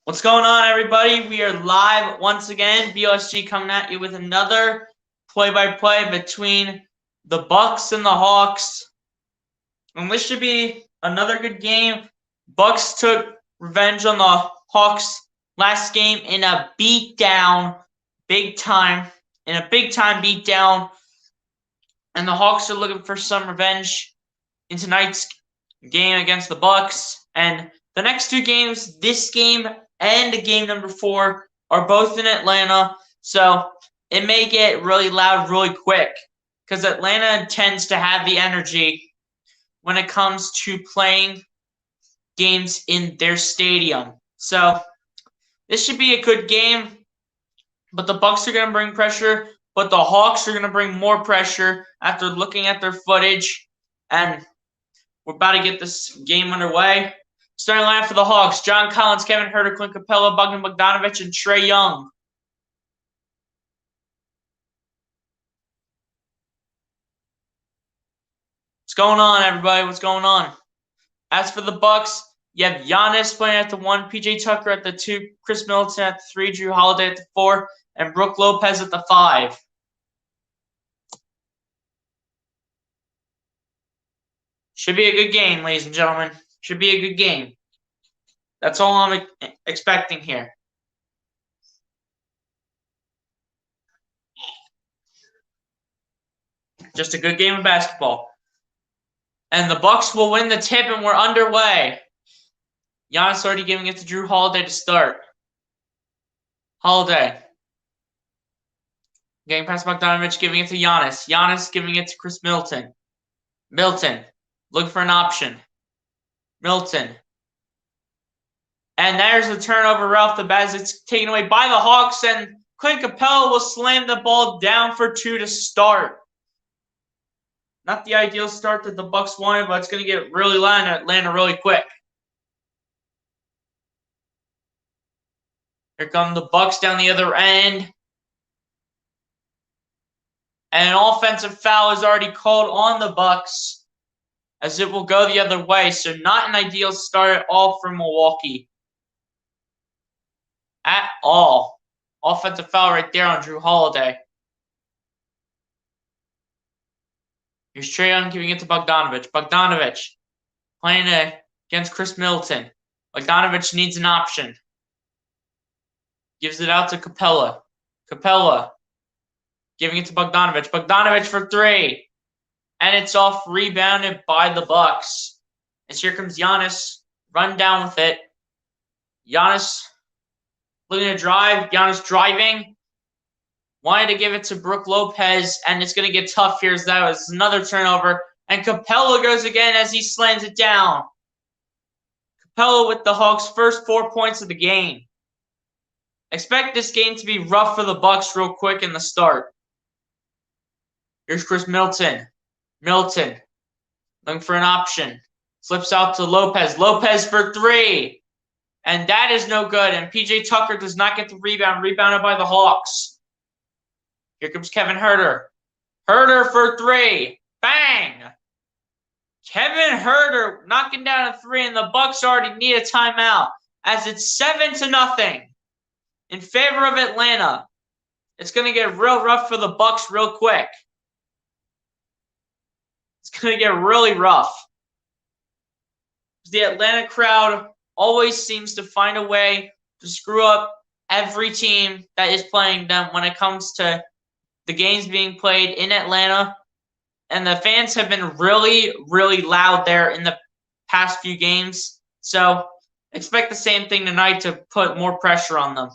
What's going on, everybody? We are live once again. BOSG coming at you with another play-by-play between the Bucks and the Hawks. And this should be another good game. Bucks took revenge on the Hawks last game in a beatdown, big-time beatdown. And the Hawks are looking for some revenge in tonight's game against the Bucks. And the next two games, this game and game number 4, are both in Atlanta, so it may get really loud really quick because Atlanta tends to have the energy when it comes to playing games in their stadium. So this should be a good game, but the Bucks are going to bring pressure, but the Hawks are going to bring more pressure after looking at their footage, and we're about to get this game underway. Starting line for the Hawks: John Collins, Kevin Huerter, Clint Capella, Bogdan Bogdanovic, and Trae Young. What's going on, everybody? What's going on? As for the Bucks, you have Giannis playing at the 1, PJ Tucker at the 2, Chris Middleton at the 3, Drew Holiday at the 4, and Brook Lopez at the 5. Should be a good game, ladies and gentlemen. Should be a good game. That's all I'm expecting here. Just a good game of basketball. And the Bucks will win the tip, and we're underway. Giannis already giving it to Drew Holiday to start. Holiday. Getting past Bogdanovic, giving it to Giannis. Giannis giving it to Chris Middleton. Middleton. Looking for an option. Middleton. And there's the turnover right off the bat as it's taken away by the Hawks, and Clint Capella will slam the ball down for 2 to start. Not the ideal start that the Bucks wanted, but it's going to get really loud in Atlanta really quick. Here come the Bucks down the other end. And an offensive foul is already called on the Bucks, as it will go the other way. So not an ideal start at all for Milwaukee. At all. Offensive foul right there on Drew Holiday. Here's Trae Young giving it to Bogdanovic. Bogdanovic playing against Chris Middleton. Bogdanovic needs an option. Gives it out to Capella. Capella giving it to Bogdanovic. Bogdanovic for 3. And it's off, rebounded by the Bucks. And here comes Giannis. Run down with it. Giannis looking to drive. Giannis driving. Wanted to give it to Brook Lopez, and it's going to get tough here as that was another turnover. And Capella goes again as he slams it down. Capella with the Hawks' first 4 points of the game. Expect this game to be rough for the Bucks real quick in the start. Here's Chris Middleton. Middleton looking for an option. Flips out to Lopez. Lopez for 3. And that is no good. And PJ Tucker does not get the rebound. Rebounded by the Hawks. Here comes Kevin Huerter. Huerter for 3. Bang! Kevin Huerter knocking down a 3, and the Bucks already need a timeout as it's 7-0 in favor of Atlanta. It's going to get real rough for the Bucks real quick. It's going to get really rough. The Atlanta crowd always seems to find a way to screw up every team that is playing them when it comes to the games being played in Atlanta. And the fans have been really, really loud there in the past few games. So expect the same thing tonight to put more pressure on them.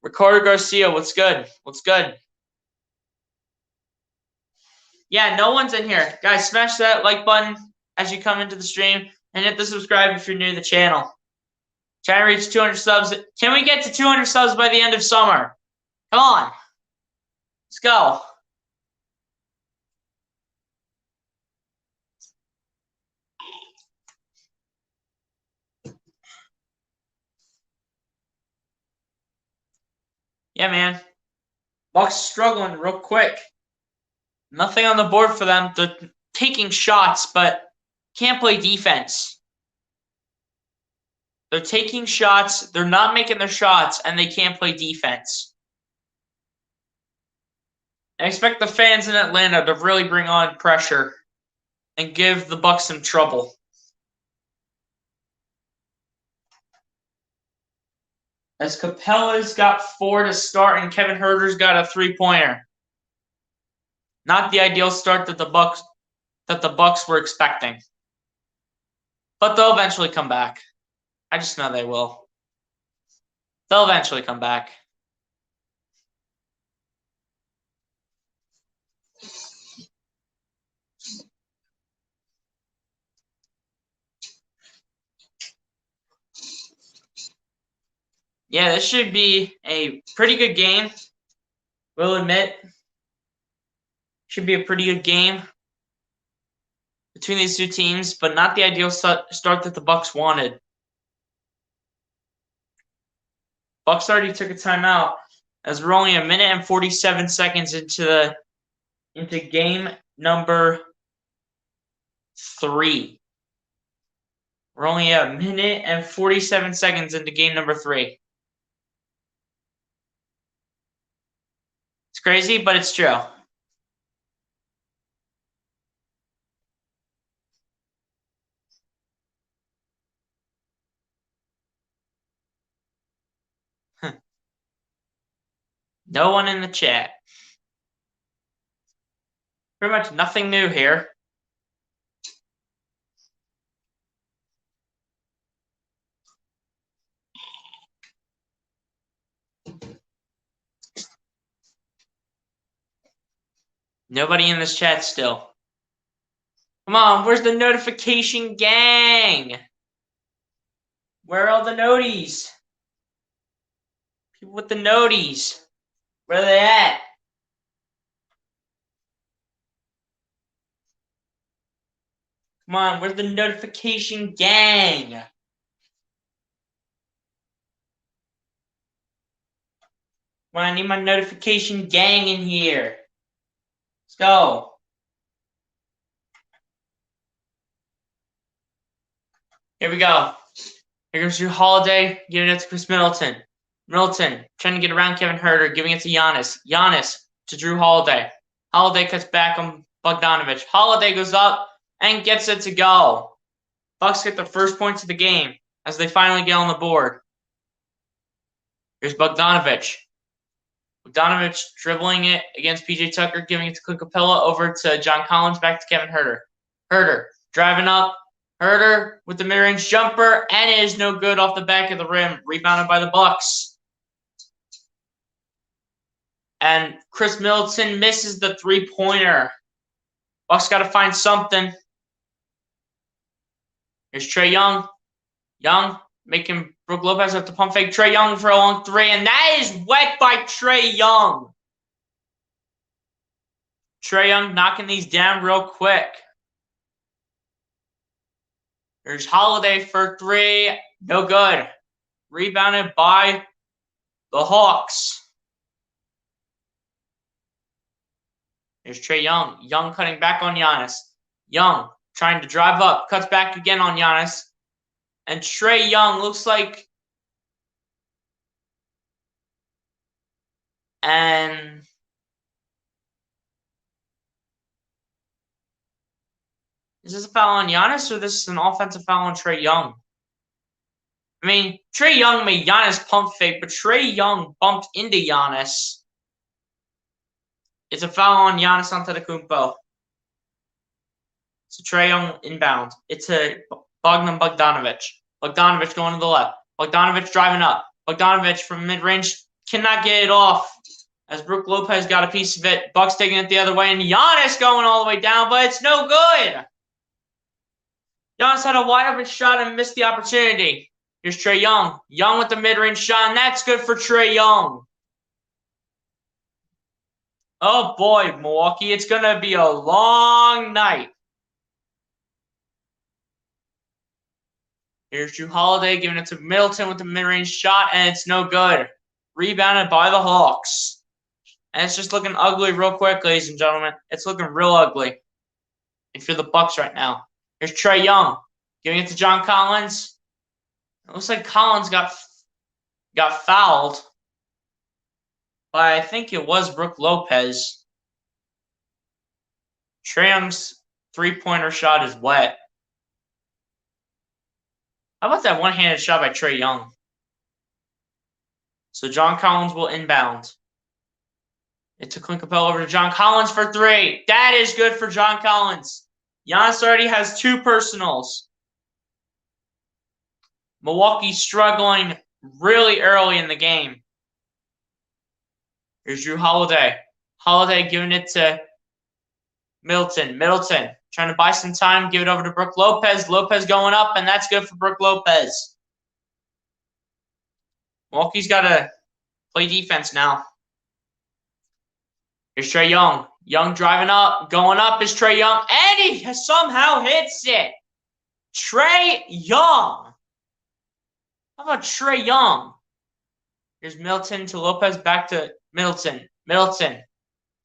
Ricardo Garcia, what's good? What's good? Yeah, no one's in here. Guys, smash that like button as you come into the stream. And hit the subscribe if you're new to the channel. Trying to reach 200 subs. Can we get to 200 subs by the end of summer? Come on. Let's go. Yeah, man. Bucks struggling real quick. Nothing on the board for them. They're taking shots, but can't play defense. They're taking shots. They're not making their shots, and they can't play defense. I expect the fans in Atlanta to really bring on pressure and give the Bucks some trouble. As Capella's got 4 to start and Kevin Huerter's got a 3-pointer. Not the ideal start that the Bucks were expecting. But they'll eventually come back. I just know they will. They'll eventually come back. Yeah, this should be a pretty good game. We'll admit. Should be a pretty good game between these two teams, but not the ideal start that the Bucks wanted. Bucks already took a timeout as we're only a minute and 47 seconds into game number 3. We're only a minute and 47 seconds into game number 3. It's crazy, but it's true. No one in the chat. Pretty much nothing new here. Nobody in this chat still. Come on, where's the notification gang? Where are all the noties? People with the noties. Where are they at? Come on, where's the notification gang? Come on, I need my notification gang in here. Let's go. Here we go. Here comes Jrue Holiday, giving it to Chris Middleton. Middleton trying to get around Kevin Huerter, giving it to Giannis. Giannis to Jrue Holiday. Holiday cuts back on Bogdanovic. Holiday goes up and gets it to go. Bucks get the first points of the game as they finally get on the board. Here's Bogdanovic. Bogdanovic dribbling it against PJ Tucker, giving it to Clint Capella over to John Collins, back to Kevin Huerter. Huerter driving up. Huerter with the mid-range jumper, and it is no good off the back of the rim. Rebounded by the Bucks. And Chris Middleton misses the 3-pointer. Bucks got to find something. Here's Trae Young. Young making Brook Lopez have to pump fake Trae Young for a long 3, and that is wet by Trae Young. Trae Young knocking these down real quick. There's Holiday for 3. No good. Rebounded by the Hawks. There's Trae Young. Young cutting back on Giannis. Young trying to drive up. Cuts back again on Giannis. And Trae Young looks like... And... Is this a foul on Giannis, or this is an offensive foul on Trae Young? I mean, Trae Young made Giannis pump fake, but Trae Young bumped into Giannis. It's a foul on Giannis Antetokounmpo. So Trae Young inbound. It's a Bogdanovic. Bogdanovic going to the left. Bogdanovic driving up. Bogdanovic from mid-range cannot get it off. As Brook Lopez got a piece of it. Bucks taking it the other way, and Giannis going all the way down, but it's no good. Giannis had a wide open shot and missed the opportunity. Here's Trae Young. Young with the mid-range shot, and that's good for Trae Young. Oh boy, Milwaukee, it's going to be a long night. Here's Jrue Holiday giving it to Middleton with the mid-range shot, and it's no good. Rebounded by the Hawks. And it's just looking ugly real quick, ladies and gentlemen. It's looking real ugly if you're the Bucks right now. Here's Trae Young giving it to John Collins. It looks like Collins got fouled. But I think it was Brook Lopez. Trae Young's three-pointer shot is wet. How about that one-handed shot by Trae Young? So John Collins will inbound. It took Clint Capella over to John Collins for three. That is good for John Collins. Giannis already has two personals. Milwaukee struggling really early in the game. Here's Drew Holiday. Holiday giving it to Middleton. Middleton trying to buy some time, give it over to Brook Lopez. Lopez going up, and that's good for Brook Lopez. Milwaukee's got to play defense now. Here's Trae Young. Young driving up. Going up is Trae Young. And he somehow hits it. Trae Young. How about Trae Young? Here's Middleton to Lopez. Back to Middleton. Middleton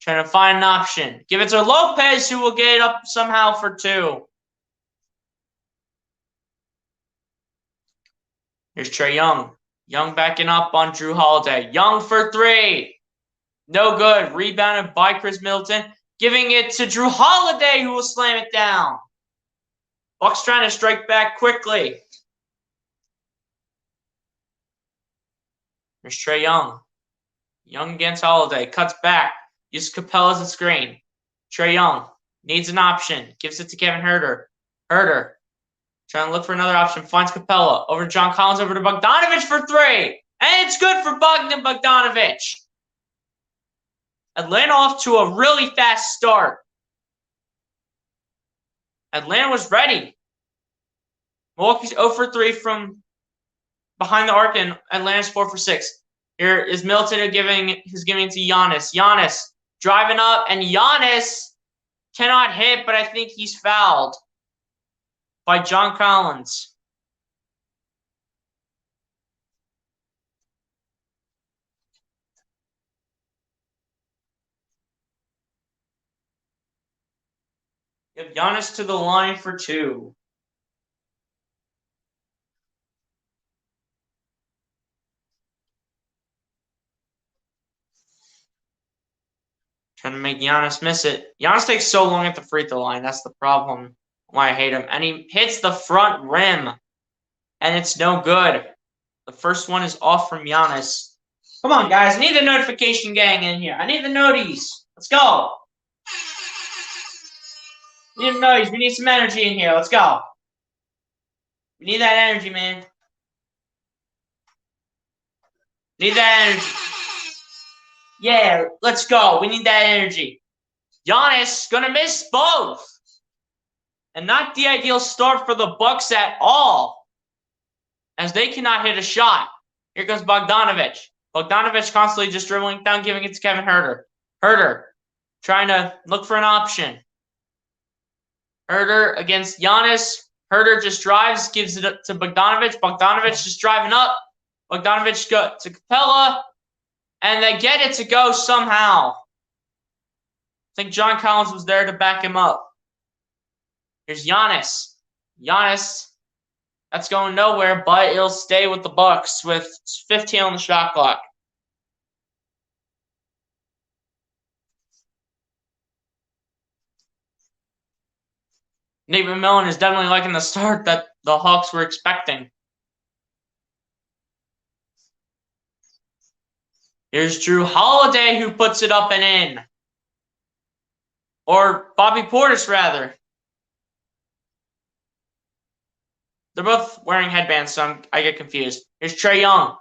trying to find an option. Give it to Lopez, who will get it up somehow for two. Here's Trae Young. Young backing up on Drew Holiday. Young for three. No good. Rebounded by Chris Middleton. Giving it to Drew Holiday, who will slam it down. Bucks trying to strike back quickly. Here's Trae Young. Young against Holiday. Cuts back. Uses Capella as a screen. Trae Young needs an option. Gives it to Kevin Huerter. Huerter trying to look for another option. Finds Capella. Over to John Collins. Over to Bogdanovich for three. And it's good for Bogdanovich. Atlanta off to a really fast start. Atlanta was ready. Milwaukee's 0 for 3 from behind the arc, and Atlanta's 4 for 6. Here is Middleton giving it to Giannis. Giannis driving up, and Giannis cannot hit, but I think he's fouled by John Collins. Give Giannis to the line for two. Trying to make Giannis miss it. Giannis takes so long at the free throw line. That's the problem. Why I hate him. And he hits the front rim. And it's no good. The first one is off from Giannis. Come on, guys. I need the notification gang in here. I need the noties. Let's go. We need noise. We need some energy in here. Let's go. We need that energy, man. Need that energy. Yeah, let's go. We need that energy. Giannis gonna miss both. And not the ideal start for the Bucks at all, as they cannot hit a shot. Here comes Bogdanovich. Bogdanovich constantly just dribbling down, giving it to Kevin Huerter. Huerter trying to look for an option. Huerter against Giannis. Huerter just drives, gives it up to Bogdanovich. Bogdanovich just driving up. Bogdanovich go to Capella. And they get it to go somehow. I think John Collins was there to back him up. Here's Giannis. Giannis, that's going nowhere, but it'll stay with the Bucks with 15 on the shot clock. Nate McMillan is definitely liking the start that the Hawks were expecting. Here's Drew Holiday, who puts it up and in. Or Bobby Portis, rather. They're both wearing headbands, so I get confused. Here's Trae Young.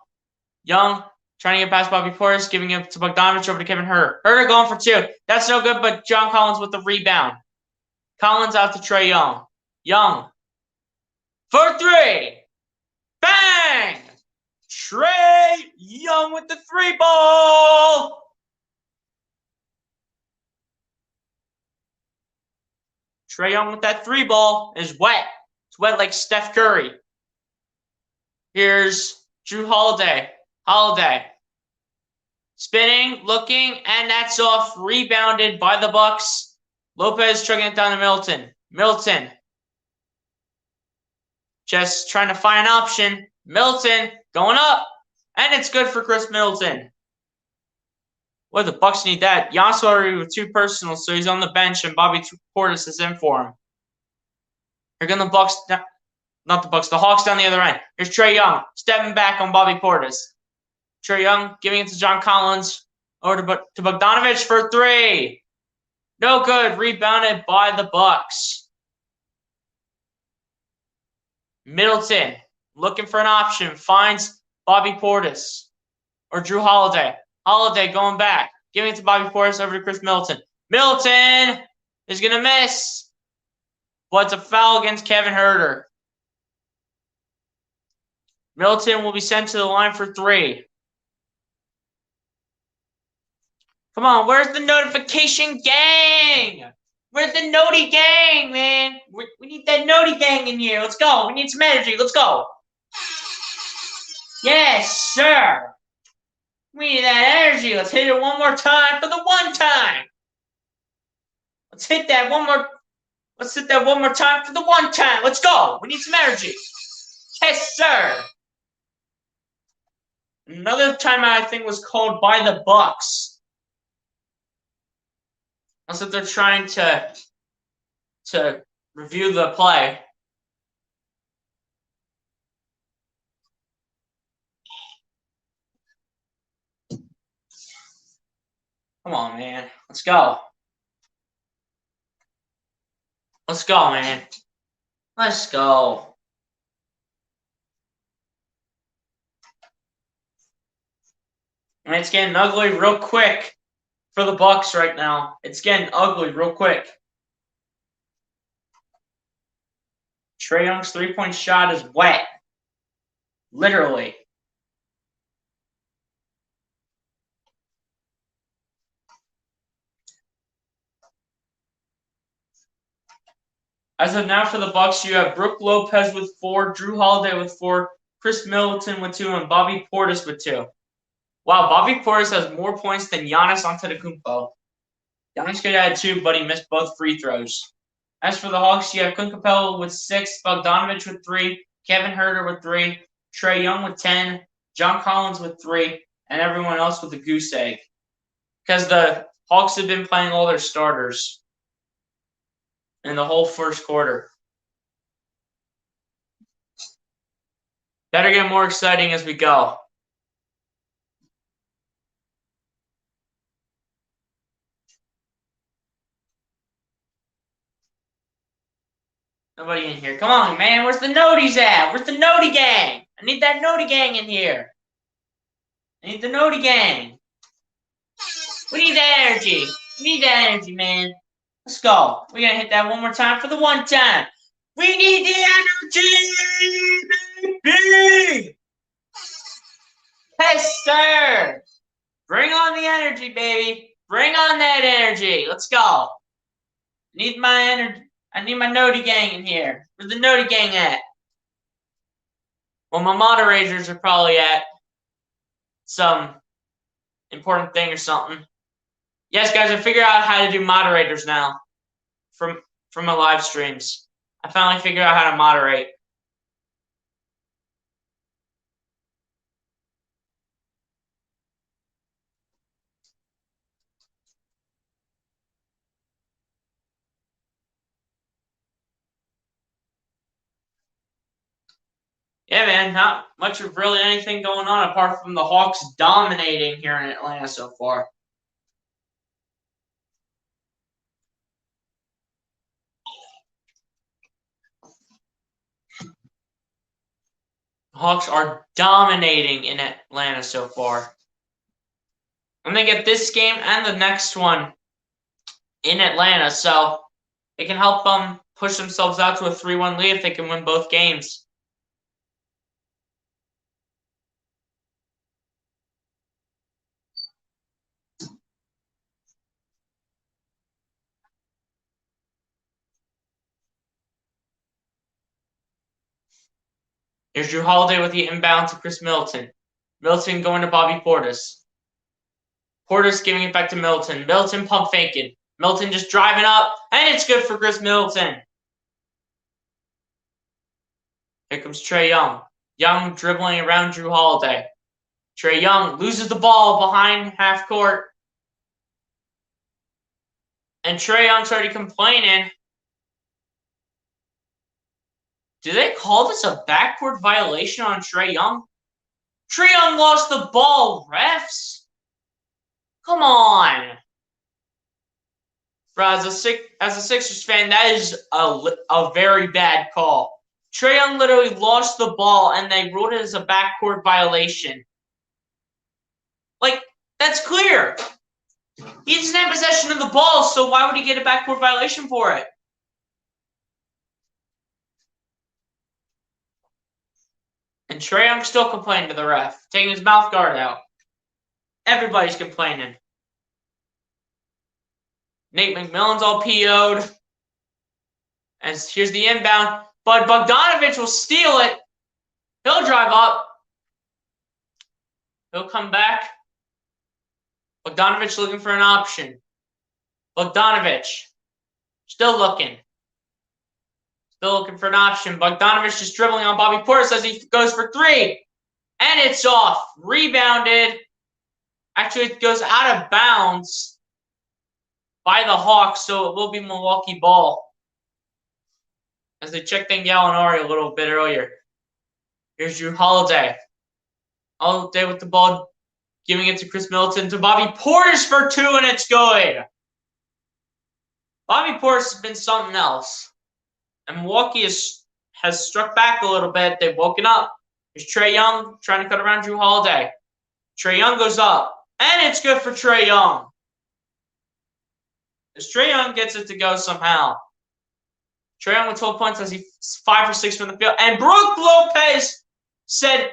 Young trying to get past Bobby Portis, giving it to Bogdanovich over to Kevin Huerter. Huerter going for two. That's no good, but John Collins with the rebound. Collins out to Trae Young. Young for three. Bang! Trae Young with the three ball. Trae Young with that three ball is wet. It's wet like Steph Curry. Here's Drew Holiday. Holiday spinning, looking, and that's off. Rebounded by the Bucks. Lopez chugging it down to Middleton. Middleton just trying to find an option. Middleton going up. And it's good for Chris Middleton. Well, the Bucks need that. Giannis already with 2 personals, so he's on the bench, and Bobby Portis is in for him. Here come the Bucks. Not the Bucks. The Hawks down the other end. Here's Trae Young stepping back on Bobby Portis. Trae Young giving it to John Collins. Over to Bogdanovich for 3. No good. Rebounded by the Bucks. Middleton looking for an option. Finds Bobby Portis. Or Drew Holiday. Holiday going back. Giving it to Bobby Portis over to Chris Middleton. Middleton is going to miss. But it's a foul against Kevin Huerter. Middleton will be sent to the line for 3. Come on, where's the notification gang? Where's the Noti gang, man? We need that Noti gang in here. Let's go. We need some energy. Let's go. Yes, sir. We need that energy. Let's hit it one more time for the one time. Let's hit that one more. Let's hit that one more time for the one time. Let's go. We need some energy. Yes, sir. Another timeout I think was called by the Bucks. That's what they're trying to review the play. Come on, man. Let's go. Let's go, man. Let's go. And it's getting ugly real quick for the Bucks right now. It's getting ugly real quick. Trae Young's 3-point shot is wet. Literally. As of now for the Bucks, you have Brook Lopez with 4, Drew Holiday with 4, Chris Middleton with 2, and Bobby Portis with 2. Wow, Bobby Portis has more points than Giannis Antetokounmpo. Giannis could have had 2, but he missed both free throws. As for the Hawks, you have Clint Capella with 6, Bogdanovich with 3, Kevin Huerter with 3, Trae Young with 10, John Collins with 3, and everyone else with a goose egg. Because the Hawks have been playing all their starters in the whole first quarter. Better get more exciting as we go. Nobody in here. Come on, man. Where's the Noties at? Where's the Noti gang? I need that Noti gang in here. I need the Noti gang. We need that energy. We need that energy, man. Let's go. We're going to hit that one more time for the one time. We need the energy, baby. Yes, sir. Bring on the energy, baby. Bring on that energy. Let's go. Need my energy. I need my Noti gang in here. Where's the Noti gang at? Well, my moderators are probably at some important thing or something. Yes, guys, I figured out how to do moderators now from my live streams. I finally figured out how to moderate. Yeah, man, not much of really anything going on apart from the Hawks dominating here in Atlanta so far. Hawks are dominating in Atlanta so far. And they get this game and the next one in Atlanta, so it can help them push themselves out to a 3-1 lead if they can win both games. Here's Drew Holiday with the inbound to Chris Middleton. Middleton going to Bobby Portis. Portis giving it back to Middleton. Middleton pump faking. Middleton just driving up, and it's good for Chris Middleton. Here comes Trae Young. Young dribbling around Drew Holiday. Trae Young loses the ball behind half court. And Trae Young's already complaining. Do they call this a backcourt violation on Trae Young? Trae Young lost the ball, refs. Come on. Bro, as a Sixers fan, that is a very bad call. Trae Young literally lost the ball, and they ruled it as a backcourt violation. Like, that's clear. He doesn't have possession of the ball, so why would he get a backcourt violation for it? And Trae Young still complaining to the ref, taking his mouth guard out. Everybody's complaining. Nate McMillan's all PO'd. And here's the inbound. But Bogdanovich will steal it. He'll drive up. He'll come back. Bogdanovich looking for an option. Bogdanovich. Still looking. Still looking for an option. Bogdanovich just dribbling on Bobby Portis as he goes for three. And it's off. Rebounded. Actually, it goes out of bounds by the Hawks, so it will be Milwaukee ball. As they checked in Gallinari a little bit earlier. Here's Drew Holiday. Holiday with the ball, giving it to Chris Middleton to Bobby Portis for two, and it's good. Bobby Portis has been something else. And Milwaukee has struck back a little bit. They've woken up. There's Trae Young trying to cut around Drew Holiday. Trae Young goes up. And it's good for Trae Young. As Trae Young gets it to go somehow. Trae Young with 12 points as he's 5 for 6 from the field. And Brook Lopez said,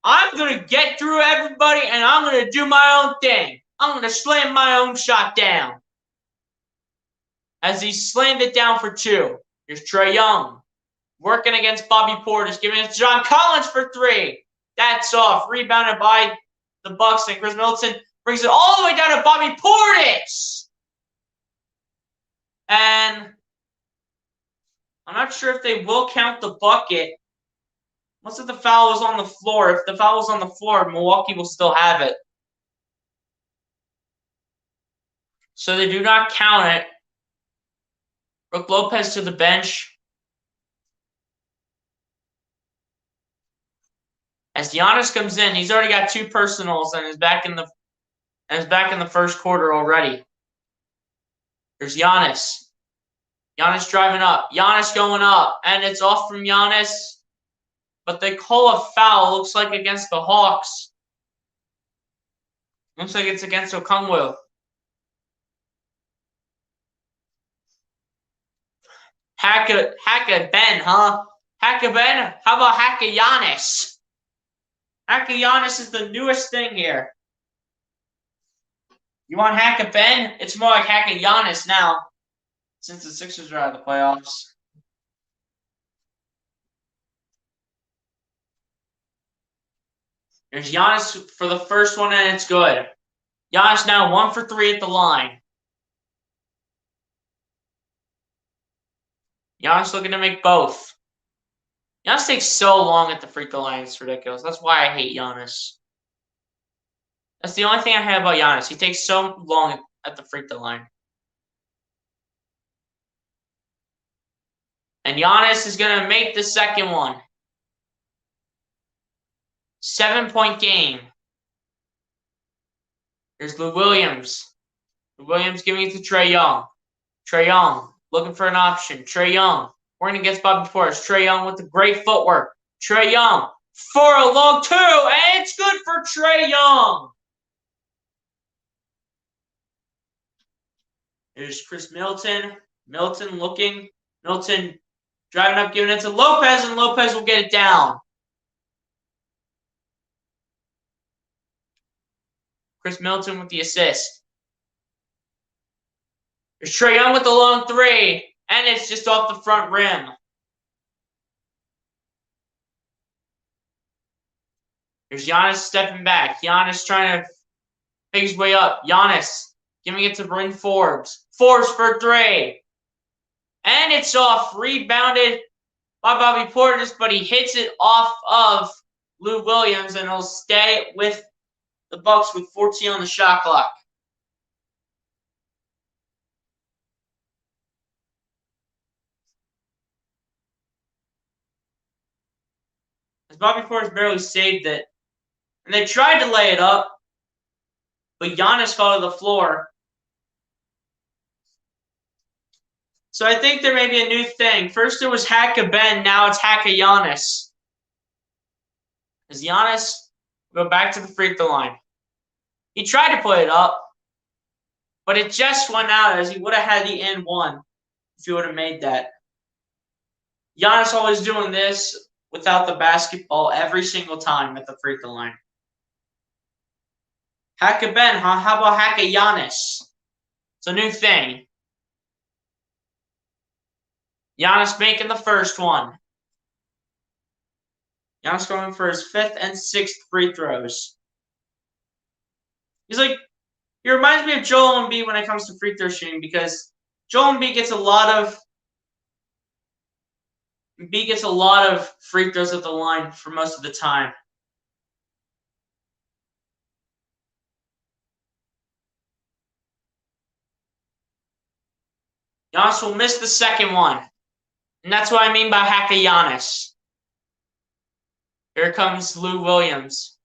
I'm going to get through everybody and I'm going to do my own thing. I'm going to slam my own shot down. As he slammed it down for two. Here's Trae Young. Working against Bobby Portis. Giving it to John Collins for three. That's off. Rebounded by the Bucks. And Chris Middleton brings it all the way down to Bobby Portis. And I'm not sure if they will count the bucket. Once if the foul was on the floor. If the foul was on the floor, Milwaukee will still have it. So they do not count it. Brook Lopez to the bench. As Giannis comes in, he's already got two personals and is back in the first quarter already. There's Giannis. Giannis driving up. Giannis going up. And it's off from Giannis. But they call a foul. Looks like against the Hawks. Looks like it's against Okongwu. Hacka Ben, huh? Hacka Ben? How about Hacka Giannis? Hacka Giannis is the newest thing here. You want Hacka Ben? It's more like Hacka Giannis now. Since the Sixers are out of the playoffs. There's Giannis for the first one, and it's good. Giannis now 1 for 3 at the line. Giannis looking to make both. Giannis takes so long at the free throw line. It's ridiculous. That's why I hate Giannis. That's the only thing I hate about Giannis. He takes so long at the free throw line. And Giannis is going to make the second one. 7-point game. Here's Lou Williams. Lou Williams giving it to Trae Young. Trae Young looking for an option. Trae Young working against Bobby Portis. Trae Young with the great footwork. Trae Young for a long two. And it's good for Trae Young. Here's Chris Middleton. Middleton looking. Middleton driving up, giving it to Lopez, and Lopez will get it down. Chris Middleton with the assist. There's Trae Young with the long three, and it's just off the front rim. There's Giannis stepping back. Giannis trying to pick his way up. Giannis giving it to Bryn Forbes. Forbes for three. And it's off. Rebounded by Bobby Portis, but he hits it off of Lou Williams, and he'll stay with the Bucks with 14 on the shot clock. As Bobby Portis barely saved it. And they tried to lay it up, but Giannis fell to the floor. So I think there may be a new thing. First it was hack a Ben, now it's hack a Giannis. As Giannis go back to the free throw line. He tried to put it up, but it just went out as he would have had the and one if he would have made that. Giannis always doing this without the basketball every single time at the free throw line. Hack a Ben, huh? How about hack a Giannis? It's a new thing. Giannis making the first one. Giannis going for his 5th and 6th free throws. He reminds me of Joel Embiid when it comes to free throw shooting because Joel Embiid gets a lot of free throws at the line for most of the time. Giannis will miss the second one. And that's what I mean by hack a Giannis. Here comes Lou Williams.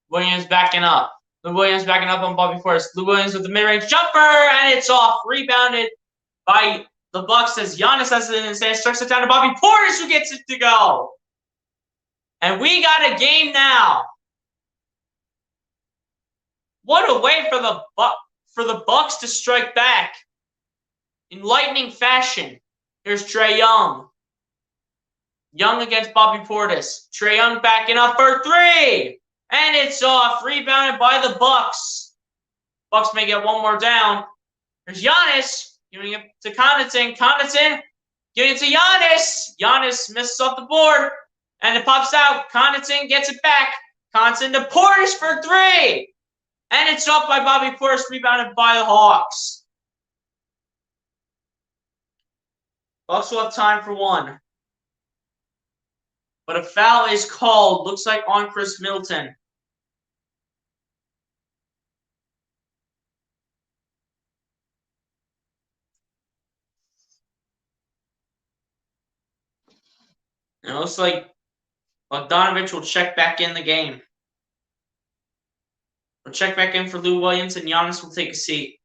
Williams backing up. Lou Williams backing up on Bobby Portis. Lou Williams with the mid-range jumper, and it's off. Rebounded by the Bucks as Giannis has it in his hand. Strikes it down to Bobby Portis, who gets it to go. And we got a game now. What a way for the Bucks to strike back in lightning fashion. Here's Trae Young. Young against Bobby Portis. Trae Young backing up for 3. And it's off. Rebounded by the Bucks. Bucks may get one more down. There's Giannis giving it to Connaughton. Connaughton giving it to Giannis. Giannis misses off the board. And it pops out. Connaughton gets it back. Connaughton to Portis for 3. And it's off by Bobby Portis. Rebounded by the Hawks. Bucks will have time for one. But a foul is called. Looks like on Chris Middleton. And it looks like Bogdanovich will check back in the game. We'll check back in for Lou Williams, and Giannis will take a seat.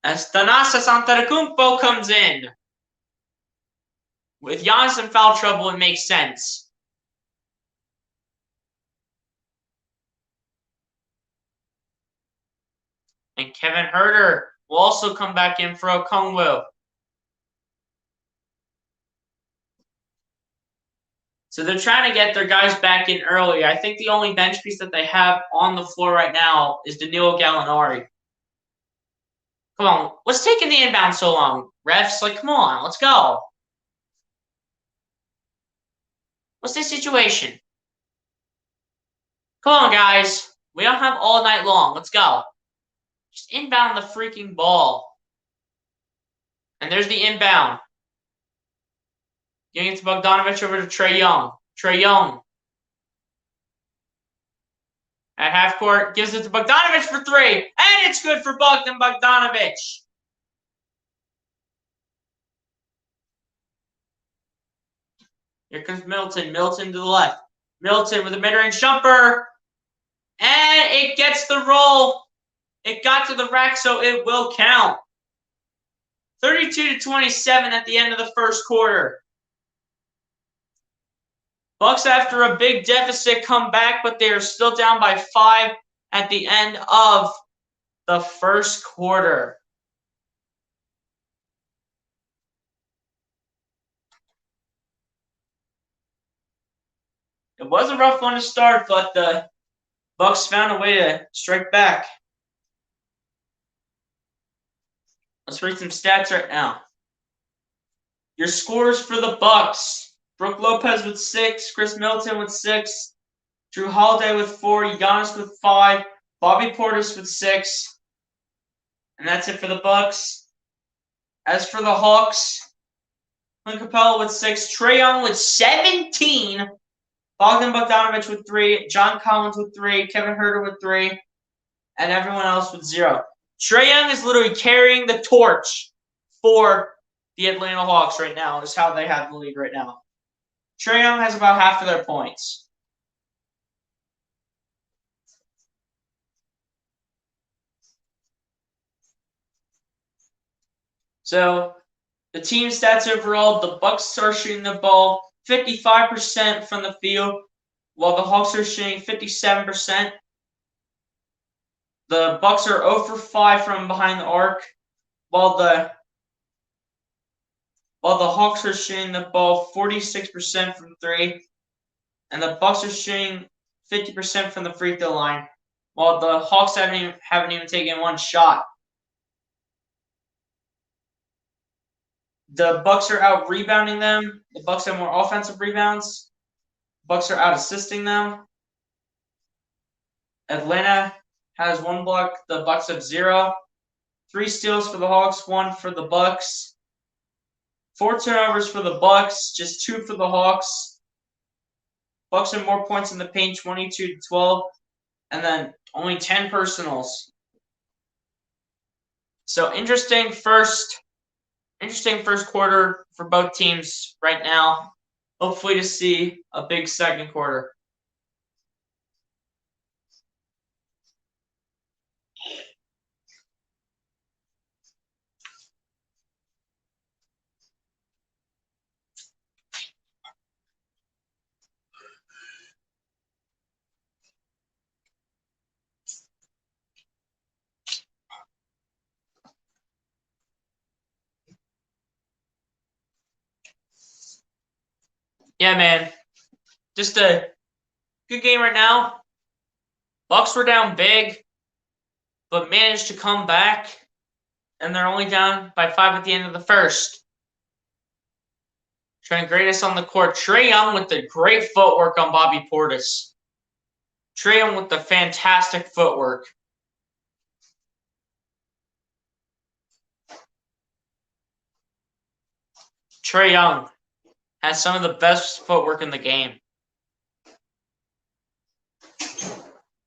As Thanasis Antetokounmpo comes in. With Giannis in foul trouble, it makes sense. And Kevin Huerter will also come back in for Okongwu. So they're trying to get their guys back in early. I think the only bench piece that they have on the floor right now is Danilo Gallinari. Come on, what's taking the inbound so long? Refs, come on, let's go. What's the situation? Come on, guys. We don't have all night long. Let's go. Just inbound the freaking ball. And there's the inbound. Giving it to Bogdanovich over to Trae Young. Trae Young. At half court, gives it to Bogdanovich for 3. And it's good for Bogdanovich. Here comes Middleton. Middleton to the left. Middleton with a mid-range jumper. And it gets the roll. It got to the rack, so it will count. 32-27 at the end of the first quarter. Bucks, after a big deficit, come back, but they are still down by 5 at the end of the first quarter. It was a rough one to start, but the Bucks found a way to strike back. Let's read some stats right now. Your scores for the Bucks. Brook Lopez with 6, Chris Middleton with 6, Drew Holiday with 4, Giannis with 5, Bobby Portis with 6. And that's it for the Bucks. As for the Hawks, Clint Capella with 6. Trae Young with 17. Bogdan Bogdanovic with 3. John Collins with 3. Kevin Huerter with 3. And everyone else with 0. Trae Young is literally carrying the torch for the Atlanta Hawks right now, is how they have the lead right now. Trae Young has about half of their points. So, the team stats overall, the Bucks are shooting the ball 55% from the field, while the Hawks are shooting 57%. The Bucks are 0 for 5 from behind the arc, while the Hawks are shooting the ball 46% from 3, and the Bucks are shooting 50% from the free throw line, while the Hawks haven't even taken one shot. The Bucks are out rebounding them. The Bucks have more offensive rebounds. Bucks are out assisting them. Atlanta has 1 block. The Bucks have 0. 3 steals for the Hawks, 1 for the Bucks. 4 turnovers for the Bucks, just 2 for the Hawks. Bucks have more points in the paint, 22-12, and then only 10 personals. So interesting first quarter for both teams right now. Hopefully to see a big second quarter. Yeah, man. Just a good game right now. Bucks were down big, but managed to come back, and they're only down by 5 at the end of the first. Trying greatest on the court. Trae Young with the great footwork on Bobby Portis. Trae Young with the fantastic footwork. Trae Young has some of the best footwork in the game.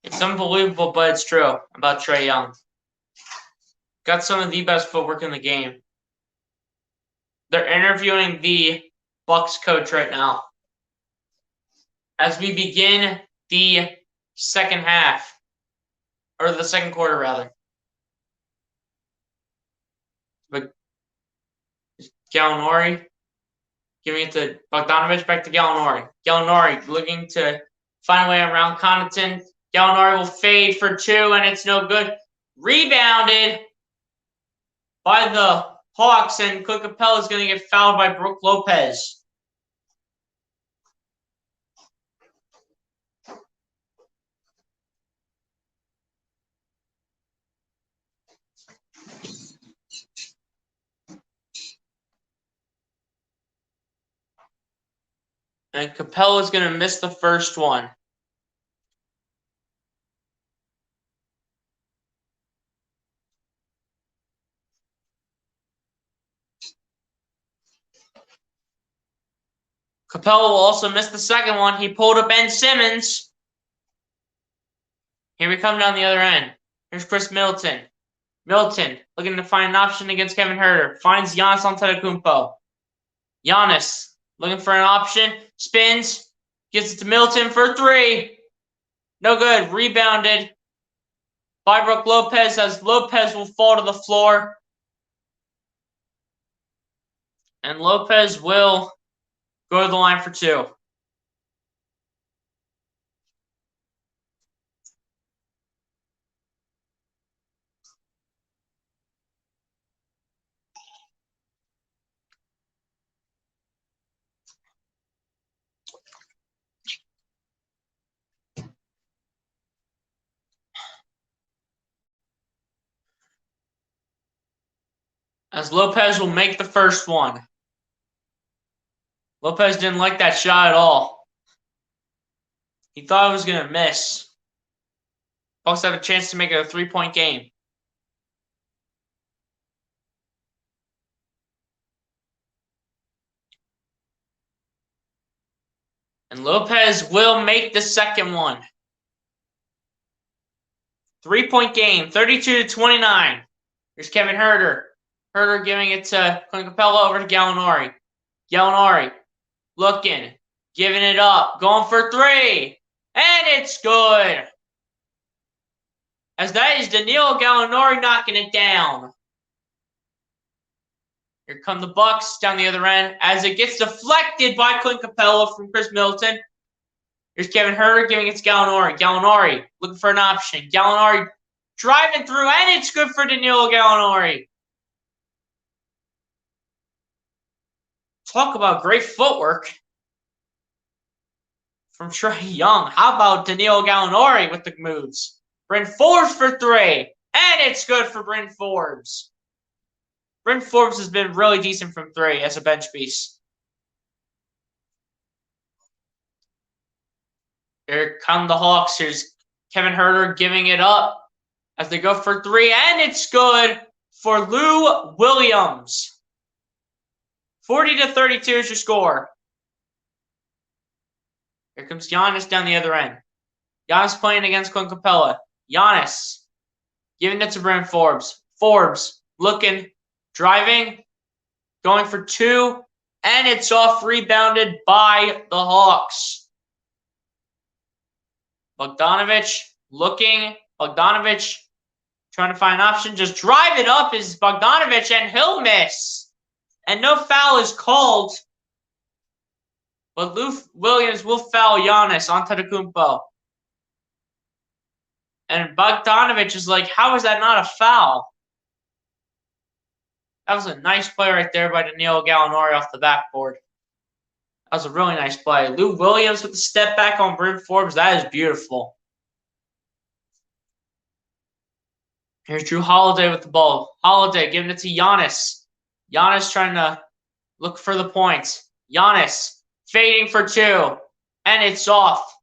It's unbelievable, but it's true about Trae Young. Got some of the best footwork in the game. They're interviewing the Bucks coach right now as we begin the second half, or the second quarter rather. But Gallinari giving it to Bogdanovic, back to Gallinari. Gallinari looking to find a way around Connaughton. Gallinari will fade for 2, and it's no good. Rebounded by the Hawks, and Clint Capella is going to get fouled by Brook Lopez. And Capella is going to miss the first one. Capella will also miss the second one. He pulled a Ben Simmons. Here we come down the other end. Here's Chris Middleton. Middleton looking to find an option against Kevin Huerter. Finds Giannis Antetokounmpo. Giannis looking for an option. Spins. Gives it to Middleton for 3. No good. Rebounded by Brook Lopez, as Lopez will fall to the floor. And Lopez will go to the line for 2. As Lopez will make the first one. Lopez didn't like that shot at all. He thought it was going to miss. Bucks have a chance to make it a 3-point game. And Lopez will make the second one. 3-point game, 32-29. Here's Kevin Huerter. Huerter giving it to Clint Capella over to Gallinari. Gallinari looking, giving it up, going for three. And it's good. As that is Danilo Gallinari knocking it down. Here come the Bucks down the other end as it gets deflected by Clint Capella from Chris Middleton. Here's Kevin Huerter giving it to Gallinari. Gallinari looking for an option. Gallinari driving through, and it's good for Danilo Gallinari. Talk about great footwork from Trae Young. How about Danilo Gallinari with the moves? Bryn Forbes for three, and it's good for Bryn Forbes. Bryn Forbes has been really decent from three as a bench piece. Here come the Hawks. Here's Kevin Huerter giving it up as they go for three, and it's good for Lou Williams. 40-32 is your score. Here comes Giannis down the other end. Giannis playing against Clint Capella. Giannis giving it to Bryn Forbes. Forbes looking, driving, going for two, and it's off, rebounded by the Hawks. Bogdanovic looking. Bogdanovic trying to find an option. Just drive it up is Bogdanovic, and he'll miss. And no foul is called. But Lou Williams will foul Giannis Antetokounmpo. And Bogdanovic is like, how is that not a foul? That was a nice play right there by Danilo Gallinari off the backboard. That was a really nice play. Lou Williams with the step back on Bryn Forbes. That is beautiful. Here's Drew Holiday with the ball. Holiday giving it to Giannis. Giannis trying to look for the points. Giannis fading for two. And it's off.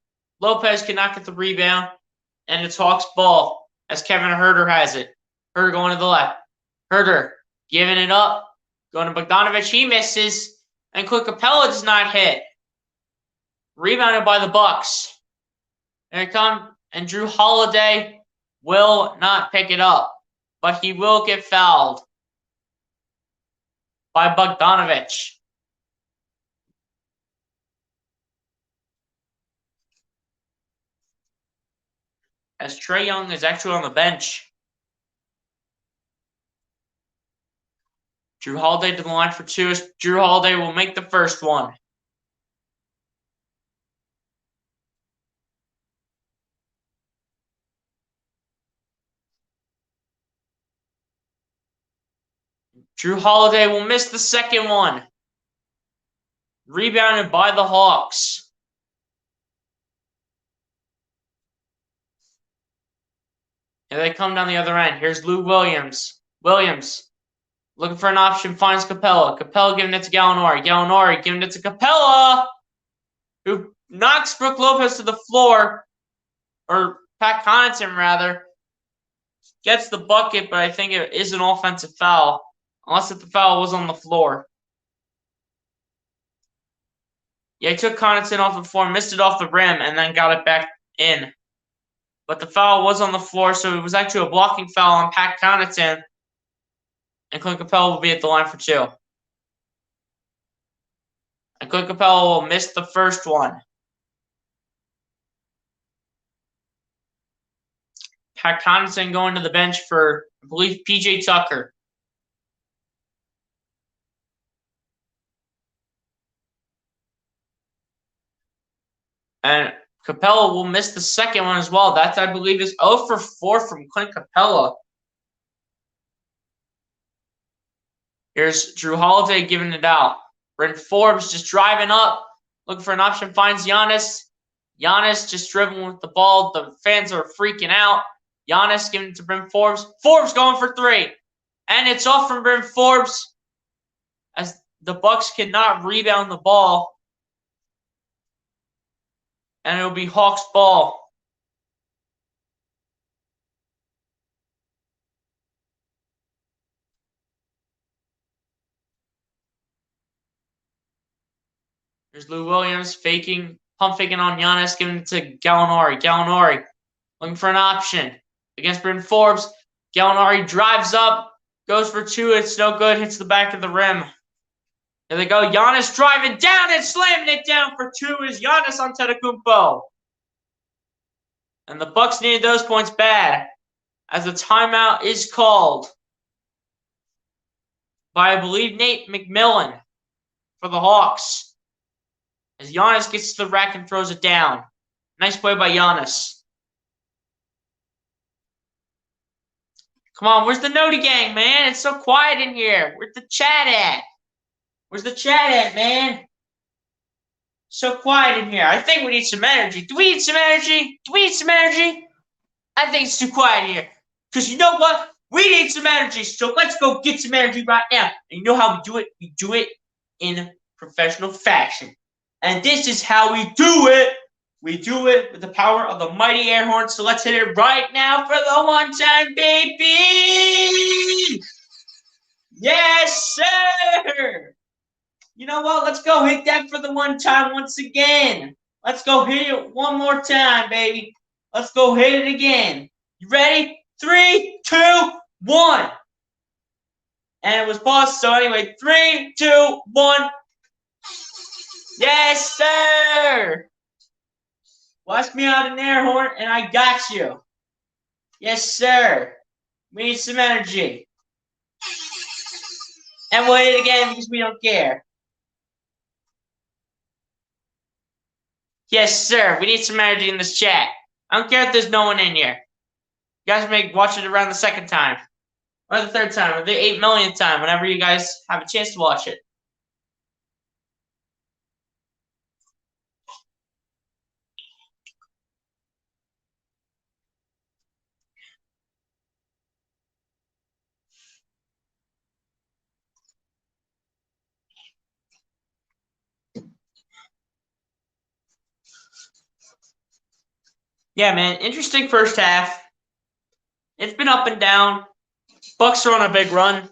Lopez cannot get the rebound. And it's Hawks ball as Kevin Huerter has it. Huerter going to the left. Huerter giving it up. Going to Bogdanovic. He misses. And Clint Capella does not hit. Rebounded by the Bucks. Here it comes. And Drew Holiday will not pick it up. But he will get fouled by Bogdanovic. As Trae Young is actually on the bench. Drew Holiday to the line for two. Drew Holiday will make the first one. Drew Holiday will miss the second one. Rebounded by the Hawks. Here they come down the other end. Here's Lou Williams. Williams looking for an option, finds Capella. Capella giving it to Gallinari. Gallinari giving it to Capella, who knocks Brook Lopez to the floor, or Pat Connaughton, rather. Gets the bucket, but I think it is an offensive foul, unless if the foul was on the floor. Yeah, he took Connaughton off the floor, missed it off the rim, and then got it back in. But the foul was on the floor, so it was actually a blocking foul on Pat Connaughton. And Clint Capella will be at the line for two. And Clint Capella will miss the first one. Pat Connaughton going to the bench for, I believe, P.J. Tucker. And Capella will miss the second one as well. That, I believe, is 0 for 4 from Clint Capella. Here's Drew Holiday giving it out. Bryn Forbes just driving up, looking for an option, finds Giannis. Giannis just dribbling with the ball. The fans are freaking out. Giannis giving it to Bryn Forbes. Forbes going for three. And it's off from Bryn Forbes as the Bucks cannot rebound the ball. And it'll be Hawks ball. There's Lou Williams faking Pump faking on Giannis, giving it to Gallinari. Gallinari looking for an option against Bryn Forbes. Gallinari drives up, goes for two. It's no good. Hits the back of the rim. Here they go. Giannis driving down and slamming it down for two is Giannis Antetokounmpo. And the Bucks needed those points bad, as the timeout is called by, I believe, Nate McMillan for the Hawks. As Giannis gets to the rack and throws it down. Nice play by Giannis. Come on, where's the Noti gang, man? It's so quiet in here. Where's the chat at? Where's the chat at, man? So quiet in here. I think we need some energy. Do we need some energy? Do we need some energy? I think it's too quiet here. Because you know what? We need some energy. So let's go get some energy right now. And you know how we do it? We do it in professional fashion. And this is how we do it. We do it with the power of the mighty air horn. So let's hit it right now for the one time, baby. Yes, sir. You know what? Let's go hit that for the one time once again. Let's go hit it one more time, baby. Let's go hit it again. You ready? 3, 2, 1. And it was paused. So anyway, 3, 2, 1. Yes, sir. Watch me out an air horn, and I got you. Yes, sir. We need some energy. And we'll hit it again because we don't care. Yes, sir. We need some energy in this chat. I don't care if there's no one in here. You guys may watch it around the second time. Or the third time. Or the 8 millionth time. Whenever you guys have a chance to watch it. Yeah, man. Interesting first half. It's been up and down. Bucks are on a big run.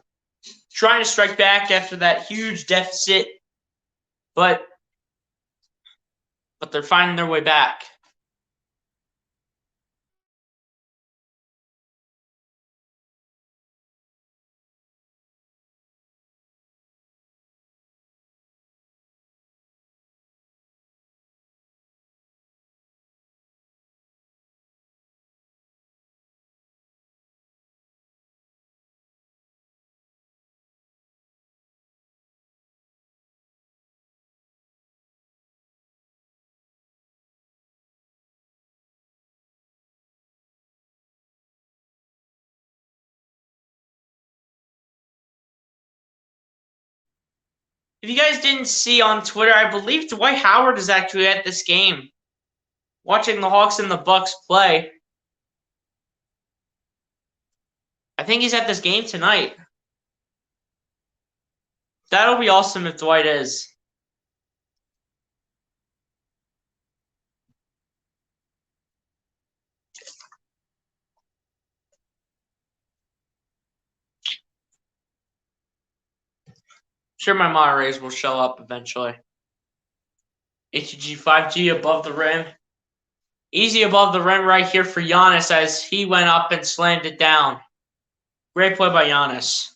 Trying to strike back after that huge deficit. But they're finding their way back. If you guys didn't see on Twitter, I believe Dwight Howard is actually at this game. Watching the Hawks and the Bucks play. I think he's at this game tonight. That'll be awesome if Dwight is. Sure, my moderators will show up eventually. HG 5G above the rim. Easy above the rim right here for Giannis as he went up and slammed it down. Great play by Giannis.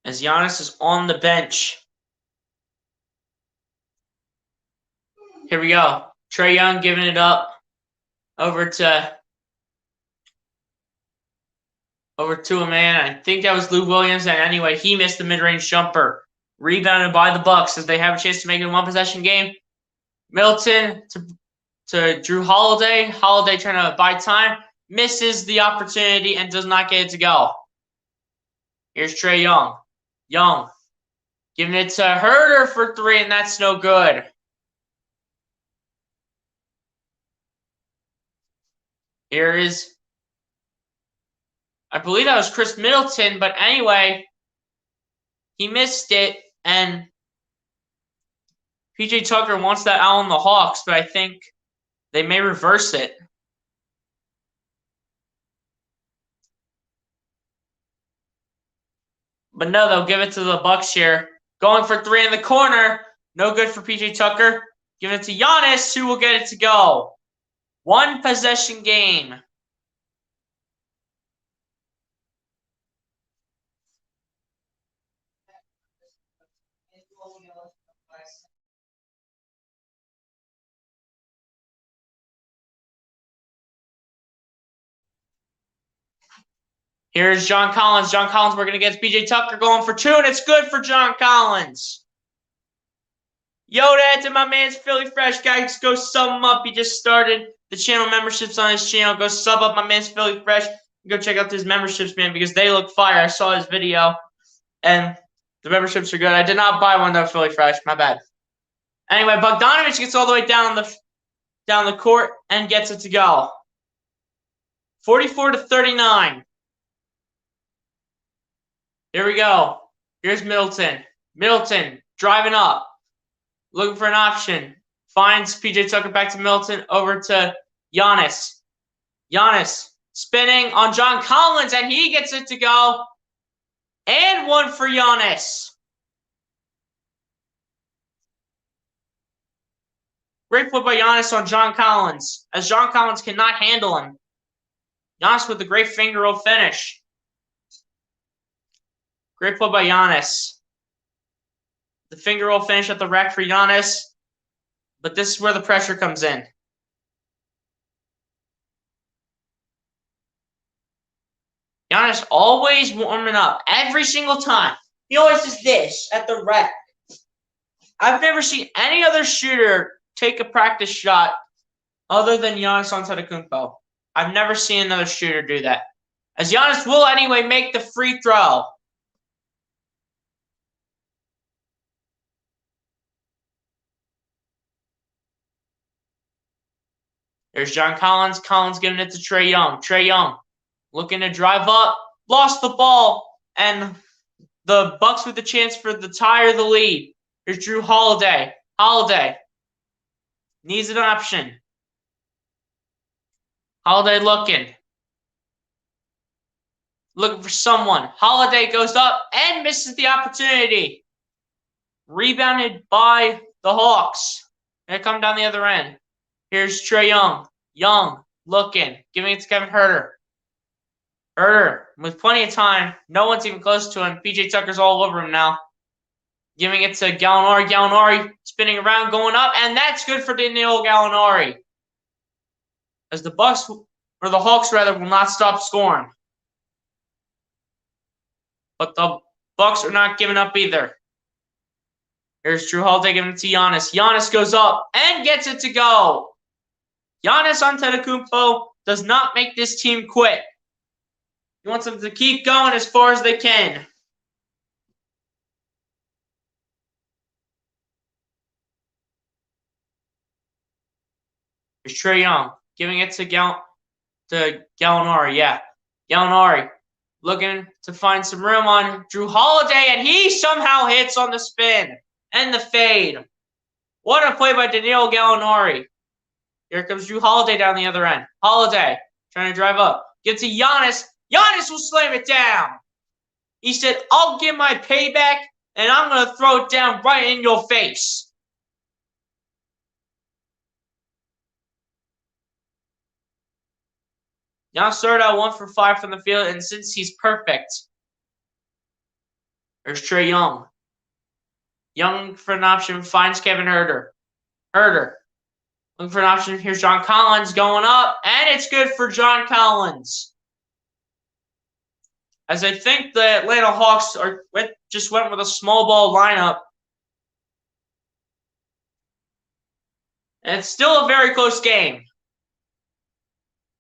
As Giannis is on the bench. Here we go. Trae Young giving it up over to a man. I think that was Lou Williams. And anyway, he missed the mid-range jumper. Rebounded by the Bucks as they have a chance to make it a one-possession game. Middleton to Drew Holiday. Holiday trying to buy time. Misses the opportunity and does not get it to go. Here's Trae Young. Young giving it to Herder for three, and that's no good. Here is, I believe that was Chris Middleton, but anyway, he missed it, and PJ Tucker wants that out on the Hawks, but I think they may reverse it. But no, they'll give it to the Bucks here. Going for three in the corner. No good for PJ Tucker. Give it to Giannis, who will get it to go. One possession game. Here's John Collins. John Collins working against PJ Tucker, going for two, and it's good for John Collins. Yoda to my man's Philly Fresh. Guys, go sub him up. He just started the channel memberships on his channel. Go sub up my man's Philly Fresh. Go check out his memberships, man, because they look fire. I saw his video, and the memberships are good. I did not buy one, though, Philly Fresh. My bad. Anyway, Bogdanovich gets all the way down the court and gets it to go. 44-39. Here we go. Here's Middleton. Middleton driving up, looking for an option. Finds PJ Tucker back to Middleton, over to Giannis. Giannis spinning on John Collins, and he gets it to go. And one for Giannis. Great play by Giannis on John Collins, as John Collins cannot handle him. Giannis with a great finger roll finish. Great play by Giannis. The finger roll finish at the rack for Giannis. But this is where the pressure comes in. Giannis always warming up. Every single time. He always does this at the rack. I've never seen any other shooter take a practice shot other than Giannis Antetokounmpo. I've never seen another shooter do that. As Giannis will anyway make the free throw. There's John Collins. Collins giving it to Trae Young. Trae Young looking to drive up. Lost the ball. And the Bucks with the chance for the tie or the lead. Here's Drew Holiday. Holiday needs an option. Holiday looking for someone. Holiday goes up and misses the opportunity. Rebounded by the Hawks. They come down the other end. Here's Trae Young. Young looking, giving it to Kevin Huerter. Huerter with plenty of time. No one's even close to him. PJ Tucker's all over him now. Giving it to Gallinari. Gallinari spinning around, going up, and that's good for Danilo Gallinari. As the Bucks, or the Hawks rather, will not stop scoring. But the Bucks are not giving up either. Here's Drew Holiday giving it to Giannis. Giannis goes up and gets it to go. Giannis Antetokounmpo does not make this team quit. He wants them to keep going as far as they can. Here's Trae Young giving it to Gallinari. Yeah, Gallinari looking to find some room on Drew Holiday, and he somehow hits on the spin and the fade. What a play by Danilo Gallinari. Here comes Drew Holiday down the other end. Holiday trying to drive up. Get to Giannis. Giannis will slam it down. He said, I'll get my payback, and I'm going to throw it down right in your face. Giannis started out 1 for 5 from the field, and since he's perfect. There's Trae Young. Young for an option, finds Kevin Huerter. Huerter looking for an option. Here's John Collins going up, and it's good for John Collins. As I think the Atlanta Hawks just went with a small ball lineup. And it's still a very close game.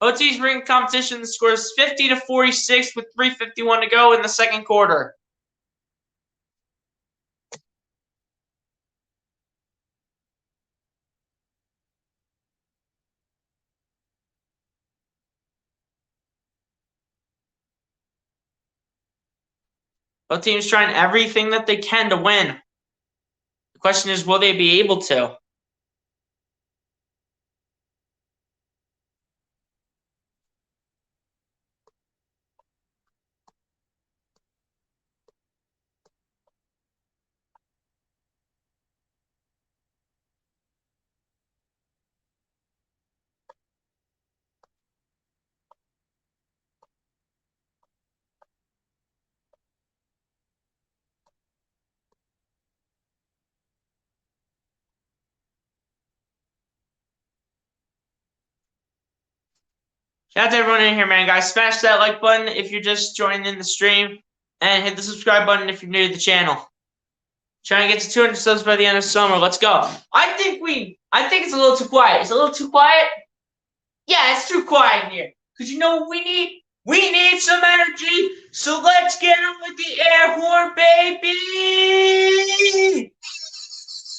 OT's ring competition. The score is 50-46 with 3:51 to go in the second quarter. Both teams trying everything that they can to win. The question is, will they be able to? Shout out to everyone in here, man. Guys, smash that like button if you're just joining in the stream. And hit the subscribe button if you're new to the channel. Trying to get to 200 subs by the end of summer. Let's go. I think it's a little too quiet. It's a little too quiet? Yeah, it's too quiet in here. Because you know what we need? We need some energy. So let's get on with the air horn, baby.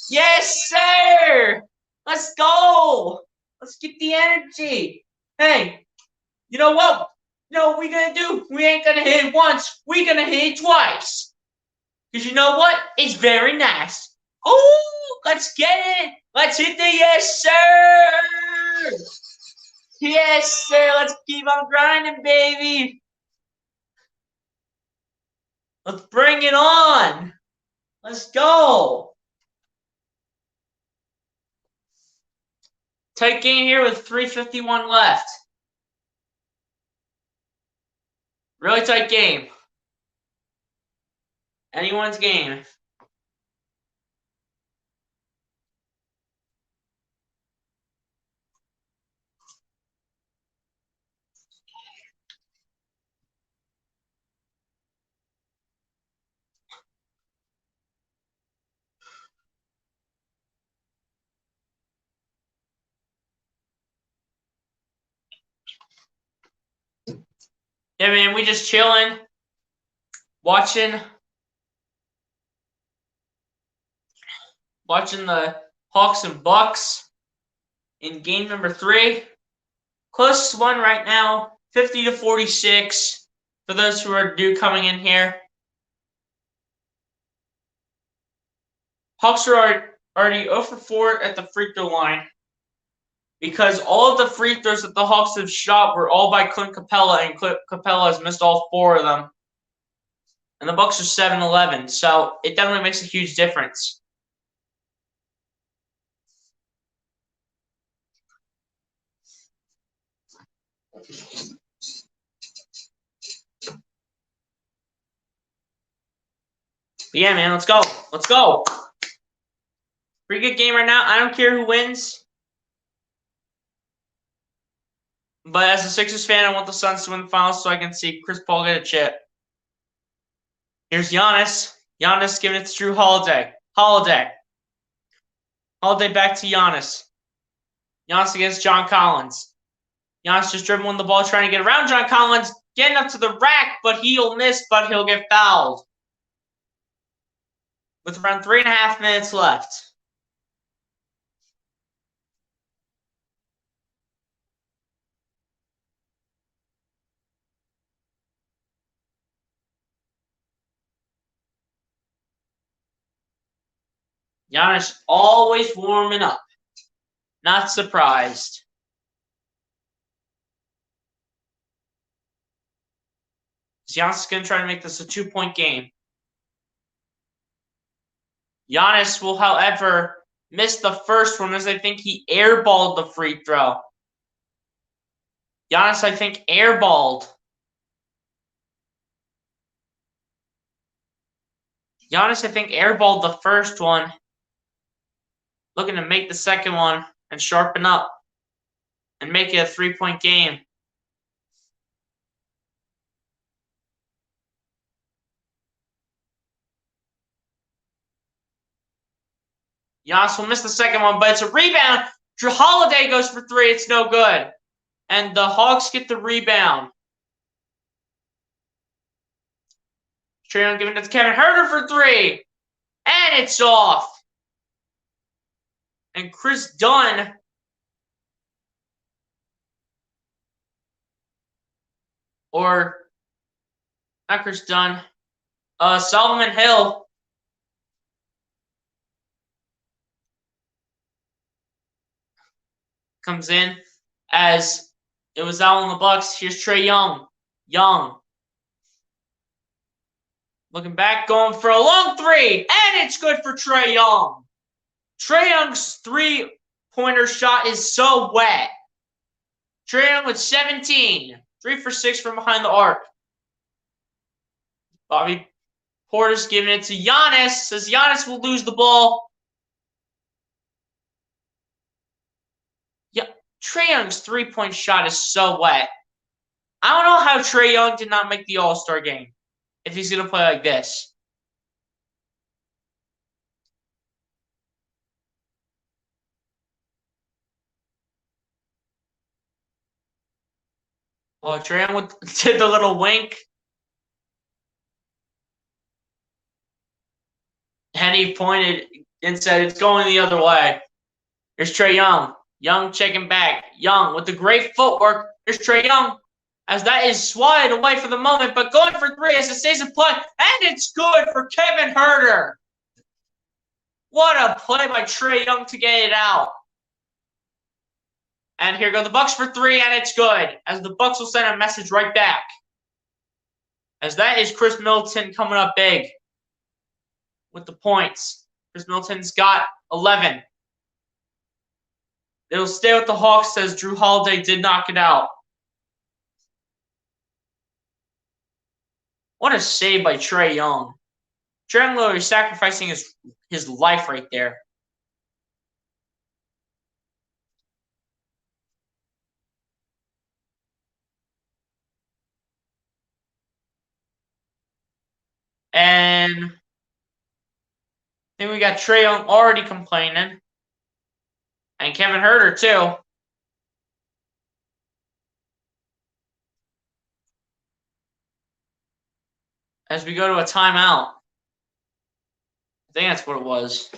Yes, sir. Let's go. Let's get the energy. Hey, you know what? You know what we gonna do? We ain't gonna hit it once. We gonna hit it twice. Because you know what? It's very nice. Oh, let's get it. Let's hit the yes, sir. Yes, sir. Let's keep on grinding, baby. Let's bring it on. Let's go. Tight game here with 3:51 left. Really tight game. Anyone's game. Yeah, man, we just chilling, watching the Hawks and Bucks in game number 3. Closest one right now, 50-46. For those who are new coming in here, Hawks are already 0 for 4 at the free throw line because all of the free throws that the Hawks have shot were all by Clint Capella, and Clint Capella has missed all 4 of them. And the Bucks are 7-11, so it definitely makes a huge difference. But yeah, man, let's go. Let's go. Pretty good game right now. I don't care who wins. But as a Sixers fan, I want the Suns to win the finals so I can see Chris Paul get a chip. Here's Giannis. Giannis giving it to Drew Holiday. Holiday back to Giannis. Giannis against John Collins. Giannis just dribbling the ball, trying to get around John Collins, getting up to the rack, but he'll miss, but he'll get fouled. With around 3.5 minutes left. Giannis always warming up. Not surprised. Giannis is going to try to make this a 2-point game. Giannis will, however, miss the first one as I think he airballed the free throw. Giannis, I think, airballed. Giannis, I think, airballed the first one. Looking to make the second one and sharpen up and make it a 3-point game. Giannis will miss the second one, but it's a rebound. Drew Holiday goes for 3. It's no good. And the Hawks get the rebound. Trae Young giving it to Kevin Huerter for 3. And it's off. And Chris Dunn or not Chris Dunn, Solomon Hill comes in as it was out on the Bucks. Here's Trae Young. Looking back, going for a long 3, and it's good for Trae Young. Trae Young's 3-pointer shot is so wet. Trae Young with 17. 3 for 6 from behind the arc. Bobby Porter's giving it to Giannis. Says Giannis will lose the ball. Yeah, Trae Young's 3-point shot is so wet. I don't know how Trae Young did not make the All-Star game if he's going to play like this. Oh, Trae Young did the little wink. And he pointed and said, it's going the other way. Here's Trae Young. Young checking back. Young with the great footwork. Here's Trae Young. As that is swatted away for the moment, but going for three as it stays in play. And it's good for Kevin Huerter. What a play by Trae Young to get it out. And here go the Bucks for three, and it's good. As the Bucks will send a message right back. As that is Chris Middleton coming up big with the points. Chris Middleton's got 11. It'll stay with the Hawks as Drew Holiday did knock it out. What a save by Trae Young. Trae Young literally sacrificing his life right there. And then we got Trae Young already complaining. And Kevin Huerter too. As we go to a timeout. I think that's what it was.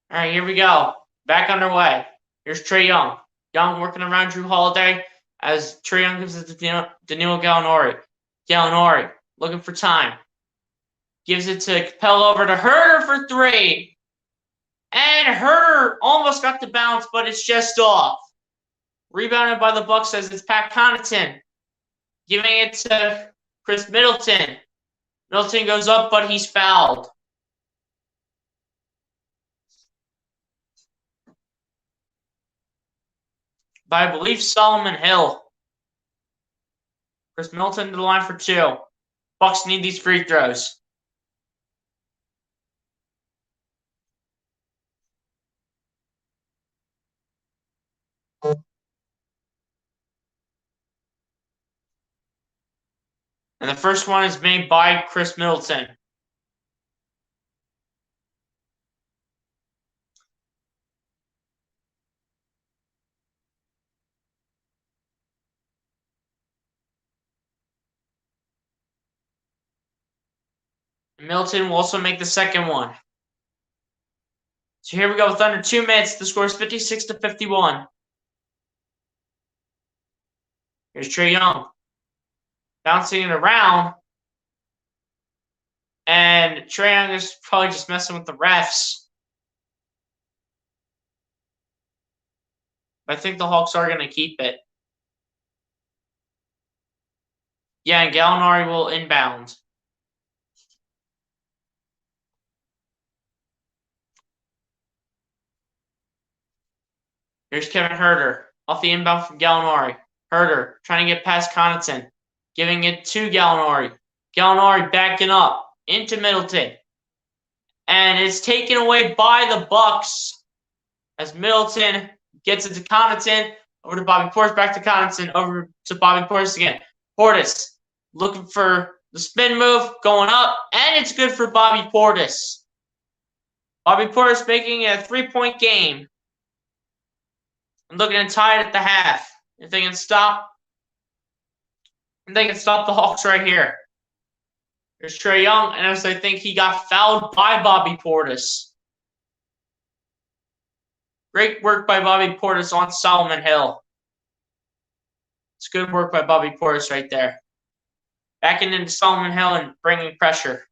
All right, here we go. Back underway. Here's Trae Young. Young working around Drew Holiday as Trae Young gives it to Danilo Gallinari. Gallinari looking for time. Gives it to Capella over to Huerter for three. And Huerter almost got the bounce, but it's just off. Rebounded by the Bucks as it's Pat Connaughton. Giving it to Chris Middleton. Middleton goes up, but he's fouled. By, I believe, Solomon Hill. Chris Middleton to the line for two. Bucks need these free throws. And the first one is made by Chris Middleton. Middleton will also make the second one. So here we go with under 2 minutes. The score is 56-51. Here's Trae Young. Bouncing it around. And Trae Young is probably just messing with the refs. I think the Hawks are going to keep it. Yeah, and Gallinari will inbound. Here's Kevin Huerter. Off the inbound from Gallinari. Huerter trying to get past Connaughton. Giving it to Gallinari. Gallinari backing up into Middleton. And it's taken away by the Bucks as Middleton gets it to Connaughton. Over to Bobby Portis, back to Connaughton, over to Bobby Portis again. Portis looking for the spin move, going up, and it's good for Bobby Portis. Bobby Portis making it a 3-point game. I'm looking to tie it at the half. If they can stop the Hawks right here. There's Trae Young, and as I think he got fouled by Bobby Portis. Great work by Bobby Portis on Solomon Hill. It's good work by Bobby Portis right there. Backing into Solomon Hill and bringing pressure.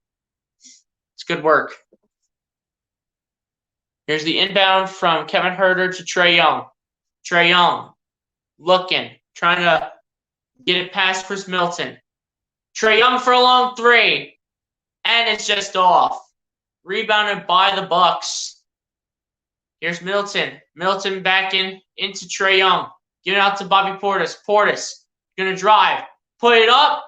It's good work. Here's the inbound from Kevin Huerter to Trae Young. Trae Young looking, trying to get it past Chris Middleton. Trae Young for a long three. And it's just off. Rebounded by the Bucks. Here's Middleton. Middleton backing into Trae Young. Giving it out to Bobby Portis. Portis going to drive. Put it up.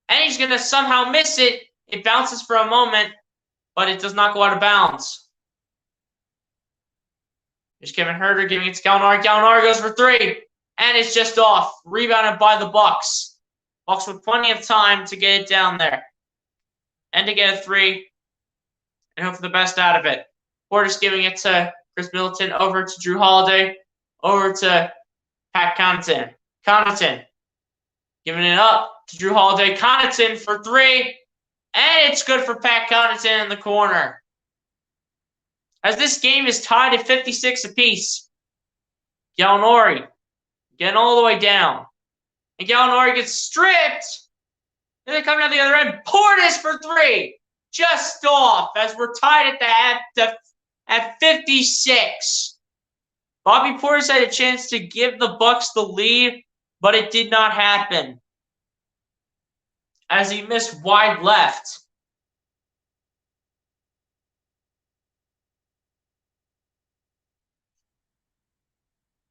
And he's going to somehow miss it. It bounces for a moment. But it does not go out of bounds. Here's Kevin Huerter giving it to Gallinari. Gallinari goes for three. And it's just off. Rebounded by the Bucks. Bucks with plenty of time to get it down there. And to get a three. And hope for the best out of it. Portis giving it to Chris Middleton. Over to Drew Holiday. Over to Pat Connaughton. Connaughton giving it up to Drew Holiday. Connaughton for three. And it's good for Pat Connaughton in the corner. As this game is tied at 56 apiece. Gallinari getting all the way down. And Gallinari gets stripped. And they come down the other end. Portis for three. Just off as we're tied at the half at 56. Bobby Portis had a chance to give the Bucks the lead, but it did not happen. As he missed wide left.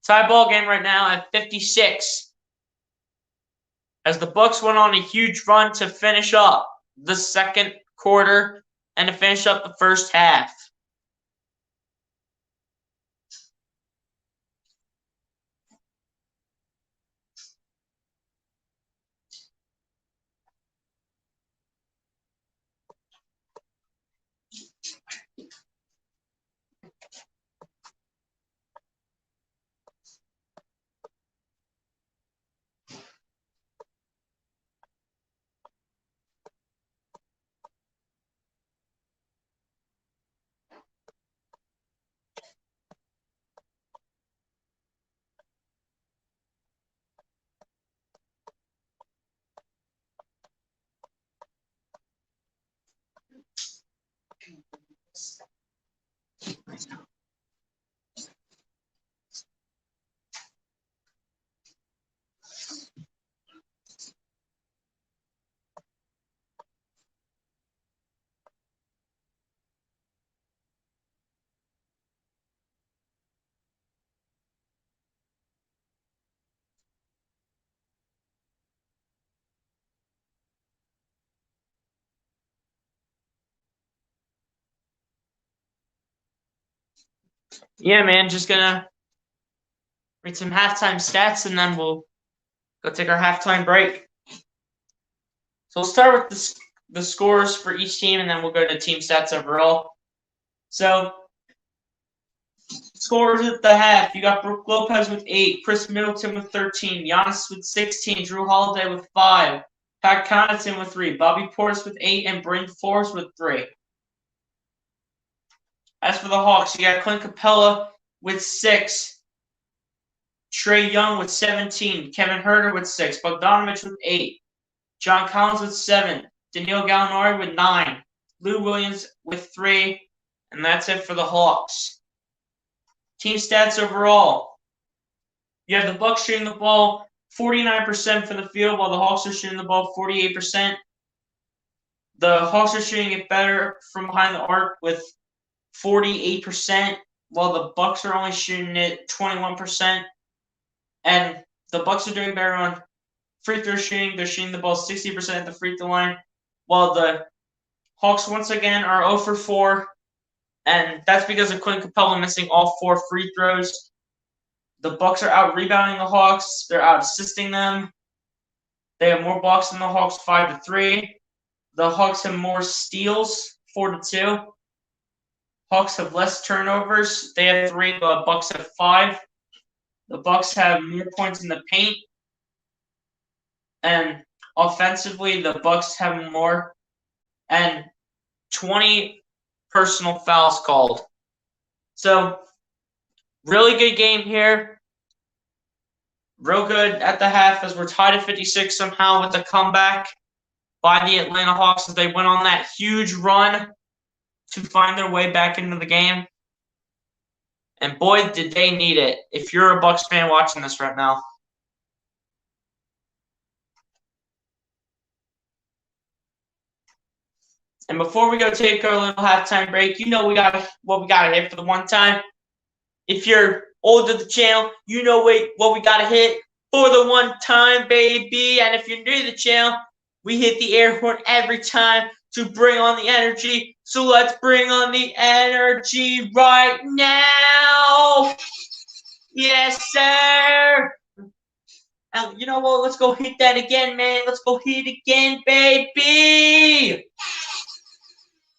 Tie ball game right now at 56. As the Bucks went on a huge run to finish up the second quarter and to finish up the first half. Yeah, man, just gonna read some halftime stats and then we'll go take our halftime break. So we'll start with the scores for each team and then we'll go to team stats overall. So, scores at the half. You got Brook Lopez with 8, Chris Middleton with 13, Giannis with 16, Drew Holiday with 5, Pat Connaughton with 3, Bobby Portis with 8, and Bryn Forbes with 3. As for the Hawks, you got Clint Capella with 6, Trae Young with 17, Kevin Huerter with 6, Bogdanovich with 8, John Collins with 7, Danilo Gallinari with 9, Lou Williams with 3, and that's it for the Hawks. Team stats overall. You have the Bucks shooting the ball 49% from the field, while the Hawks are shooting the ball 48%. The Hawks are shooting it better from behind the arc with 48%, while the Bucks are only shooting it 21%. And the Bucks are doing better on free throw shooting. They're shooting the ball 60% at the free throw line, Well, the Hawks once again are 0 for 4, and that's because of Clint Capella missing all 4 free throws. The Bucks are out rebounding the Hawks. They're out assisting them. They have more blocks than the Hawks, 5-3. The Hawks have more steals, 4-2. Hawks have less turnovers. They have 3. The Bucks have 5. The Bucks have more points in the paint, and offensively, the Bucks have more, and 20 personal fouls called. So, really good game here. Real good at the half as we're tied at 56 somehow with a comeback by the Atlanta Hawks as they went on that huge run to find their way back into the game. And boy, did they need it if you're a Bucks fan watching this right now. And before we go take our little halftime break, you know what we gotta hit for the one time. If you're old to the channel, you know what we gotta hit for the one time, baby. And if you're new to the channel, we hit the air horn every time to bring on the energy. So let's bring on the energy right now. Yes, sir. And you know what? Let's go hit that again, man. Let's go hit it again, baby.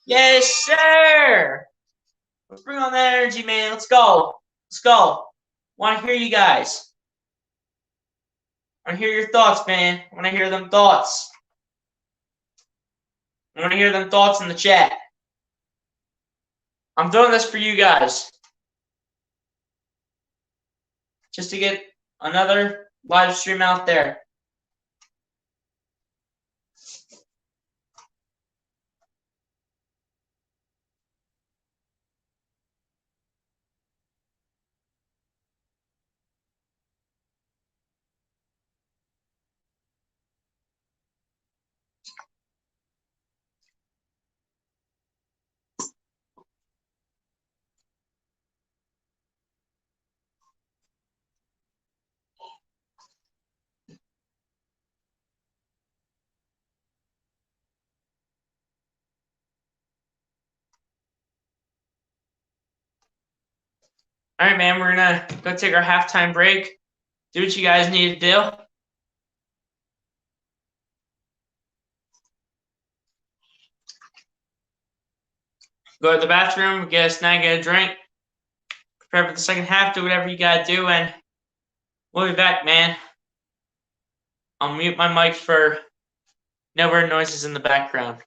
Yes, sir. Let's bring on that energy, man. Let's go. Let's go. Want to hear you guys. I want to hear your thoughts, man. I want to hear them thoughts. I want to hear them thoughts in the chat. I'm doing this for you guys. Just to get another live stream out there. All right, man. We're going to go take our halftime break. Do what you guys need to do. Go to the bathroom, get a snack, get a drink. Prepare for the second half. Do whatever you got to do. And we'll be back, man. I'll mute my mic for no weird noises in the background.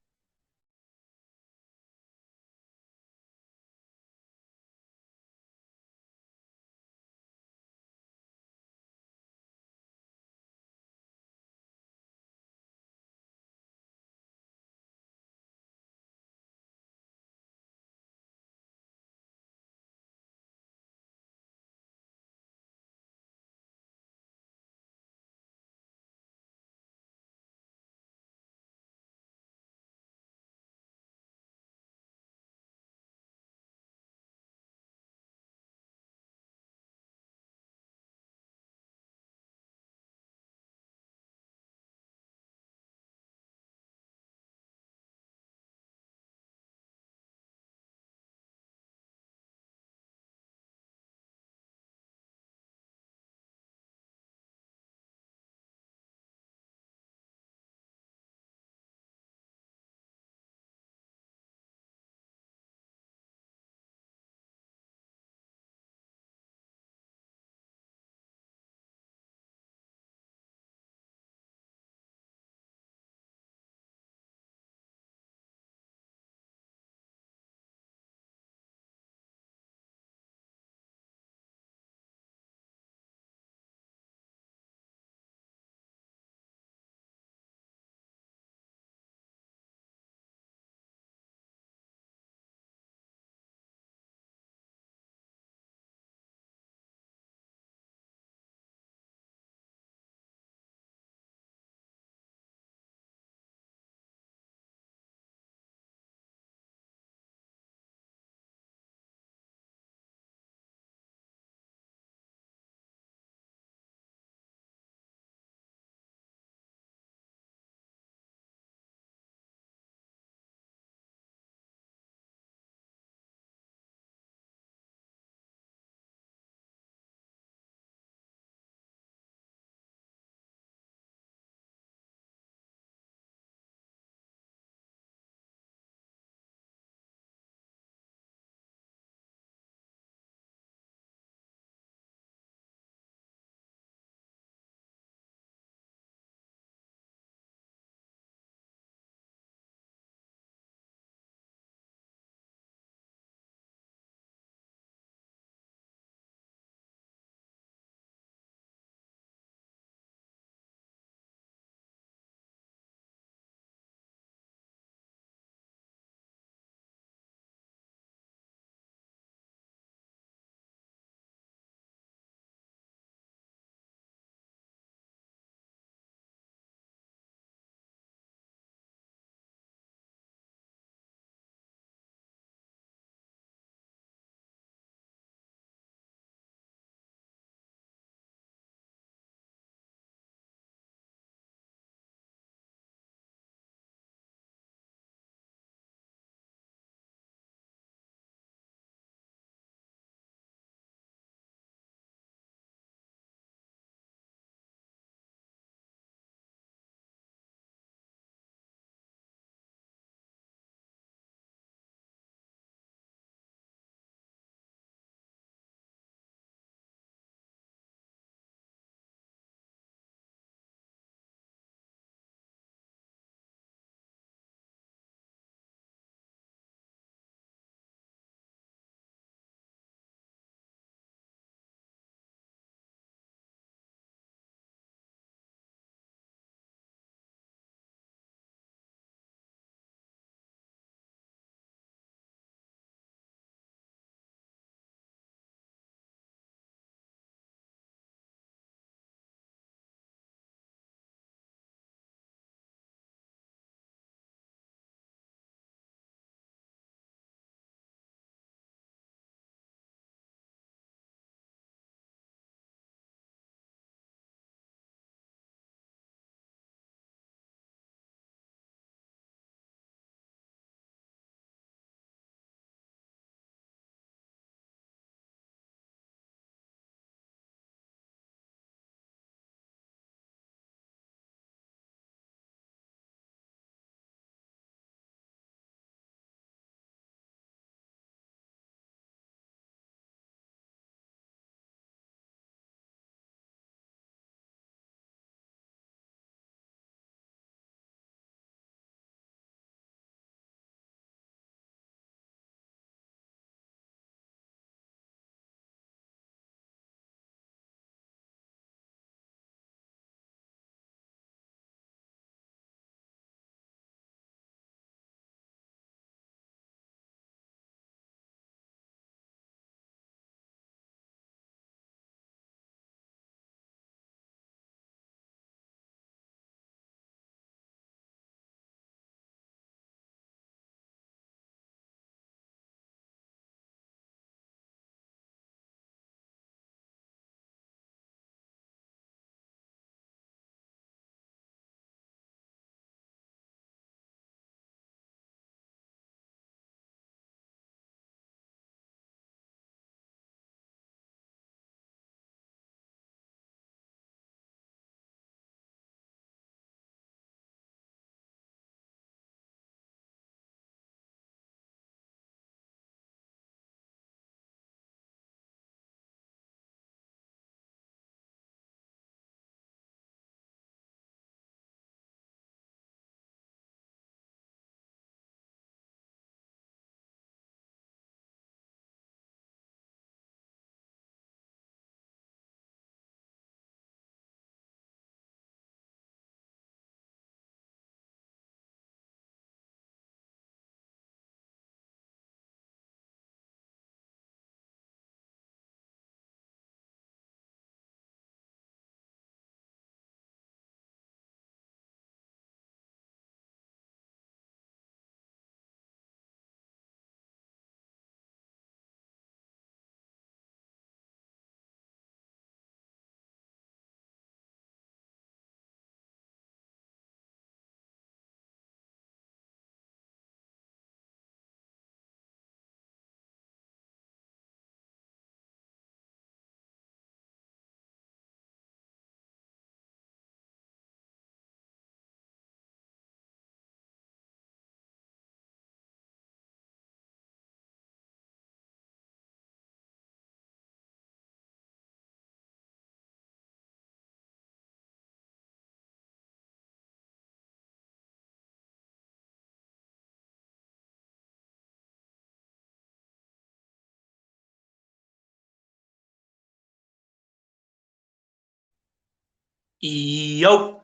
Yo,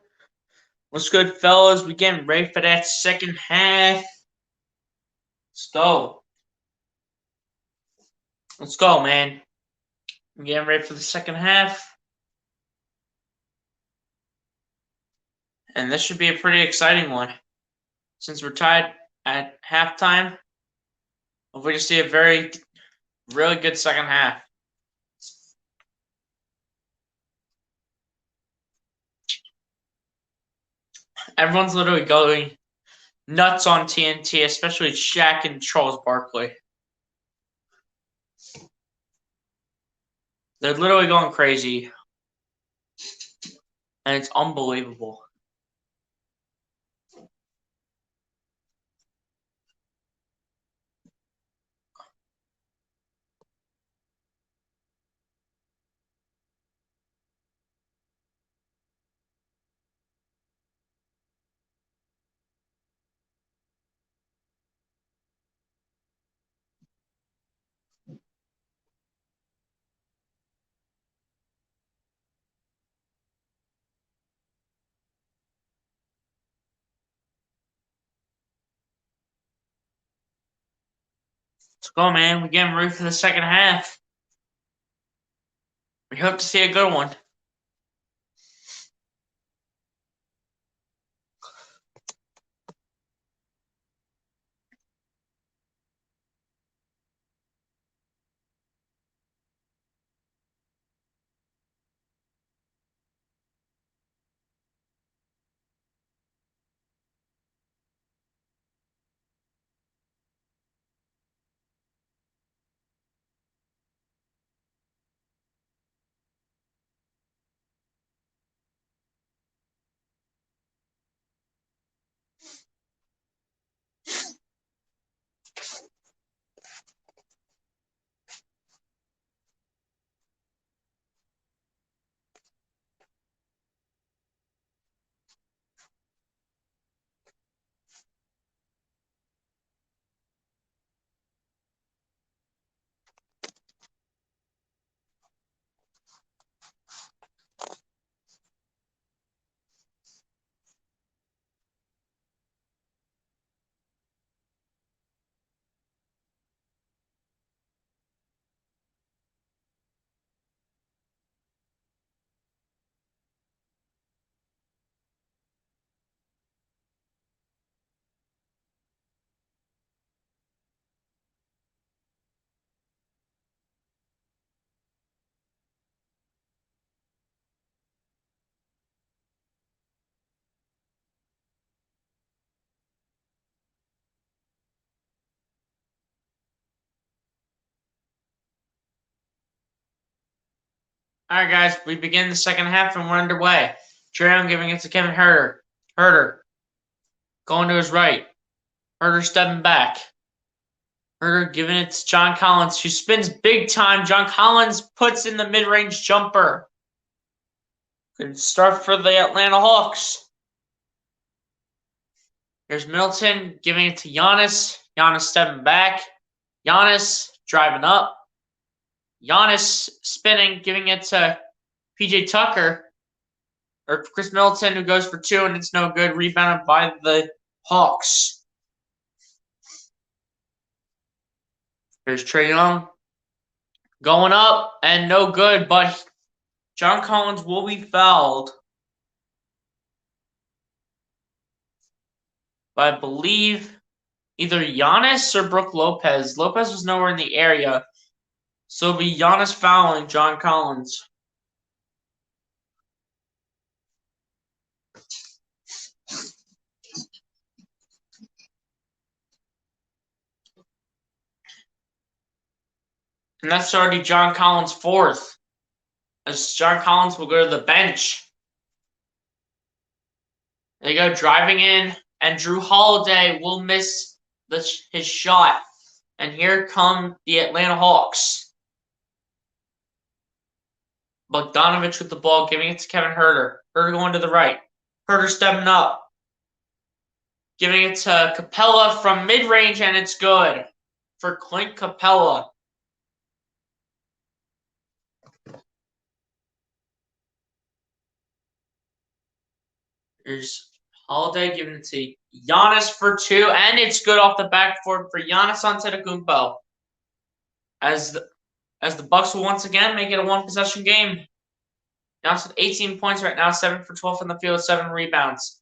what's good, fellas? We getting ready for that second half. Let's go. Let's go, man. We're getting ready for the second half. And this should be a pretty exciting one. Since we're tied at halftime, hopefully to see a really good second half. Everyone's literally going nuts on TNT, especially Shaq and Charles Barkley. They're literally going crazy. And it's unbelievable. Let's go, man. We're getting ready for the second half. We hope to see a good one. All right, guys, we begin the second half and we're underway. Trae giving it to Kevin Herter. Herter going to his right. Herter stepping back. Herter giving it to John Collins, who spins big time. John Collins puts in the mid-range jumper. Good start for the Atlanta Hawks. Here's Middleton giving it to Giannis. Giannis stepping back. Giannis driving up. Giannis spinning, giving it to PJ Tucker. Or Chris Middleton, who goes for two, and it's no good. Rebounded by the Hawks. Here's Trae Young. Going up, and no good, but John Collins will be fouled. But I believe either Giannis or Brook Lopez. Lopez was nowhere in the area. So it'll be Giannis fouling John Collins. And that's already John Collins' fourth. As John Collins will go to the bench. They go driving in, and Drew Holiday will miss his shot. And here come the Atlanta Hawks. Bogdanovich with the ball, giving it to Kevin Herter. Herter going to the right. Herter stepping up. Giving it to Capella from mid-range, and it's good for Clint Capella. Here's Holiday giving it to Giannis for 2, and it's good off the backboard for Giannis Antetokounmpo. As the Bucks will once again make it a one-possession game. Giannis with 18 points right now, 7 for 12 from the field, 7 rebounds.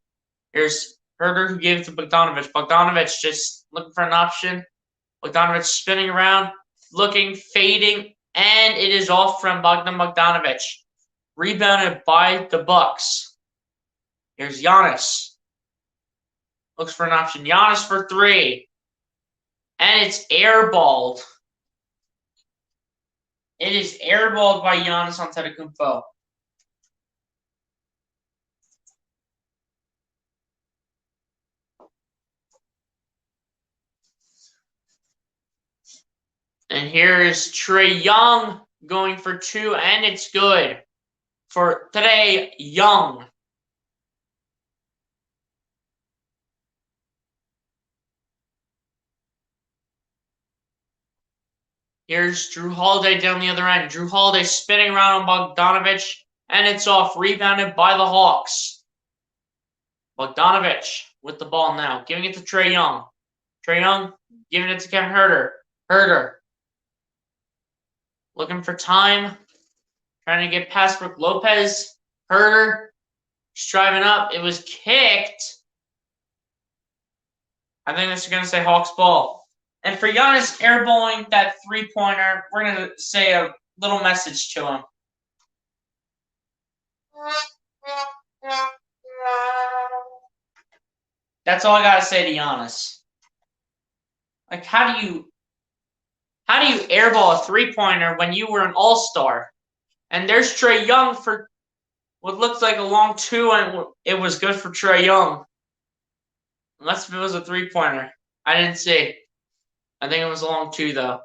Here's Herder who gave it to Bogdanovic. Bogdanovic just looking for an option. Bogdanovic spinning around, looking, fading, and it is off from Bogdan Bogdanovic. Rebounded by the Bucks. Here's Giannis. Looks for an option. Giannis for 3. And it's airballed. It is airballed by Giannis Antetokounmpo. And here is Trae Young going for 2, and it's good for Trae Young. Here's Drew Holiday down the other end. Drew Holiday spinning around on Bogdanovic, and it's off. Rebounded by the Hawks. Bogdanovic with the ball now, giving it to Trae Young. Trae Young giving it to Kevin Herder. Herder looking for time, trying to get past Brook Lopez. Herder striving up. It was kicked. I think this is going to say Hawks ball. And for Giannis airballing that three-pointer, we're going to say a little message to him. That's all I got to say to Giannis. Like, how do you airball a three-pointer when you were an all-star? And there's Trae Young for what looks like a long 2, and it was good for Trae Young. Unless if it was a three-pointer. I didn't see. I think it was a long 2, though.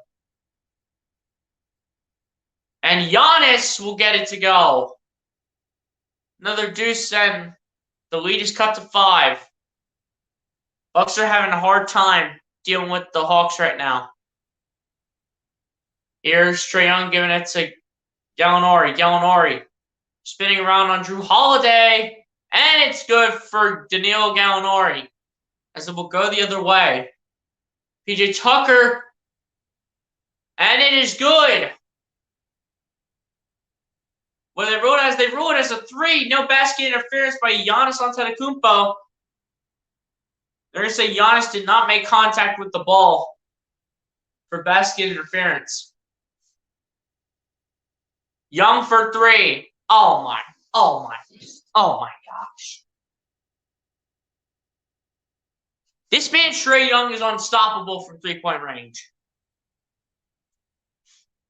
And Giannis will get it to go. Another deuce, and the lead is cut to 5. Bucks are having a hard time dealing with the Hawks right now. Here's Trae Young giving it to Gallinari. Gallinari spinning around on Drew Holiday, and it's good for Danilo Gallinari, as it will go the other way. PJ Tucker, and it is good. Well, they rule it as a 3. No basket interference by Giannis Antetokounmpo. They're going to say Giannis did not make contact with the ball for basket interference. Young for 3. Oh my gosh. This man, Trae Young, is unstoppable from three-point range.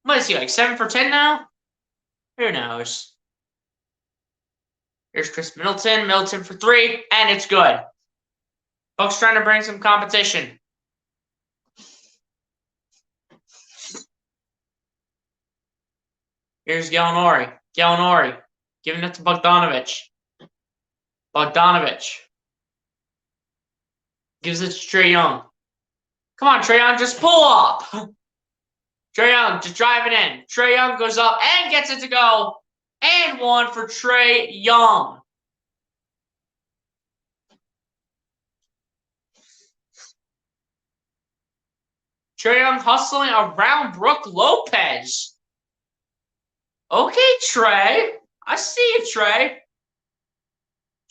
What is he, like 7 for 10 now? Who knows? Here's Chris Middleton. Middleton for 3, and it's good. Bucks trying to bring some competition. Here's Gallinari. Gallinari giving it to Bogdanovic. Bogdanovic gives it to Trae Young. Come on, Trae Young, just pull up. Trae Young just driving in. Trae Young goes up and gets it to go. And 1 for Trae Young. Trae Young hustling around Brook Lopez. Okay, Trae. I see you, Trae.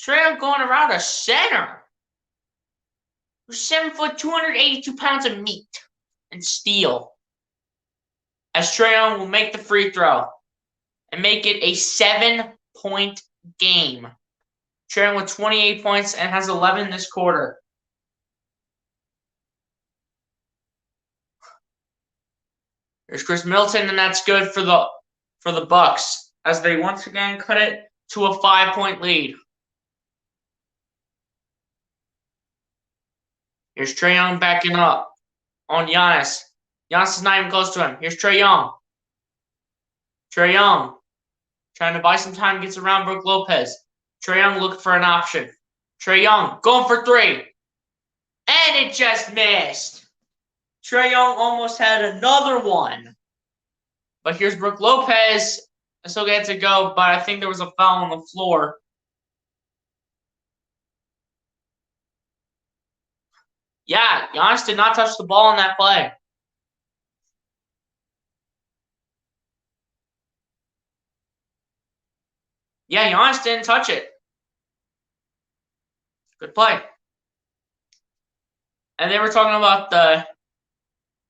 Trae Young going around a center. Who's 7 foot, 282 pounds of meat and steel. As Trae Young will make the free throw and make it a 7-point game. Trae Young with 28 points and has 11 this quarter. There's Chris Middleton, and that's good for the Bucks as they once again cut it to a 5-point lead. Here's Trae Young backing up on Giannis. Giannis is not even close to him. Here's Trae Young. Trae Young trying to buy some time, gets around Brook Lopez. Trae Young looking for an option. Trae Young going for 3. And it just missed. Trae Young almost had another one. But here's Brook Lopez. I still get to go, but I think there was a foul on the floor. Yeah, Giannis did not touch the ball in that play. Yeah, Giannis didn't touch it. Good play. And they were talking about the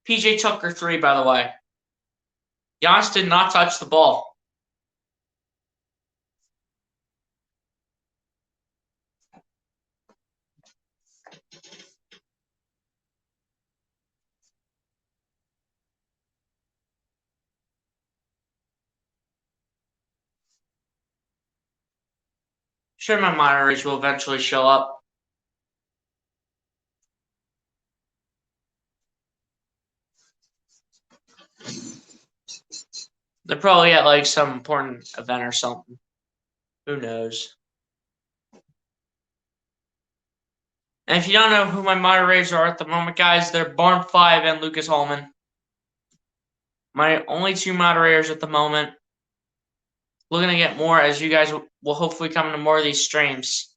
PJ Tucker 3, by the way. Giannis did not touch the ball. Sure, my moderators will eventually show up. They're probably at like some important event or something. Who knows? And if you don't know who my moderators are at the moment, guys, they're Barn5 and Lucas Hallman. My only 2 moderators at the moment. Looking to get more as you guys will hopefully come into more of these streams.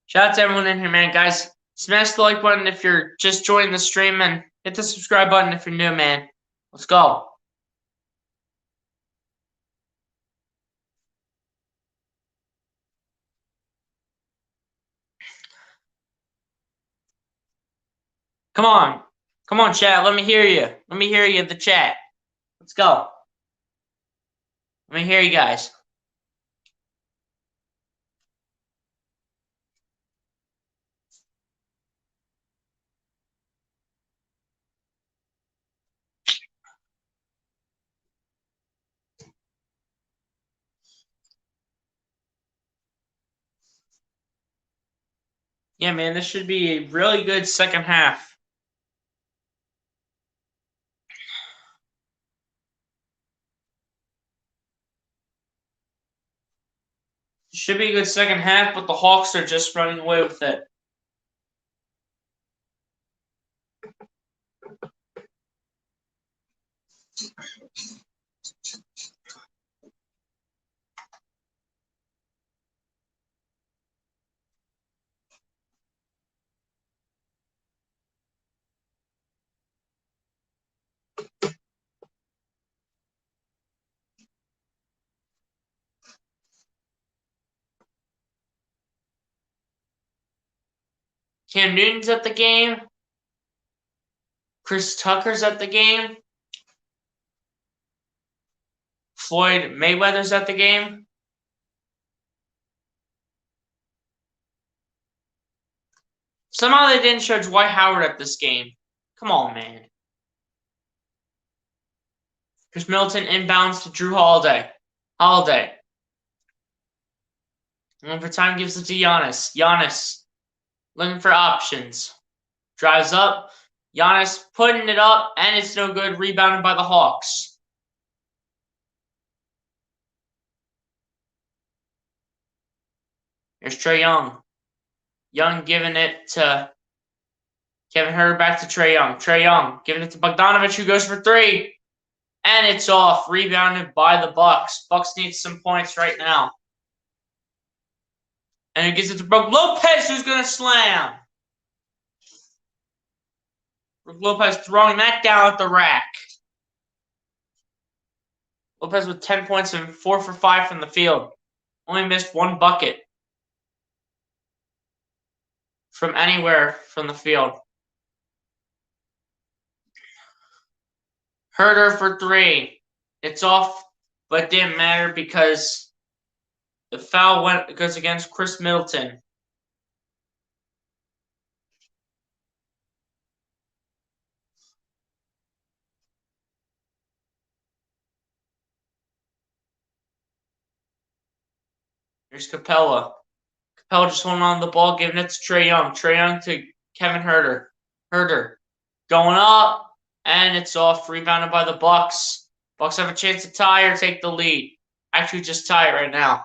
Shout out to everyone in here, man. Guys, smash the like button if you're just joining the stream and hit the subscribe button if you're new, man. Let's go. Come on. Come on, chat. Let me hear you. Let me hear you in the chat. Let's go. Let me hear you guys. Yeah, man, this should be a really good second half. Should be a good second half, but the Hawks are just running away with it. Cam Newton's at the game. Chris Tucker's at the game. Floyd Mayweather's at the game. Somehow they didn't show Dwight Howard at this game. Come on, man. Chris Middleton inbounds to Drew Holiday. Looking for time, gives it to Giannis. Giannis looking for options. Drives up. Giannis putting it up, and it's no good. Rebounded by the Hawks. Here's Trae Young. Young giving it to Kevin Huerter, back to Trae Young. Trae Young giving it to Bogdanovic, who goes for 3. And it's off. Rebounded by the Bucks. Bucks need some points right now. And he gives it to Brook Lopez, who's going to slam. Brook Lopez throwing that down at the rack. Lopez with 10 points and 4 for 5 from the field. Only missed 1 bucket from anywhere from the field. Huerter for 3. It's off, but it didn't matter because the foul goes against Chris Middleton. Here's Capella. Capella just holding on to the ball, giving it to Trae Young. Trae Young to Kevin Huerter. Huerter going up, and it's off. Rebounded by the Bucks. Bucks have a chance to tie or take the lead. Actually, just tie it right now.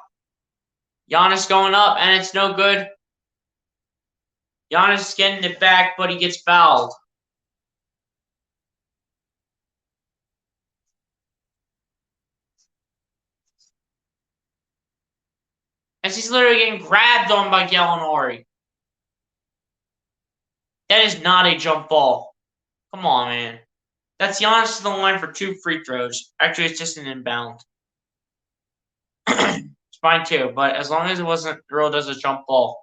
Giannis going up, and it's no good. Giannis is getting it back, but he gets fouled. As he's literally getting grabbed on by Gallinari. That is not a jump ball. Come on, man. That's Giannis to the line for 2 free throws. Actually, it's just an inbound. It's fine too, but as long as it wasn't ruled as a jump ball.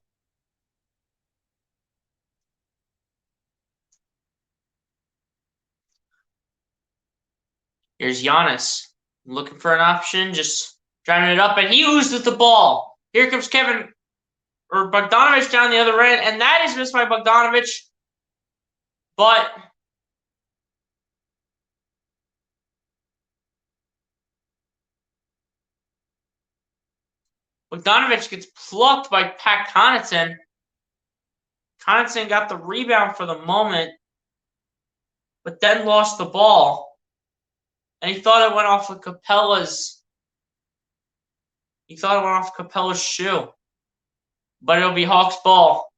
Here's Giannis. Looking for an option, just driving it up, and he loses the ball. Here comes Bogdanovich down the other end, and that is missed by Bogdanovich. But Bogdanovich gets plucked by Pat Connaughton. Connaughton got the rebound for the moment, but then lost the ball. And he thought it went off of Capella's. He thought it went off Capella's shoe. But it'll be Hawks' ball.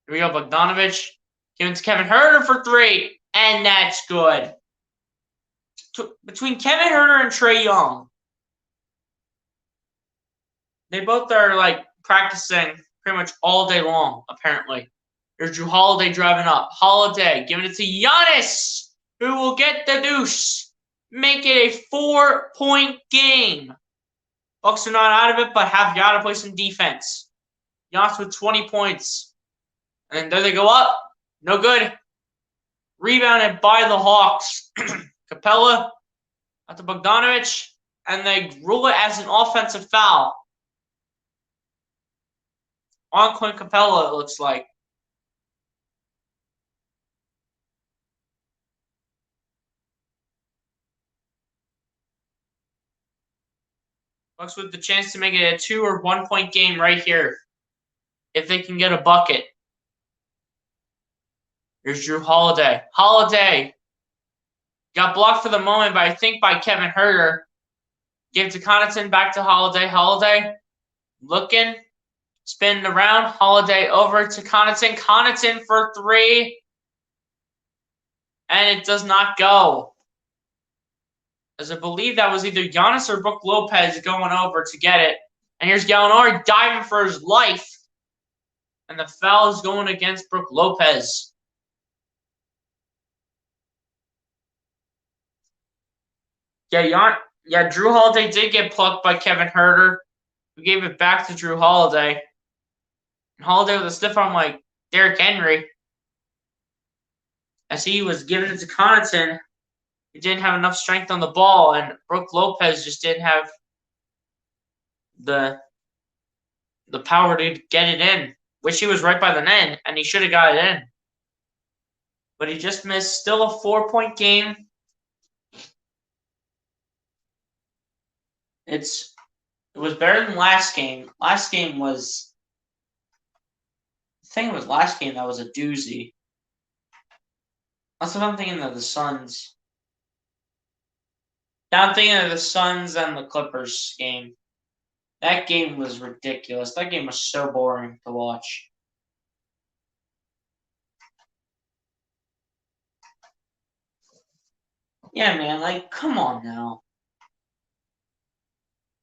Here we go, Bogdanovich. Giving to Kevin Huerter for 3. And that's good. Between Kevin Huerter and Trae Young, they both are like practicing pretty much all day long, apparently. There's Drew Holiday driving up. Holiday giving it to Giannis, who will get the deuce. Make it a 4-point game. Bucks are not out of it, but have got to play some defense. Giannis with 20 points. And there they go up. No good. Rebounded by the Hawks. Capella at the Bogdanovich. And they rule it as an offensive foul. On Clint Capella, it looks like. Bucks with the chance to make it a 2 or 1 point game right here. If they can get a bucket. Here's Drew Holiday. Holiday got blocked for the moment, but I think by Kevin Huerter. Give it to Connaughton, back to Holiday. Holiday looking, spinning around. Holiday over to Connaughton. Connaughton for 3. And it does not go. As I believe that was either Giannis or Brook Lopez going over to get it. And here's Gallinari diving for his life. And the foul is going against Brook Lopez. Yeah, Drew Holiday did get plucked by Kevin Huerter, who gave it back to Drew Holiday. And Holiday with a stiff arm like Derrick Henry. As he was giving it to Connaughton, he didn't have enough strength on the ball, and Brook Lopez just didn't have the power to get it in. Wish he was right by the net, and he should have got it in. But he just missed. Still a 4-point game. It was better than last game. Last game was, I think it was last game that was a doozy. That's what I'm thinking of the Suns. Now I'm thinking of the Suns and the Clippers game. That game was ridiculous. That game was so boring to watch. Yeah, man, like, come on now.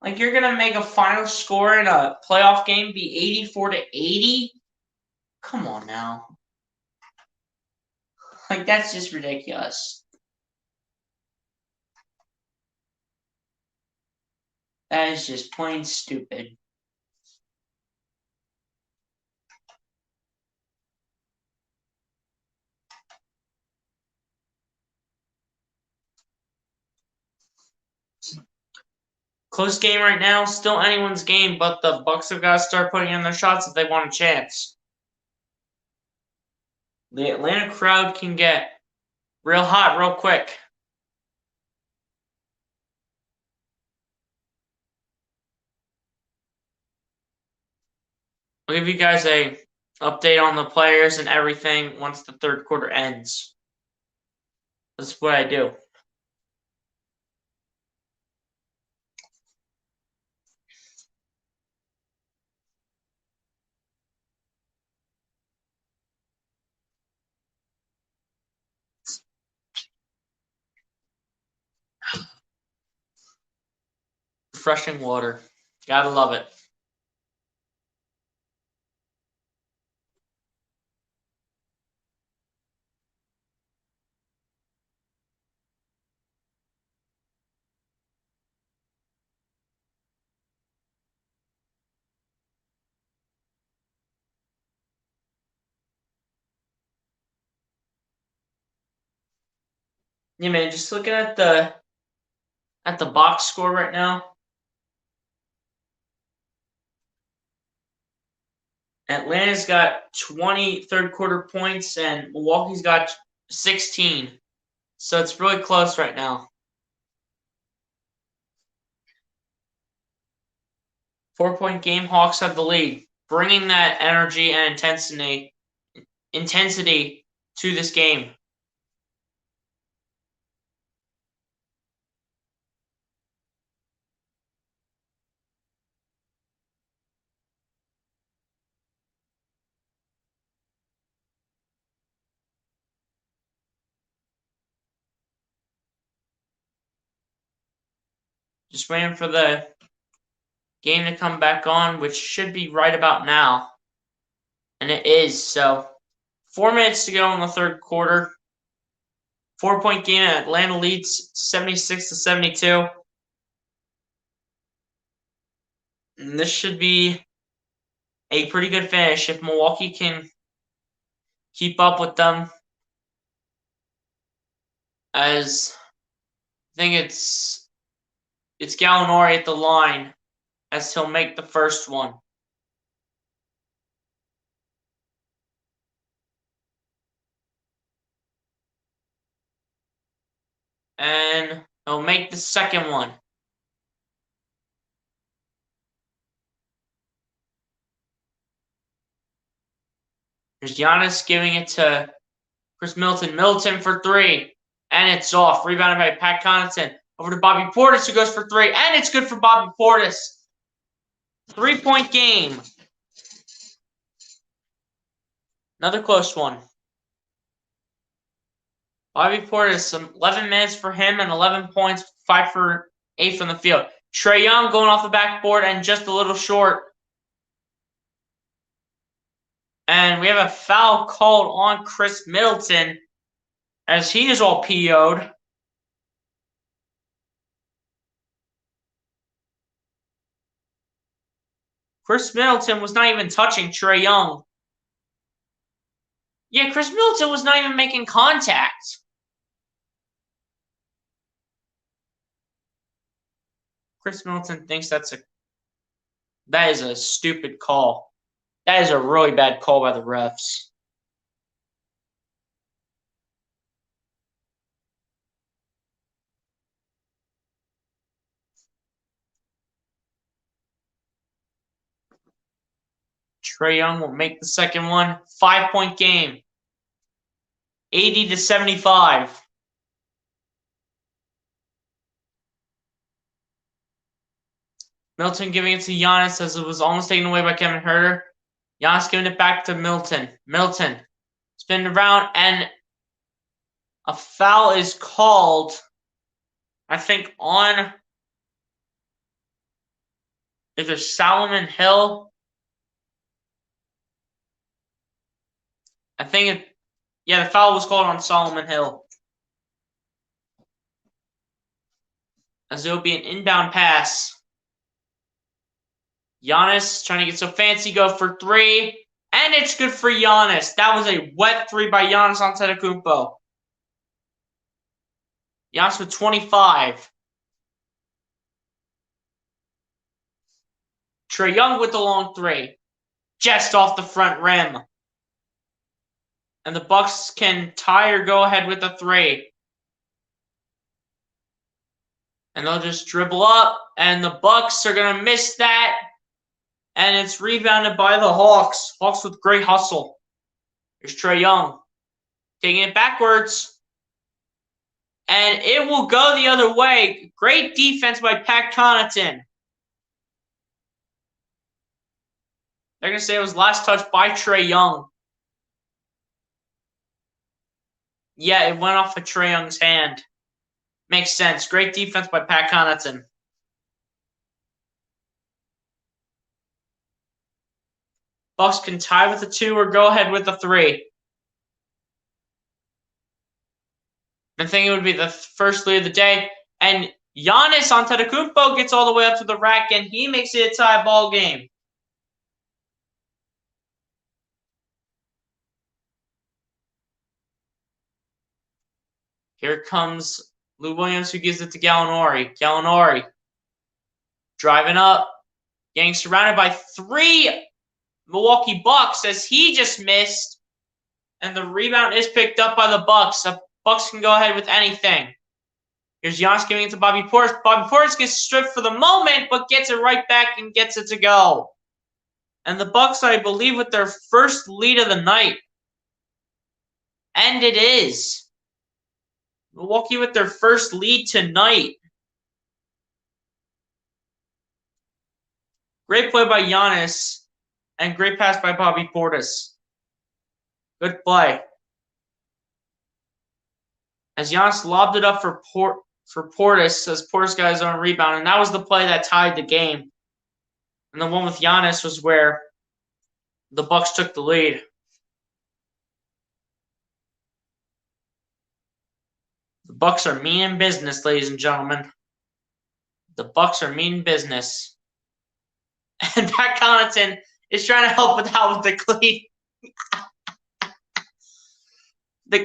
Like, you're going to make a final score in a playoff game be 84-80? Come on now. Like, that's just ridiculous. That is just plain stupid. Close game right now. Still anyone's game, but the Bucks have got to start putting in their shots if they want a chance. The Atlanta crowd can get real hot real quick. I'll give you guys a update on the players and everything once the third quarter ends. That's what I do. Refreshing water. Gotta love it. Yeah, man, just looking at the box score right now. Atlanta's got 20 third quarter points and Milwaukee's got 16. So it's really close right now. 4-point game, Hawks have the lead, bringing that energy and intensity to this game. Just waiting for the game to come back on, which should be right about now. And it is. So 4 minutes to go in the third quarter. 4-point game. Atlanta leads 76-72. And this should be a pretty good finish if Milwaukee can keep up with them. As I think it's Gallinari at the line as he'll make the first one. And he'll make the second one. There's Giannis giving it to Chris Middleton. Middleton for 3. And it's off. Rebounded by Pat Connaughton. Over to Bobby Portis, who goes for 3. And it's good for Bobby Portis. 3-point game. Another close one. Bobby Portis, 11 minutes for him and 11 points, 5 for 8 from the field. Trae Young going off the backboard and just a little short. And we have a foul called on Chris Middleton as he is all PO'd. Chris Middleton was not even touching Trae Young. Yeah, Chris Middleton was not even making contact. Chris Middleton thinks that is a stupid call. That is a really bad call by the refs. Trae Young will make the second one. 5-point game. 80-75. Middleton giving it to Giannis as it was almost taken away by Kevin Huerter. Giannis giving it back to Middleton. Middleton spinning around and a foul is called, I think, on either Solomon Hill. I think the foul was called on Solomon Hill. As it will be an inbound pass. Giannis trying to get so fancy, go for 3. And it's good for Giannis. That was a wet 3 by Giannis Antetokounmpo. Giannis with 25. Trae Young with the long 3. Just off the front rim. And the Bucks can tie or go ahead with a 3. And they'll just dribble up. And the Bucks are going to miss that. And it's rebounded by the Hawks. Hawks with great hustle. Here's Trae Young. Taking it backwards. And it will go the other way. Great defense by Pat Connaughton. They're going to say it was last touch by Trae Young. Yeah, it went off of Trae Young's hand. Makes sense. Great defense by Pat Connaughton. Bucks can tie with a 2 or go ahead with a 3. I think it would be the first lead of the day. And Giannis Antetokounmpo gets all the way up to the rack, and he makes it a tie ball game. Here comes Lou Williams, who gives it to Gallinari. Gallinari driving up, getting surrounded by 3 Milwaukee Bucks as he just missed. And the rebound is picked up by the Bucks. The Bucks can go ahead with anything. Here's Giannis giving it to Bobby Portis. Bobby Portis gets stripped for the moment, but gets it right back and gets it to go. And the Bucks, I believe, with their first lead of the night. And it is. Milwaukee with their first lead tonight. Great play by Giannis. And great pass by Bobby Portis. Good play. As Giannis lobbed it up for Portis, as Portis got his own rebound. And that was the play that tied the game. And the one with Giannis was where the Bucks took the lead. The Bucks are mean in business, ladies and gentlemen. The Bucks are mean in business. And Pat Connaughton is trying to help with the clean.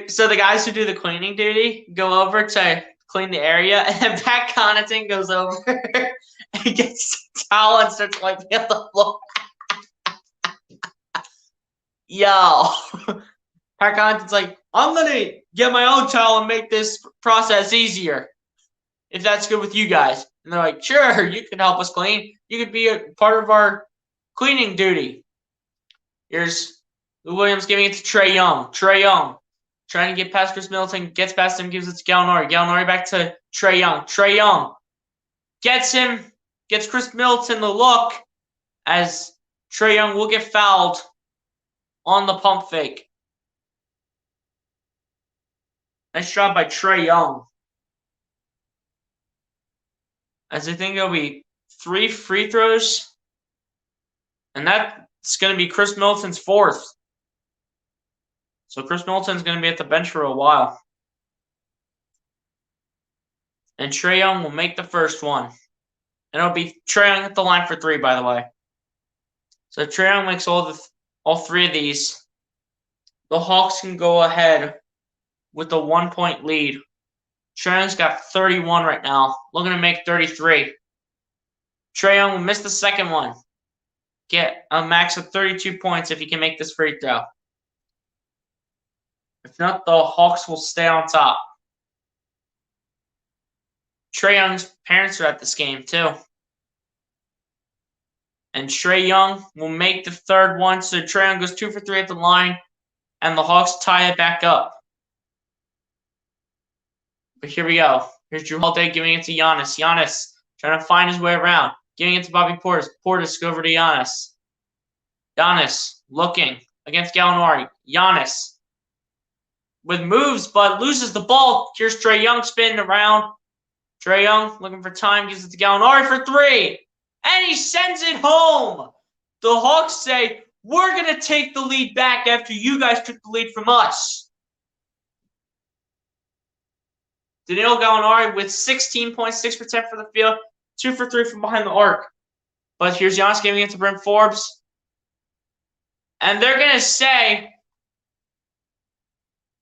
So the guys who do the cleaning duty go over to clean the area, and then Pat Connaughton goes over and gets the towel and starts wiping up the floor. Yo. Pat Connaughton's like, I'm going to get my own towel and make this process easier, if that's good with you guys. And they're like, sure, you can help us clean. You could be a part of our cleaning duty. Here's Lou Williams giving it to Trae Young. Trae Young trying to get past Chris Middleton. Gets past him, gives it to Gallinari. Gallinari back to Trae Young. Trae Young gets him, gets Chris Middleton the look as Trae Young will get fouled on the pump fake. Nice job by Trae Young. As I think there'll be 3 free throws. And that's going to be Chris Middleton's 4th. So Chris Middleton's going to be at the bench for a while. And Trae Young will make the first one. And it'll be Trae Young at the line for 3, by the way. So Trae Young makes all 3 of these. The Hawks can go ahead with a 1-point lead. Trae Young's got 31 right now. Looking to make 33. Trae Young will miss the second one. Get a max of 32 points if he can make this free throw. If not, the Hawks will stay on top. Trae Young's parents are at this game, too. And Trae Young will make the third one. So Trae Young goes 2 for 3 at the line. And the Hawks tie it back up. But here we go. Here's Jrue Holiday giving it to Giannis. Giannis trying to find his way around. Giving it to Bobby Portis. Portis go over to Giannis. Giannis looking against Gallinari. Giannis with moves, but loses the ball. Here's Trae Young spinning around. Trae Young looking for time. Gives it to Gallinari for 3. And he sends it home. The Hawks say, we're going to take the lead back after you guys took the lead from us. Danilo Gallinari with 16.6% for the field. 2 for 3 from behind the arc. But here's Giannis giving it to Bryn Forbes. And they're going to say,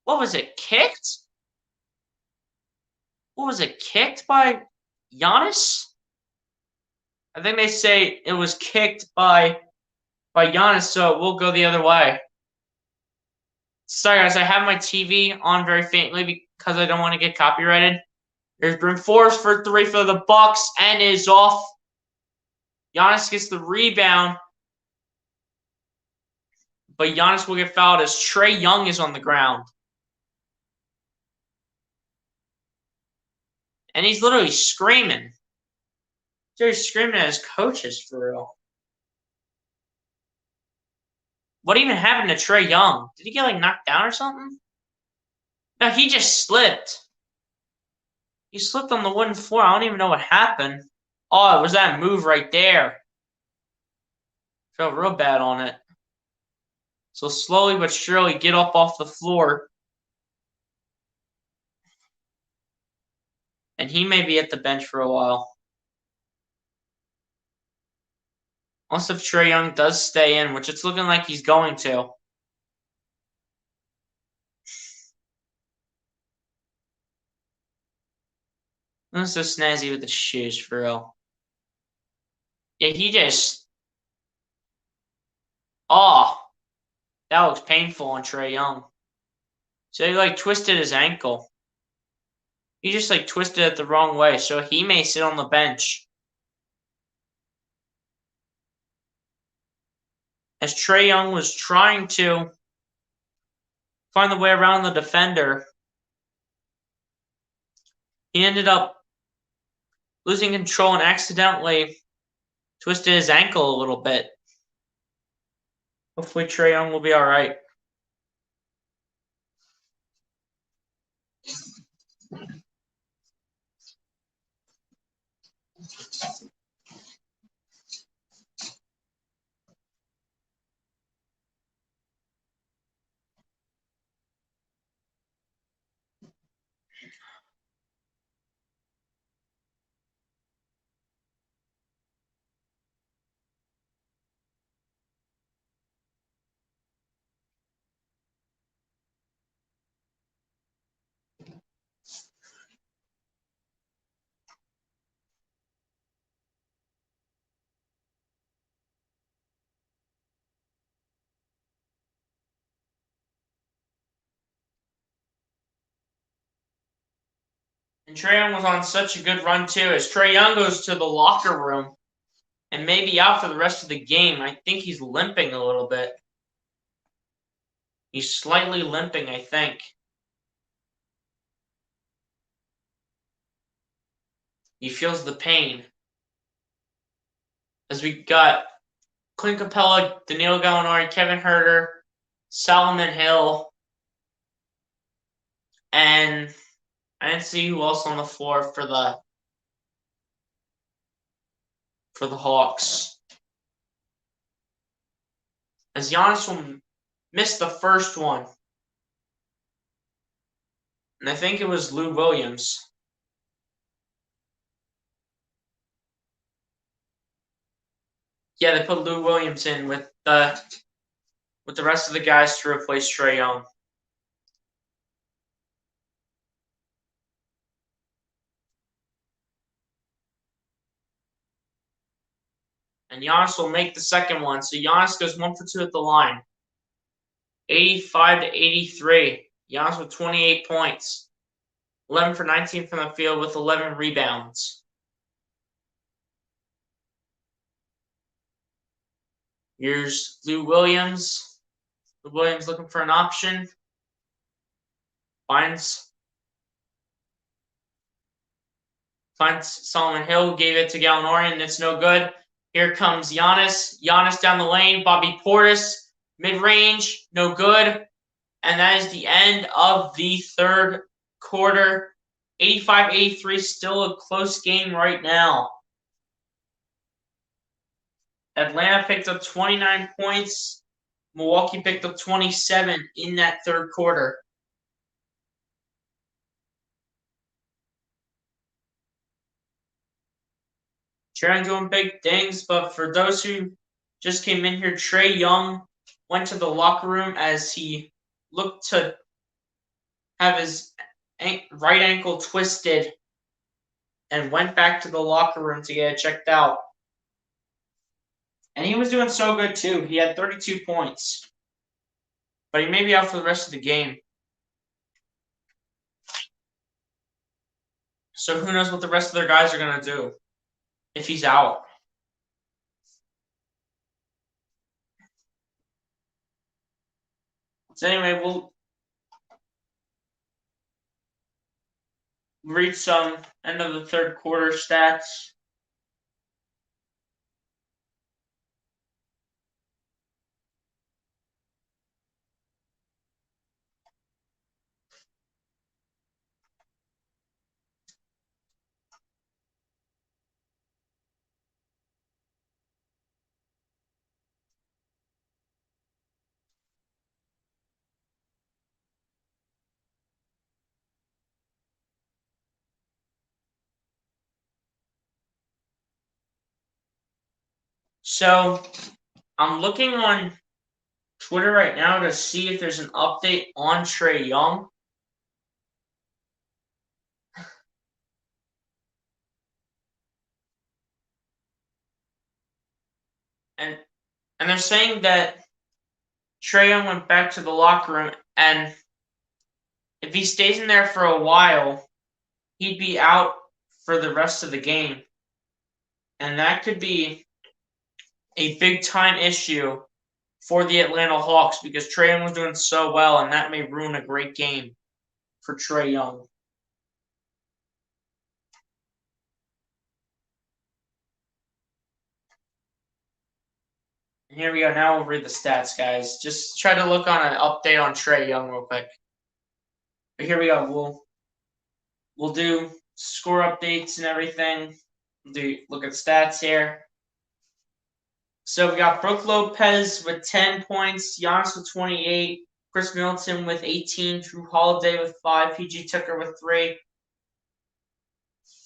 what was it, kicked? What was it, kicked by Giannis? I think they say it was kicked by Giannis, so it will go the other way. Sorry, guys, I have my TV on very faintly because I don't want to get copyrighted. There's Bryn Forbes for 3 for the Bucks and is off. Giannis gets the rebound but Giannis will get fouled as Trae Young is on the ground. And he's literally screaming. He's screaming at his coaches, for real. What even happened to Trae Young? Did he get, like, knocked down or something? No, he just slipped. He slipped on the wooden floor. I don't even know what happened. Oh, it was that move right there. Felt real bad on it. So slowly but surely get up off the floor. And he may be at the bench for a while. Unless if Trae Young does stay in, which it's looking like he's going to. That's so snazzy with the shoes, for real. Yeah, he just... Oh, that looks painful on Trae Young. So he, like, twisted his ankle. He just, like, twisted it the wrong way, so he may sit on the bench. As Trae Young was trying to find the way around the defender, he ended up losing control and accidentally twisted his ankle a little bit. Hopefully Trae Young will be all right. And Trae Young was on such a good run, too, as Trae Young goes to the locker room and maybe out for the rest of the game. I think he's limping a little bit. He's slightly limping, I think. He feels the pain. As we got Clint Capella, Danilo Gallinari, Kevin Huerter, Solomon Hill, and I didn't see who else on the floor for the Hawks. As Giannis will miss the first one. And I think it was Lou Williams. Yeah, they put Lou Williams in with the rest of the guys to replace Trae Young. And Giannis will make the second one. So Giannis goes 1 for 2 at the line. 85 to 83. Giannis with 28 points. 11 for 19 from the field with 11 rebounds. Here's Lou Williams. Lou Williams looking for an option. Finds Solomon Hill, gave it to Gallinari, and it's no good. Here comes Giannis. Giannis down the lane. Bobby Portis, mid-range, no good. And that is the end of the third quarter. 85-83, still a close game right now. Atlanta picked up 29 points. Milwaukee picked up 27 in that third quarter. Trae Young doing big things, but for those who just came in here, Trae Young went to the locker room as he looked to have his right ankle twisted and went back to the locker room to get it checked out. And he was doing so good, too. He had 32 points. But he may be out for the rest of the game. So who knows what the rest of their guys are going to do if he's out. So anyway, we'll read some end of the third quarter stats. So I'm looking on Twitter right now to see if there's an update on Trae Young. And they're saying that Trae Young went back to the locker room, and if he stays in there for a while, he'd be out for the rest of the game. And that could be a big time issue for the Atlanta Hawks because Trae Young was doing so well, and that may ruin a great game for Trae Young. And here we go. Now we'll read the stats, guys. Just try to look on an update on Trae Young real quick. But here we go. We'll do score updates and everything. Look at stats here. So we got Brook Lopez with 10 points, Giannis with 28, Chris Middleton with 18, Drew Holiday with 5, PG Tucker with 3,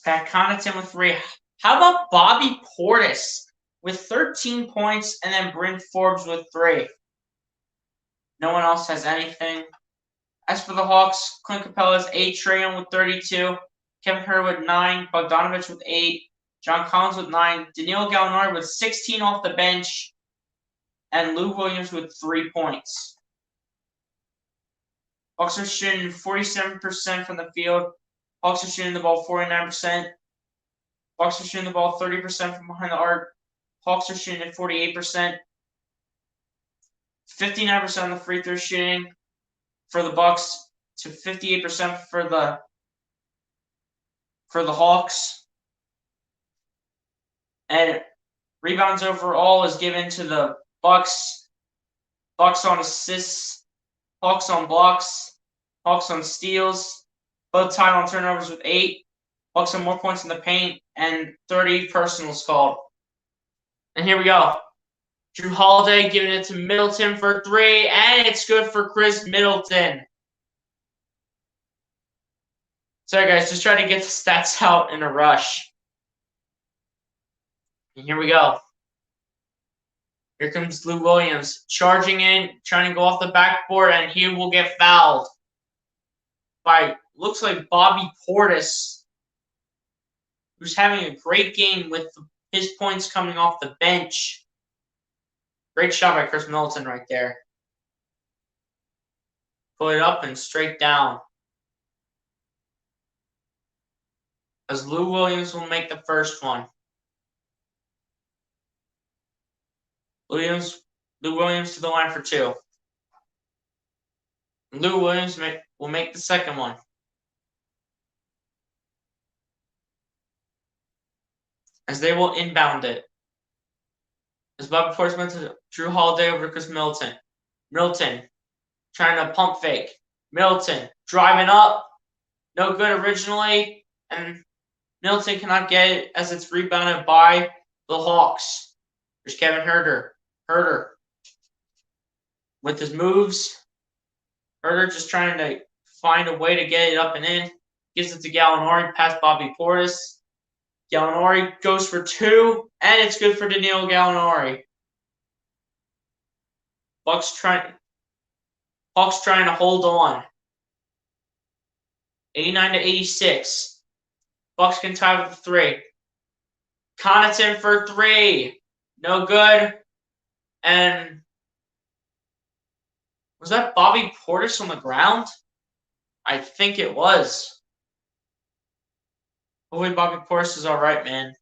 Pat Connaughton with 3. How about Bobby Portis with 13 points and then Bryn Forbes with 3? No one else has anything. As for the Hawks, Clint Capella's 8, Trae Young with 32, Kevin Herter with 9, Bogdanovich with 8, John Collins with 9, Danilo Gallinari with 16 off the bench, and Lou Williams with 3 points. Hawks are shooting 47% from the field. Hawks are shooting the ball 49%. Hawks are shooting the ball 30% from behind the arc. Hawks are shooting at 48%. 59% on the free throw shooting for the Bucks to 58% for the Hawks. And rebounds overall is given to the Bucks. Bucks on assists, Hawks on blocks, Hawks on steals, both tied on turnovers with 8. Bucks on more points in the paint, and 30 personals called. And here we go. Drew Holiday giving it to Middleton for 3, and it's good for Chris Middleton. Sorry, guys, just trying to get the stats out in a rush. And here we go. Here comes Lou Williams charging in, trying to go off the backboard, and he will get fouled by, looks like, Bobby Portis, who's having a great game with his points coming off the bench. Great shot by Chris Middleton right there. Pull it up and straight down. As Lou Williams will make the first one. Lou Williams to the line for 2. Lou Williams will make the second one. As they will inbound it. As Bobby Portis went to Drew Holiday over to Chris Middleton. Middleton trying to pump fake. Middleton driving up. No good originally. And Middleton cannot get it as it's rebounded by the Hawks. There's Kevin Herter. Herter with his moves. Herter just trying to find a way to get it up and in. Gives it to Gallinari past Bobby Portis. Gallinari goes for 2, and it's good for Danilo Gallinari. Hawks trying to hold on. 89 to 86. Bucks can tie with the 3. Connaughton for 3. No good. And was that Bobby Portis on the ground? I think it was. Hopefully Bobby Portis is all right, man.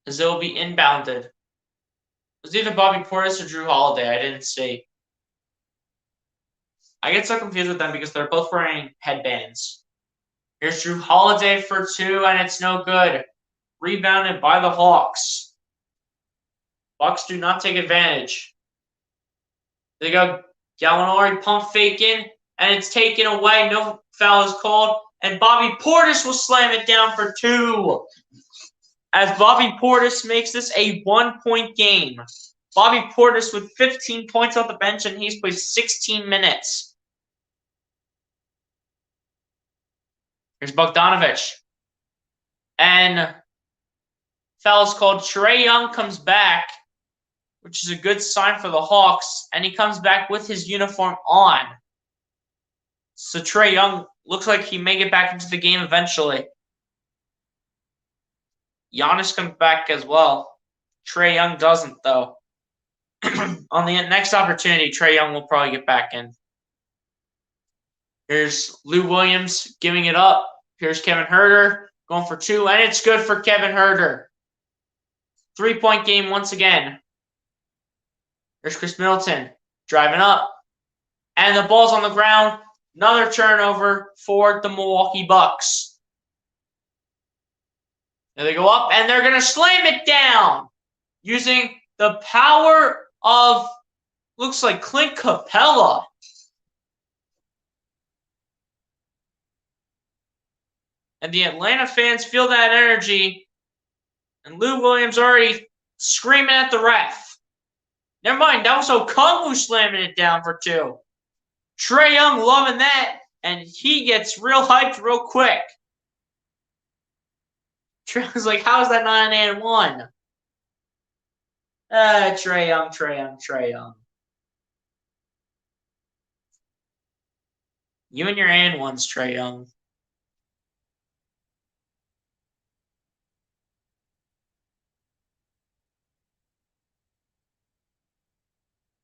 as it will be inbounded. It was either Bobby Portis or Drew Holiday. I didn't see. I get so confused with them because they're both wearing headbands. Here's Drew Holiday for 2, and it's no good. Rebounded by the Hawks. Bucks do not take advantage. They go Gallinari pump faking, and it's taken away. No foul is called, and Bobby Portis will slam it down for 2. As Bobby Portis makes this a 1-point game. Bobby Portis with 15 points off the bench, and he's played 16 minutes. Here's Bogdanovich. And foul is called. Trae Young comes back, which is a good sign for the Hawks, and he comes back with his uniform on. So Trae Young looks like he may get back into the game eventually. Giannis comes back as well. Trae Young doesn't, though. On the next opportunity, Trae Young will probably get back in. Here's Lou Williams giving it up. Here's Kevin Huerter going for 2, and it's good for Kevin Huerter. 3-point game once again. There's Chris Middleton driving up, and the ball's on the ground. Another turnover for the Milwaukee Bucks. There they go up, and they're going to slam it down using the power of, looks like Clint Capella. And the Atlanta fans feel that energy. And Lou Williams already screaming at the ref. Never mind, that was Okongwu slamming it down for 2. Trae Young loving that, and he gets real hyped real quick. Trae was like, how is that not an and 1? Trae Young. You and your and 1s, Trae Young.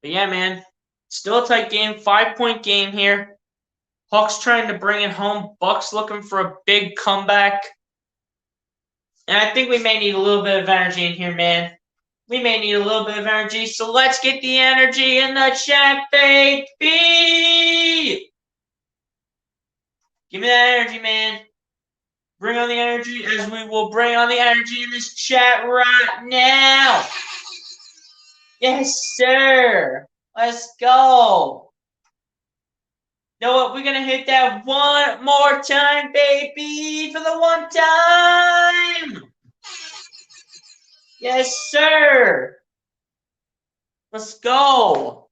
But yeah, man, still a tight game, 5-point game here. Hawks trying to bring it home. Bucks looking for a big comeback. And I think we may need a little bit of energy in here, man. We may need a little bit of energy, so let's get the energy in the chat, baby! Give me that energy, man. Bring on the energy, as we will bring on the energy in this chat right now. Yes, sir. Let's go. You know what? We're going to hit that one more time, baby, for the one time. Yes, sir. Let's go.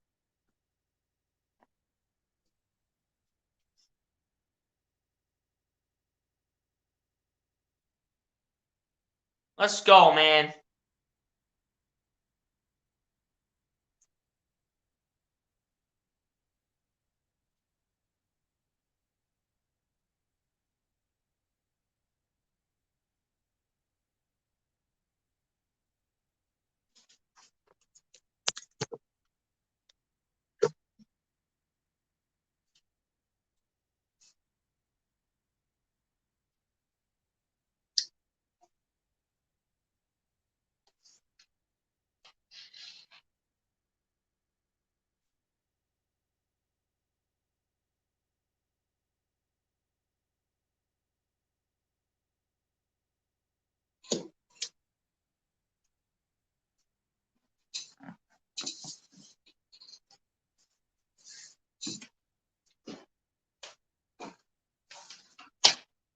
Let's go, man.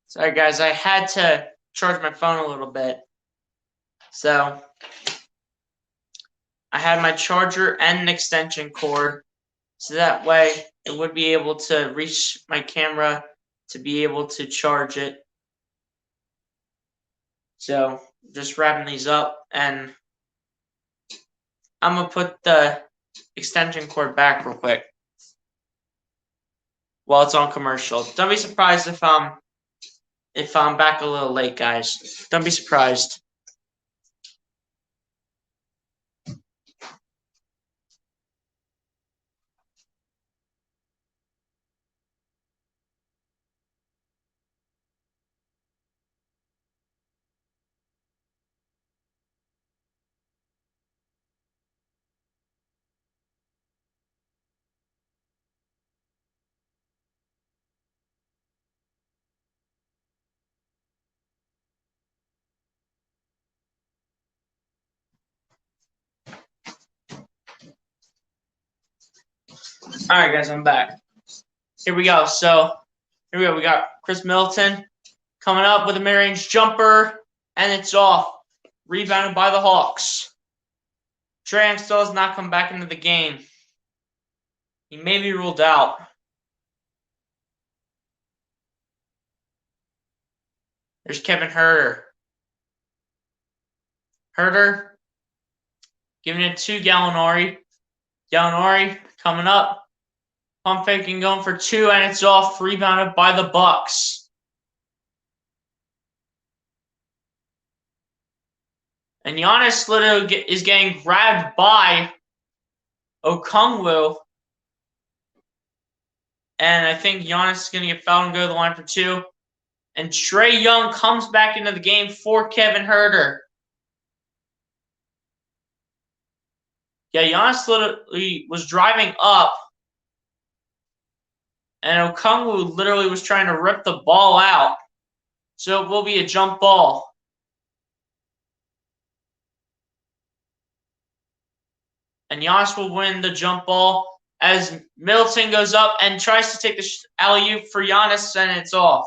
Sorry, guys. I had to charge my phone a little bit. So I had my charger and an extension cord. So that way it would be able to reach my camera to be able to charge it. So just wrapping these up, and I'm going to put the extension cord back real quick while it's on commercial. Don't be surprised if I'm back a little late, guys. Don't be surprised. All right, guys, I'm back. Here we go. So here we go. We got Chris Middleton coming up with a mid-range jumper, and it's off. Rebounded by the Hawks. Trae Young still has not come back into the game. He may be ruled out. There's Kevin Huerter. Huerter giving it to Gallinari. Gallinari coming up. Pump faking going for two, and it's off. Rebounded by the Bucks. And Giannis literally is getting grabbed by Okongwu. And I think Giannis is going to get fouled and go to the line for two. And Trae Young comes back into the game for Kevin Huerter. Yeah, Giannis literally was driving up. And Okongwu literally was trying to rip the ball out. So it will be a jump ball. And Giannis will win the jump ball as Middleton goes up and tries to take the alley-oop for Giannis, and it's off.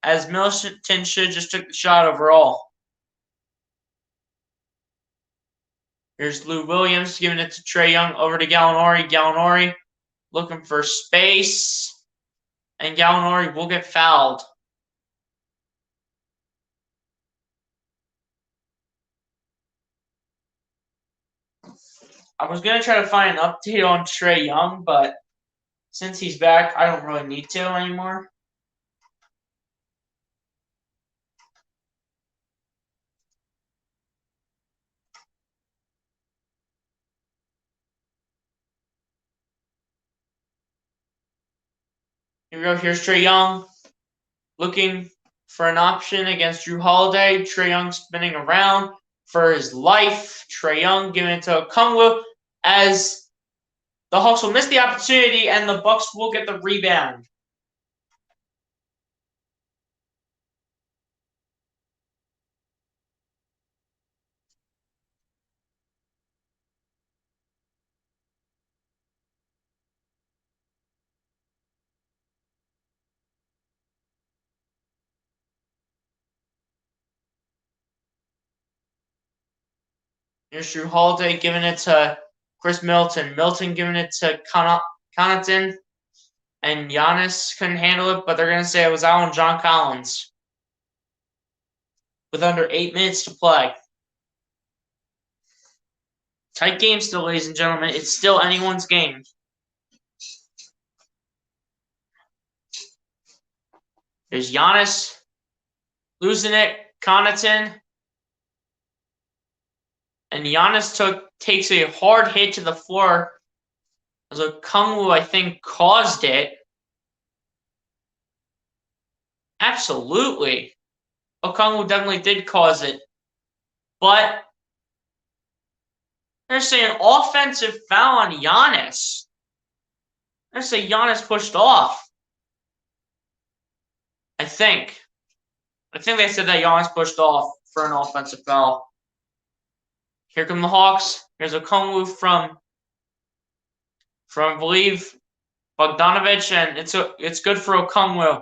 As Middleton should just took the shot overall. Here's Lou Williams giving it to Trae Young over to Gallinari. Gallinari looking for space. And Gallinari will get fouled. I was going to try to find an update on Trae Young, but since he's back, I don't really need to anymore. Here we go. Here's Trae Young looking for an option against Jrue Holiday. Trae Young spinning around for his life. Trae Young giving it to Okongwu as the Hawks will miss the opportunity and the Bucks will get the rebound. Here's Jrue Holiday giving it to Chris Middleton. Middleton giving it to Connaughton. And Giannis couldn't handle it, but they're going to say it was out on John Collins. With under 8 minutes to play. Tight game still, ladies and gentlemen. It's still anyone's game. There's Giannis losing it. Connaughton. And Giannis takes a hard hit to the floor. As Okongwu, I think, caused it. Absolutely. Okongwu definitely did cause it. But they're saying offensive foul on Giannis. They're saying Giannis pushed off. I think they said that Giannis pushed off for an offensive foul. Here come the Hawks. Here's Okongwu from I believe Bogdanovich, and it's good for Okongwu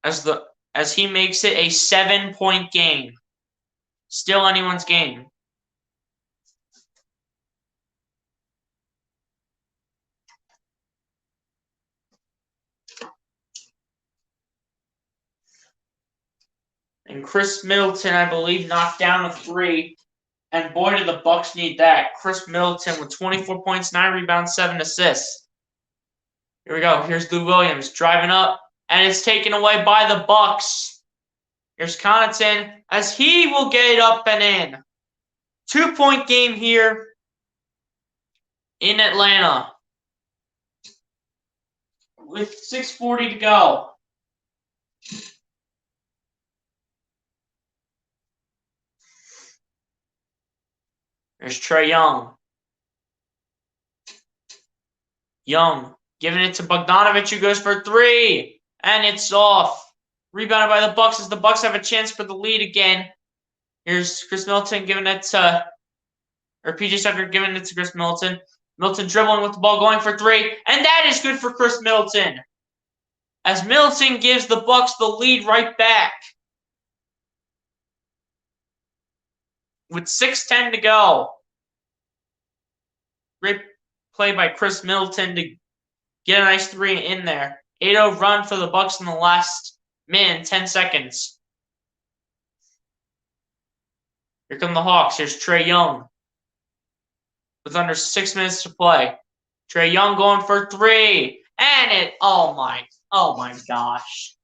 as he makes it a 7-point game. Still anyone's game. And Chris Middleton, I believe, knocked down a three. And boy, did the Bucks need that. Chris Middleton with 24 points, 9 rebounds, 7 assists. Here we go. Here's Lou Williams driving up. And it's taken away by the Bucks. Here's Connaughton as he will get it up and in. 2-point game here in Atlanta. With 6:40 to go. There's Trae Young. Young giving it to Bogdanovich, who goes for three. And it's off. Rebounded by the Bucks as the Bucks have a chance for the lead again. Here's Chris Middleton giving it to, or PJ Tucker giving it to Chris Middleton. Middleton dribbling with the ball, going for three, and that is good for Chris Middleton. As Middleton gives the Bucks the lead right back. With 6:10 to go. Great play by Chris Middleton to get a nice three in there. 8-0 run for the Bucks in the last minute, 10 seconds. Here come the Hawks. Here's Trae Young. With under 6 minutes to play. Trae Young going for three. And it, oh my gosh.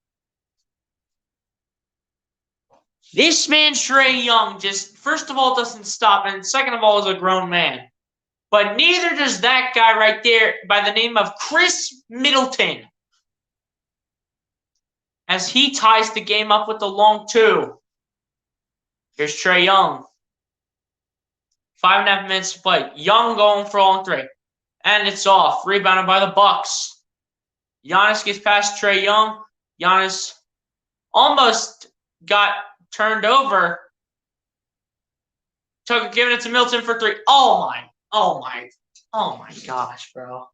This man, Trae Young, just, first of all, doesn't stop. And second of all, is a grown man. But neither does that guy right there by the name of Chris Middleton. As he ties the game up with the long two. Here's Trae Young. 5.5 minutes to play. Young going for long three. And it's off. Rebounded by the Bucks. Giannis gets past Trae Young. Giannis almost got turned over. Giving it to Middleton for three. Oh my gosh, bro.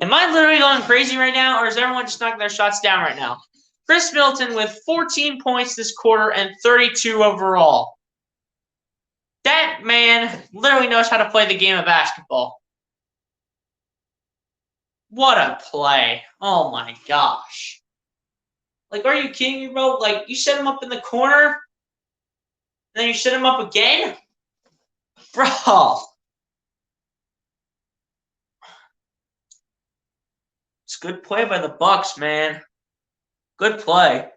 Am I literally going crazy right now, or is everyone just knocking their shots down right now? Chris Middleton with 14 points this quarter and 32 overall. That man literally knows how to play the game of basketball. What a play. Oh my gosh. Like, are you kidding me, bro? Like, you set him up in the corner, and then you set him up again? Bro. It's good play by the Bucks, man. Good play.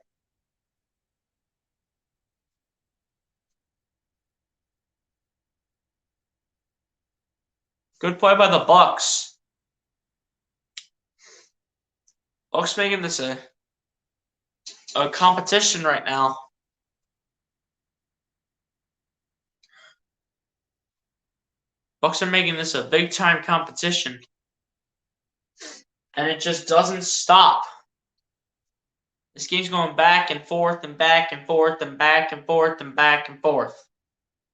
Good play by the Bucks. Bucks making this a competition right now. Bucks are making this a big-time competition. And it just doesn't stop. This game's going back and forth and back and forth and back and forth and back and forth.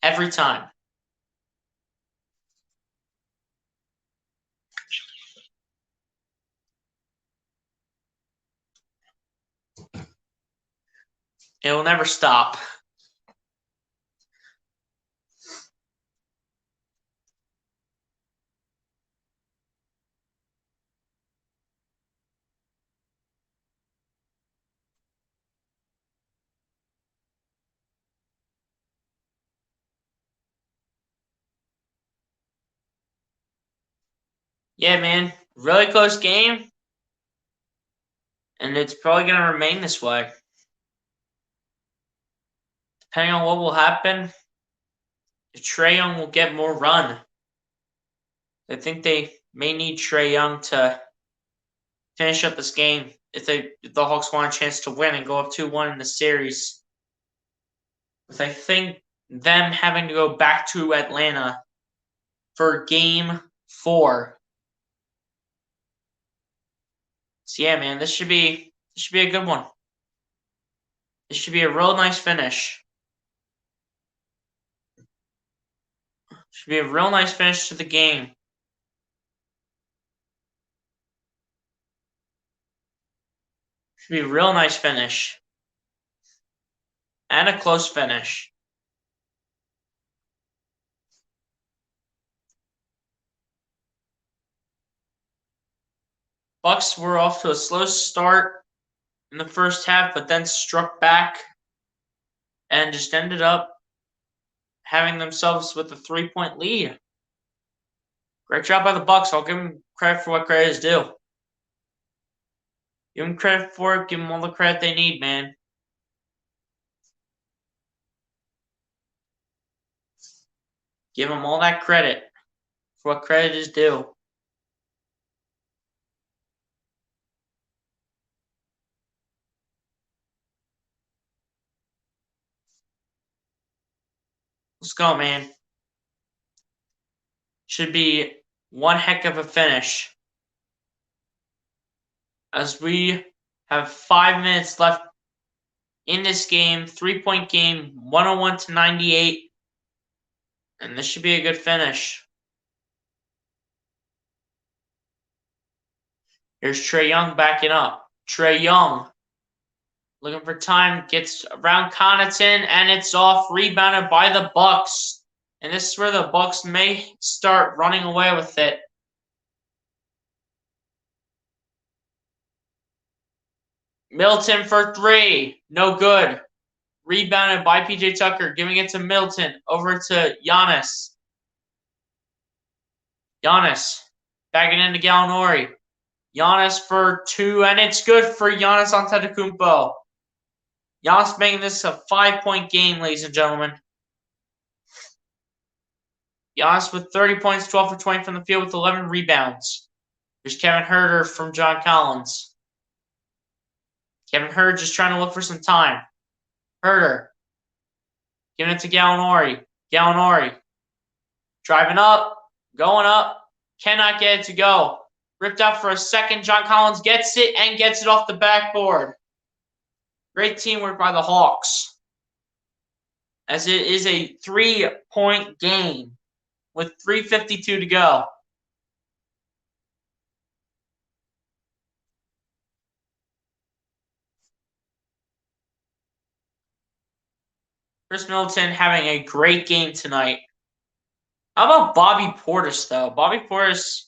Every time. It will never stop. Yeah, man. Really close game. And it's probably going to remain this way. Depending on what will happen, Trae Young will get more run. I think they may need Trae Young to finish up this game if the Hawks want a chance to win and go up 2-1 in the series. With, I think, them having to go back to Atlanta for Game 4. So yeah, man, this should be a good one. This should be a real nice finish. Should be a real nice finish to the game. Should be a real nice finish. And a close finish. Bucks were off to a slow start in the first half, but then struck back and just ended up having themselves with a 3-point lead. Great job by the Bucks. I'll give them credit for what credit is due. Give them credit for it. Give them all the credit they need, man. Give them all that credit for what credit is due. Let's go, man. Should be one heck of a finish. As we have 5 minutes left in this game, 3-point game, 101-98. And this should be a good finish. Here's Trae Young backing up. Trae Young looking for time, gets around Connaughton, and it's off, rebounded by the Bucks. And this is where the Bucks may start running away with it. Milton for three. No good. Rebounded by PJ Tucker, giving it to Milton. Over to Giannis. Giannis backing into Gallinari. Giannis for two, and it's good for Giannis Antetokounmpo. Giannis making this a 5-point game, ladies and gentlemen. Giannis with 30 points, 12 for 20 from the field with 11 rebounds. There's Kevin Huerter from John Collins. Kevin Huerter just trying to look for some time. Huerter giving it to Gallinari. Gallinari driving up, going up, cannot get it to go. Ripped out for a second. John Collins gets it and gets it off the backboard. Great teamwork by the Hawks, as it is a 3-point game with 3:52 to go. Chris Middleton having a great game tonight. How about Bobby Portis, though? Bobby Portis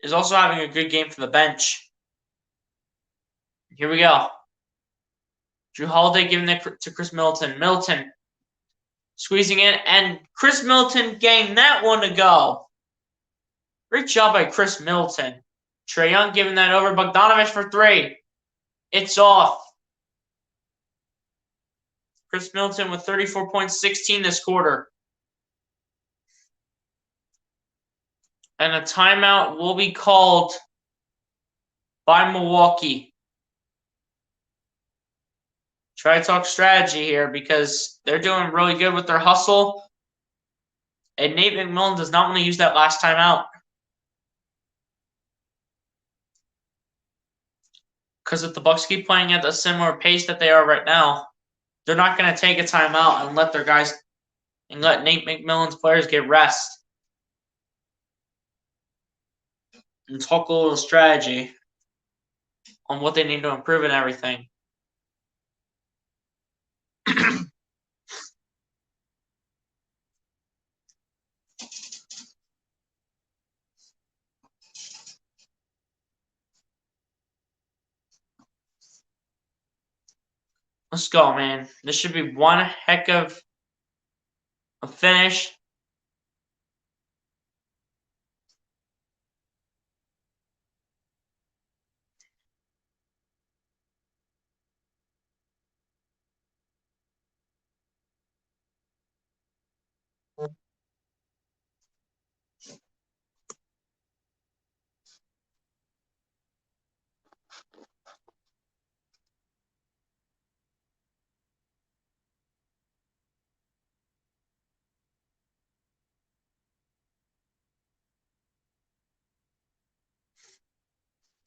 is also having a good game for the bench. Here we go. Drew Holiday giving it to Chris Middleton. Middleton squeezing in, and Chris Middleton getting that one to go. Great job by Chris Middleton. Trae Young giving that over. Bogdanovich for three. It's off. Chris Middleton with 34 points, 16 this quarter. And a timeout will be called by Milwaukee. Try to talk strategy here because they're doing really good with their hustle. And Nate McMillan does not want to use that last timeout. Because if the Bucks keep playing at a similar pace that they are right now, they're not going to take a timeout and let their guys and let Nate McMillan's players get rest. And talk a little strategy on what they need to improve and everything. Let's go, man. This should be one heck of a finish.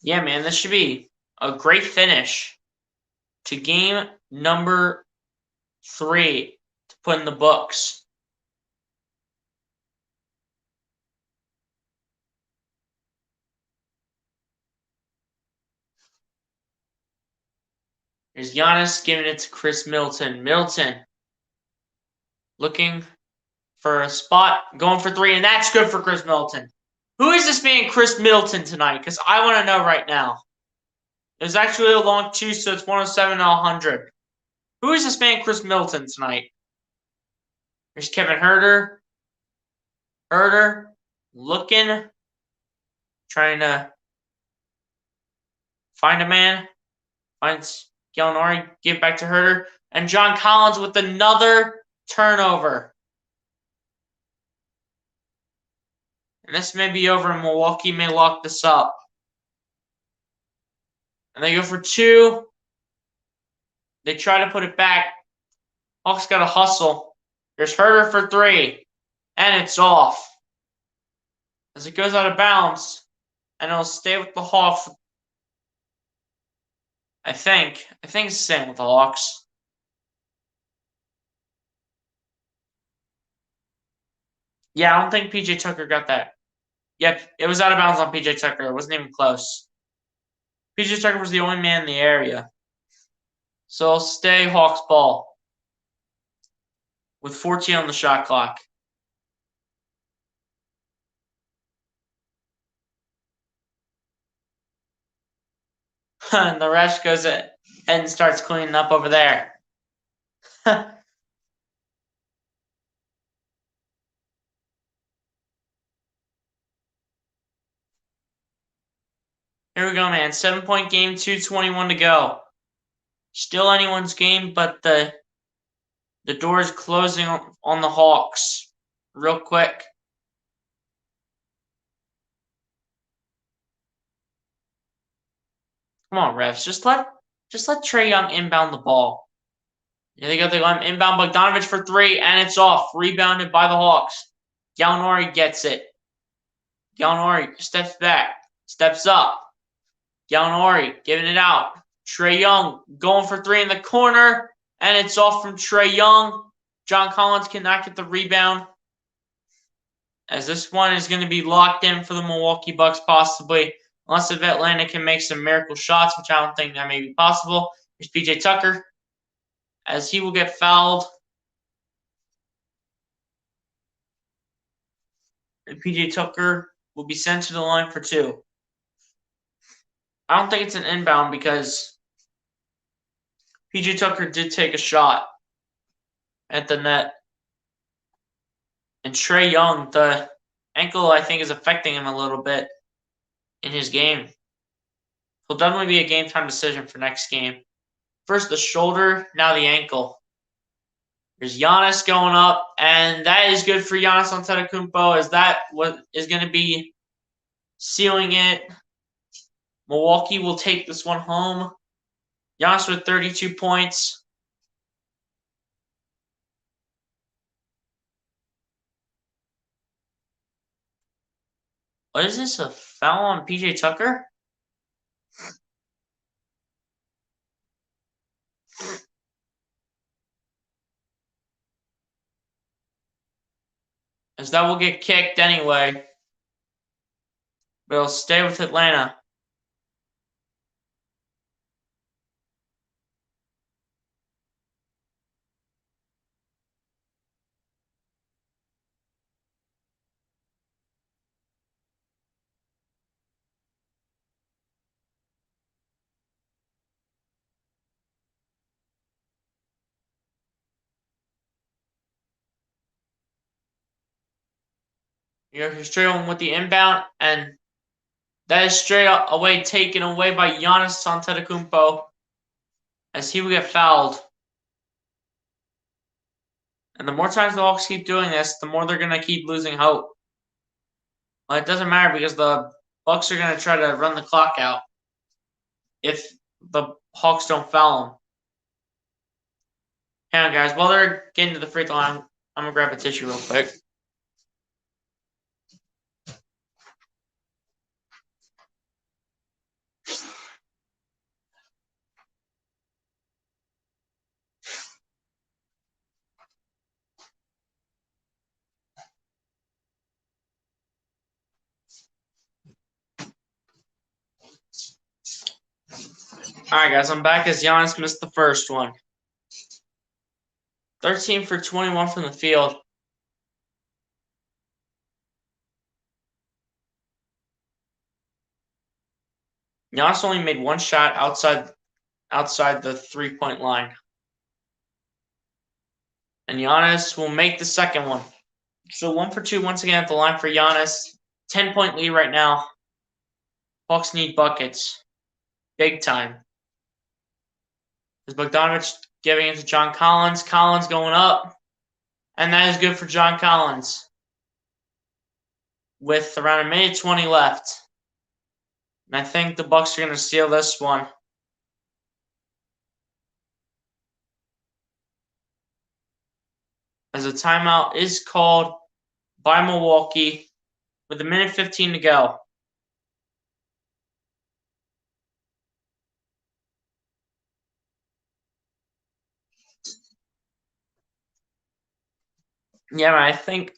Yeah, man, this should be a great finish to game number 3 to put in the books. There's Giannis giving it to Chris Middleton. Middleton looking for a spot, going for 3, and that's good for Chris Middleton. Who is this man Chris Middleton tonight? Because I want to know right now. It's actually a long 2, so it's 107 to 100. Who is this man Chris Middleton tonight? There's Kevin Huerter. Huerter looking, trying to find a man. Finds Gallinari, give back to Huerter. And John Collins with another turnover. And this may be over, and Milwaukee may lock this up. And they go for 2. They try to put it back. Hawks got to hustle. There's Huerter for 3. And it's off. As it goes out of bounds. And it'll stay with the Hawks. I think it's staying with the Hawks. Yeah, I don't think PJ Tucker got that. Yep, it was out of bounds on PJ Tucker. It wasn't even close. PJ Tucker was the only man in the area. So I'll stay Hawks ball with 14 on the shot clock. And the rest goes in and starts cleaning up over there. Here we go, man. 7-point game, 2:21 to go. Still anyone's game, but the door is closing on the Hawks real quick. Come on, refs. Just let Trae Young inbound the ball. Here they go. They go inbound. Bogdanovich for three, and it's off. Rebounded by the Hawks. Gallinari gets it. Gallinari steps back. Steps up. Gallinari giving it out. Trae Young going for three in the corner, and it's off from Trae Young. John Collins cannot get the rebound, as this one is going to be locked in for the Milwaukee Bucks possibly, unless if Atlanta can make some miracle shots, which I don't think that may be possible. Here's PJ Tucker, as he will get fouled. And PJ Tucker will be sent to the line for two. I don't think it's an inbound because PJ Tucker did take a shot at the net. And Trae Young, the ankle, I think, is affecting him a little bit in his game. Will definitely be a game time decision for next game. First the shoulder, now the ankle. There's Giannis going up, and that is good for Giannis Antetokounmpo, as that is going to be sealing it. Milwaukee will take this one home. Giannis with 32 points. What is this, a foul on PJ Tucker? As that will get kicked anyway. But it'll stay with Atlanta. You're straight on with the inbound, and that is straight away taken away by Giannis Antetokounmpo, as he will get fouled. And the more times the Hawks keep doing this, the more they're going to keep losing hope. Well, it doesn't matter because the Bucks are going to try to run the clock out if the Hawks don't foul them. Hang on, guys. While they're getting to the free throw line, I'm going to grab a tissue real quick. All right, guys. I'm back as Giannis missed the first one. 13 for 21 from the field. Giannis only made one shot outside the three-point line. And Giannis will make the second one. So 1 for 2 once again at the line for Giannis. 10-point lead right now. Hawks need buckets. Big time. There's Bogdanovich giving it to John Collins. Collins going up. And that is good for John Collins. With around a minute 20 left. And I think the Bucks are going to steal this one. As a timeout is called by Milwaukee with a minute 15 to go. Yeah, man, I think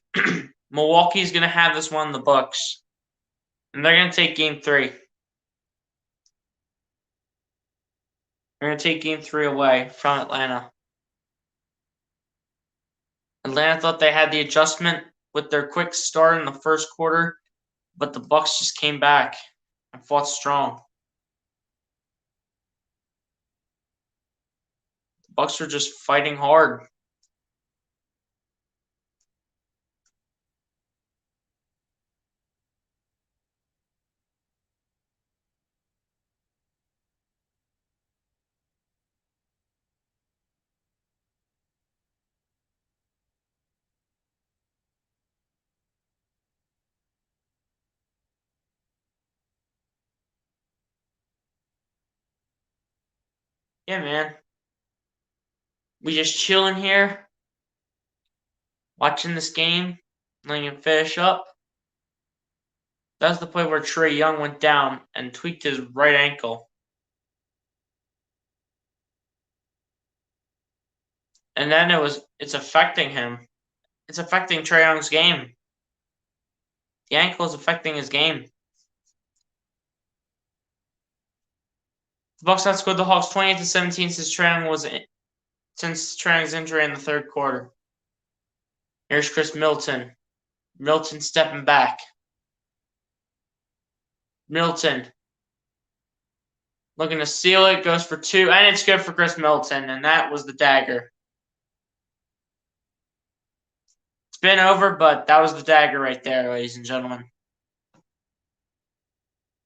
Milwaukee's going to have this one in the books. And they're going to take game 3. They're going to take game 3 away from Atlanta. Atlanta thought they had the adjustment with their quick start in the first quarter, but the Bucks just came back and fought strong. The Bucks were just fighting hard. Yeah, man. We just chilling here, watching this game, letting it finish up. That was the play where Trae Young went down and tweaked his right ankle. And then it's affecting him. It's affecting Trae Young's game. The ankle is affecting his game. The Bucks outscored the Hawks 28-17 since Trae Young's injury in the third quarter. Here's Chris Middleton. Middleton stepping back. Middleton looking to seal it, goes for 2, and it's good for Chris Middleton, and that was the dagger. It's been over, but that was the dagger right there, ladies and gentlemen.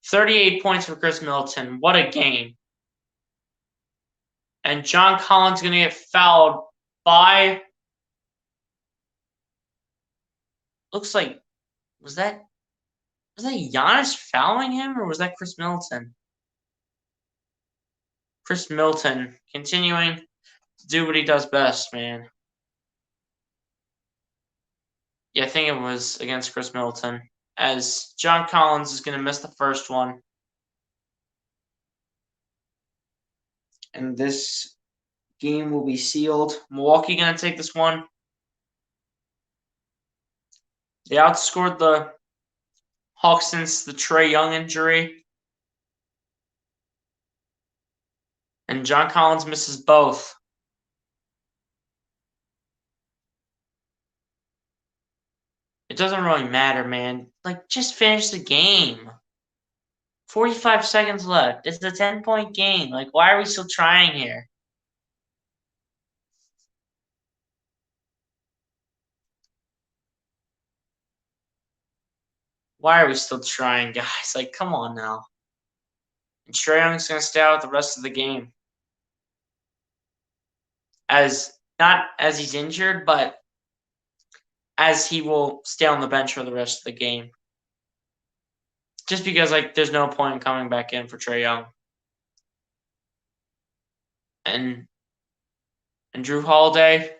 38 points for Chris Middleton. What a game. And John Collins going to get fouled by, looks like, was that Giannis fouling him, or was that Chris Middleton? Chris Middleton continuing to do what he does best, man. Yeah, I think it was against Chris Middleton, as John Collins is going to miss the first one. And this game will be sealed. Milwaukee going to take this one. They outscored the Hawks since the Trae Young injury. And John Collins misses both. It doesn't really matter, man. Like, just finish the game. 45 seconds left. It's a 10-point game. Like, why are we still trying here? Why are we still trying, guys? Like, come on now. And Trae Young's going to stay out the rest of the game. Not as he's injured, but as he will stay on the bench for the rest of the game. Just because, like, there's no point in coming back in for Trae Young. And Drew Holiday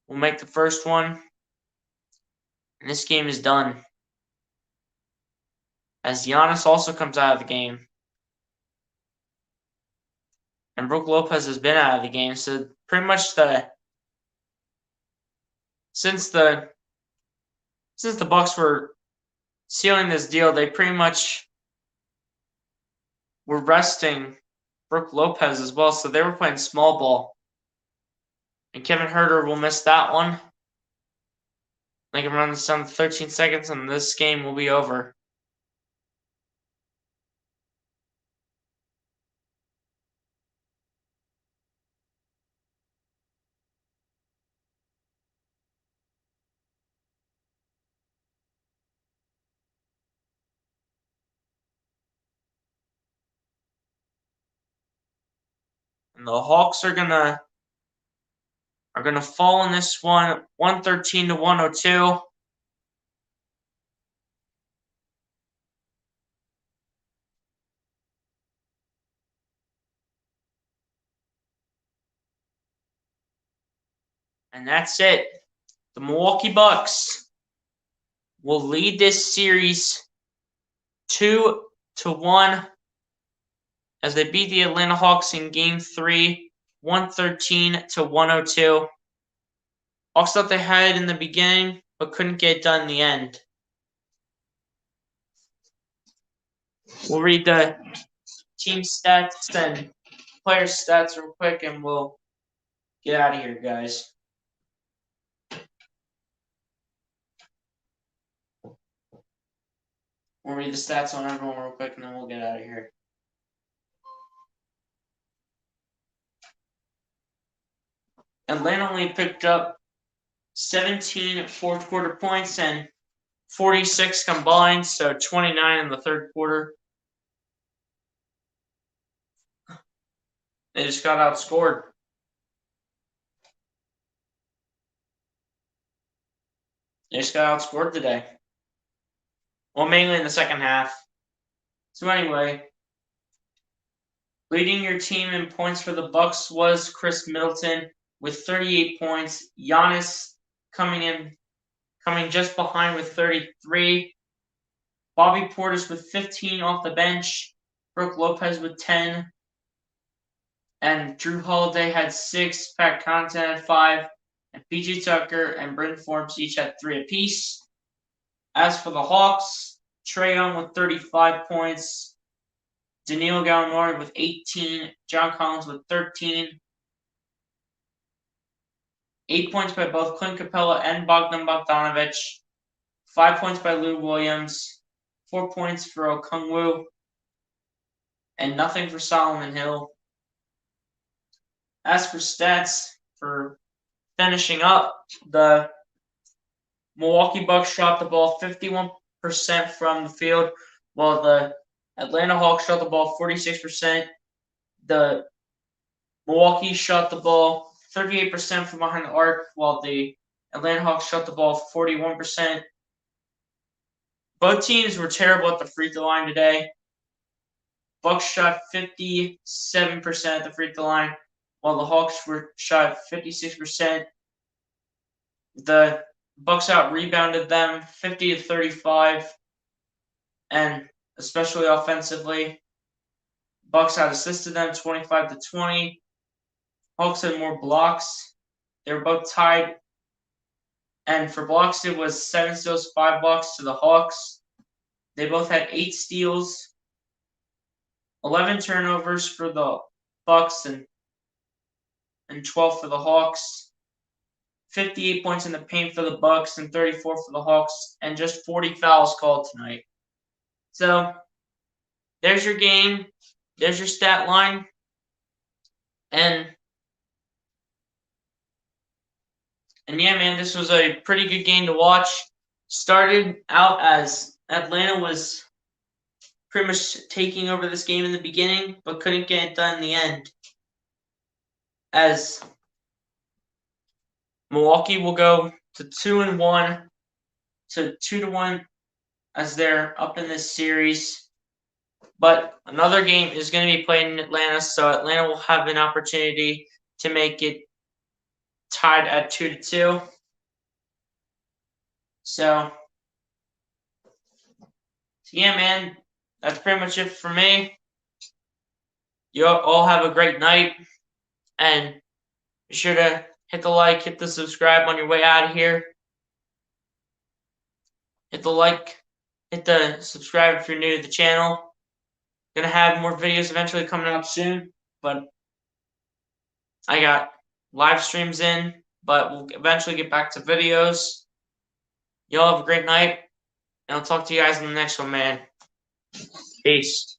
will make the first one. And this game is done. As Giannis also comes out of the game. And Brook Lopez has been out of the game. So pretty much since the Bucks were sealing this deal, they pretty much were resting Brook Lopez as well. So they were playing small ball. And Kevin Huerter will miss that one. They can run this down to 13 seconds, and this game will be over. And the Hawks are gonna fall in this one, 113-102. And that's it. The Milwaukee Bucks will lead this series 2-1 as they beat the Atlanta Hawks in Game 3, 113-102. Hawks thought they had it in the beginning, but couldn't get it done in the end. We'll read the team stats and player stats real quick, and we'll get out of here, guys. We'll read the stats on everyone real quick, and then we'll get out of here. Atlanta only picked up 17 fourth quarter points and 46 combined, so 29 in the third quarter. They just got outscored. They just got outscored today. Well, mainly in the second half. So anyway, leading your team in points for the Bucks was Chris Middleton with 38 points. Giannis coming just behind with 33. Bobby Portis with 15 off the bench. Brook Lopez with 10. And Drew Holiday had 6. Pat Connaughton had 5. And PJ Tucker and Bryn Forbes each had 3 apiece. As for the Hawks, Trae Young with 35 points. Danilo Gallinari with 18. John Collins with 13. 8 points by both Clint Capella and Bogdan Bogdanovic. 5 points by Lou Williams. 4 points for Okongwu. And nothing for Solomon Hill. As for stats, for finishing up, the Milwaukee Bucks shot the ball 51% from the field, while the Atlanta Hawks shot the ball 46%. The Milwaukee shot the ball 38% from behind the arc, while the Atlanta Hawks shot the ball 41%. Both teams were terrible at the free throw line today. Bucks shot 57% at the free throw line, while the Hawks shot 56%. The Bucks out-rebounded them 50-35, and especially offensively. Bucks out-assisted them 25-20. Hawks had more blocks. They were both tied. And for blocks, it was 7 steals, 5 blocks to the Hawks. They both had 8 steals, 11 turnovers for the Bucks, and 12 for the Hawks. 58 points in the paint for the Bucks and 34 for the Hawks, and just 40 fouls called tonight. So there's your game. There's your stat line. And yeah, man, this was a pretty good game to watch. Started out as Atlanta was pretty much taking over this game in the beginning, but couldn't get it done in the end. As Milwaukee will go to 2-1 to 2-1 as they're up in this series. But another game is going to be played in Atlanta, so Atlanta will have an opportunity to make it tied at 2-2. So yeah, man, that's pretty much it for me. You all have a great night, and be sure to hit the like, hit the subscribe on your way out of here. Hit the like, hit the subscribe if you're new to the channel. Gonna have more videos eventually coming up soon, but I got live streams in, but we'll eventually get back to videos. Y'all have a great night, and I'll talk to you guys in the next one, man. Peace.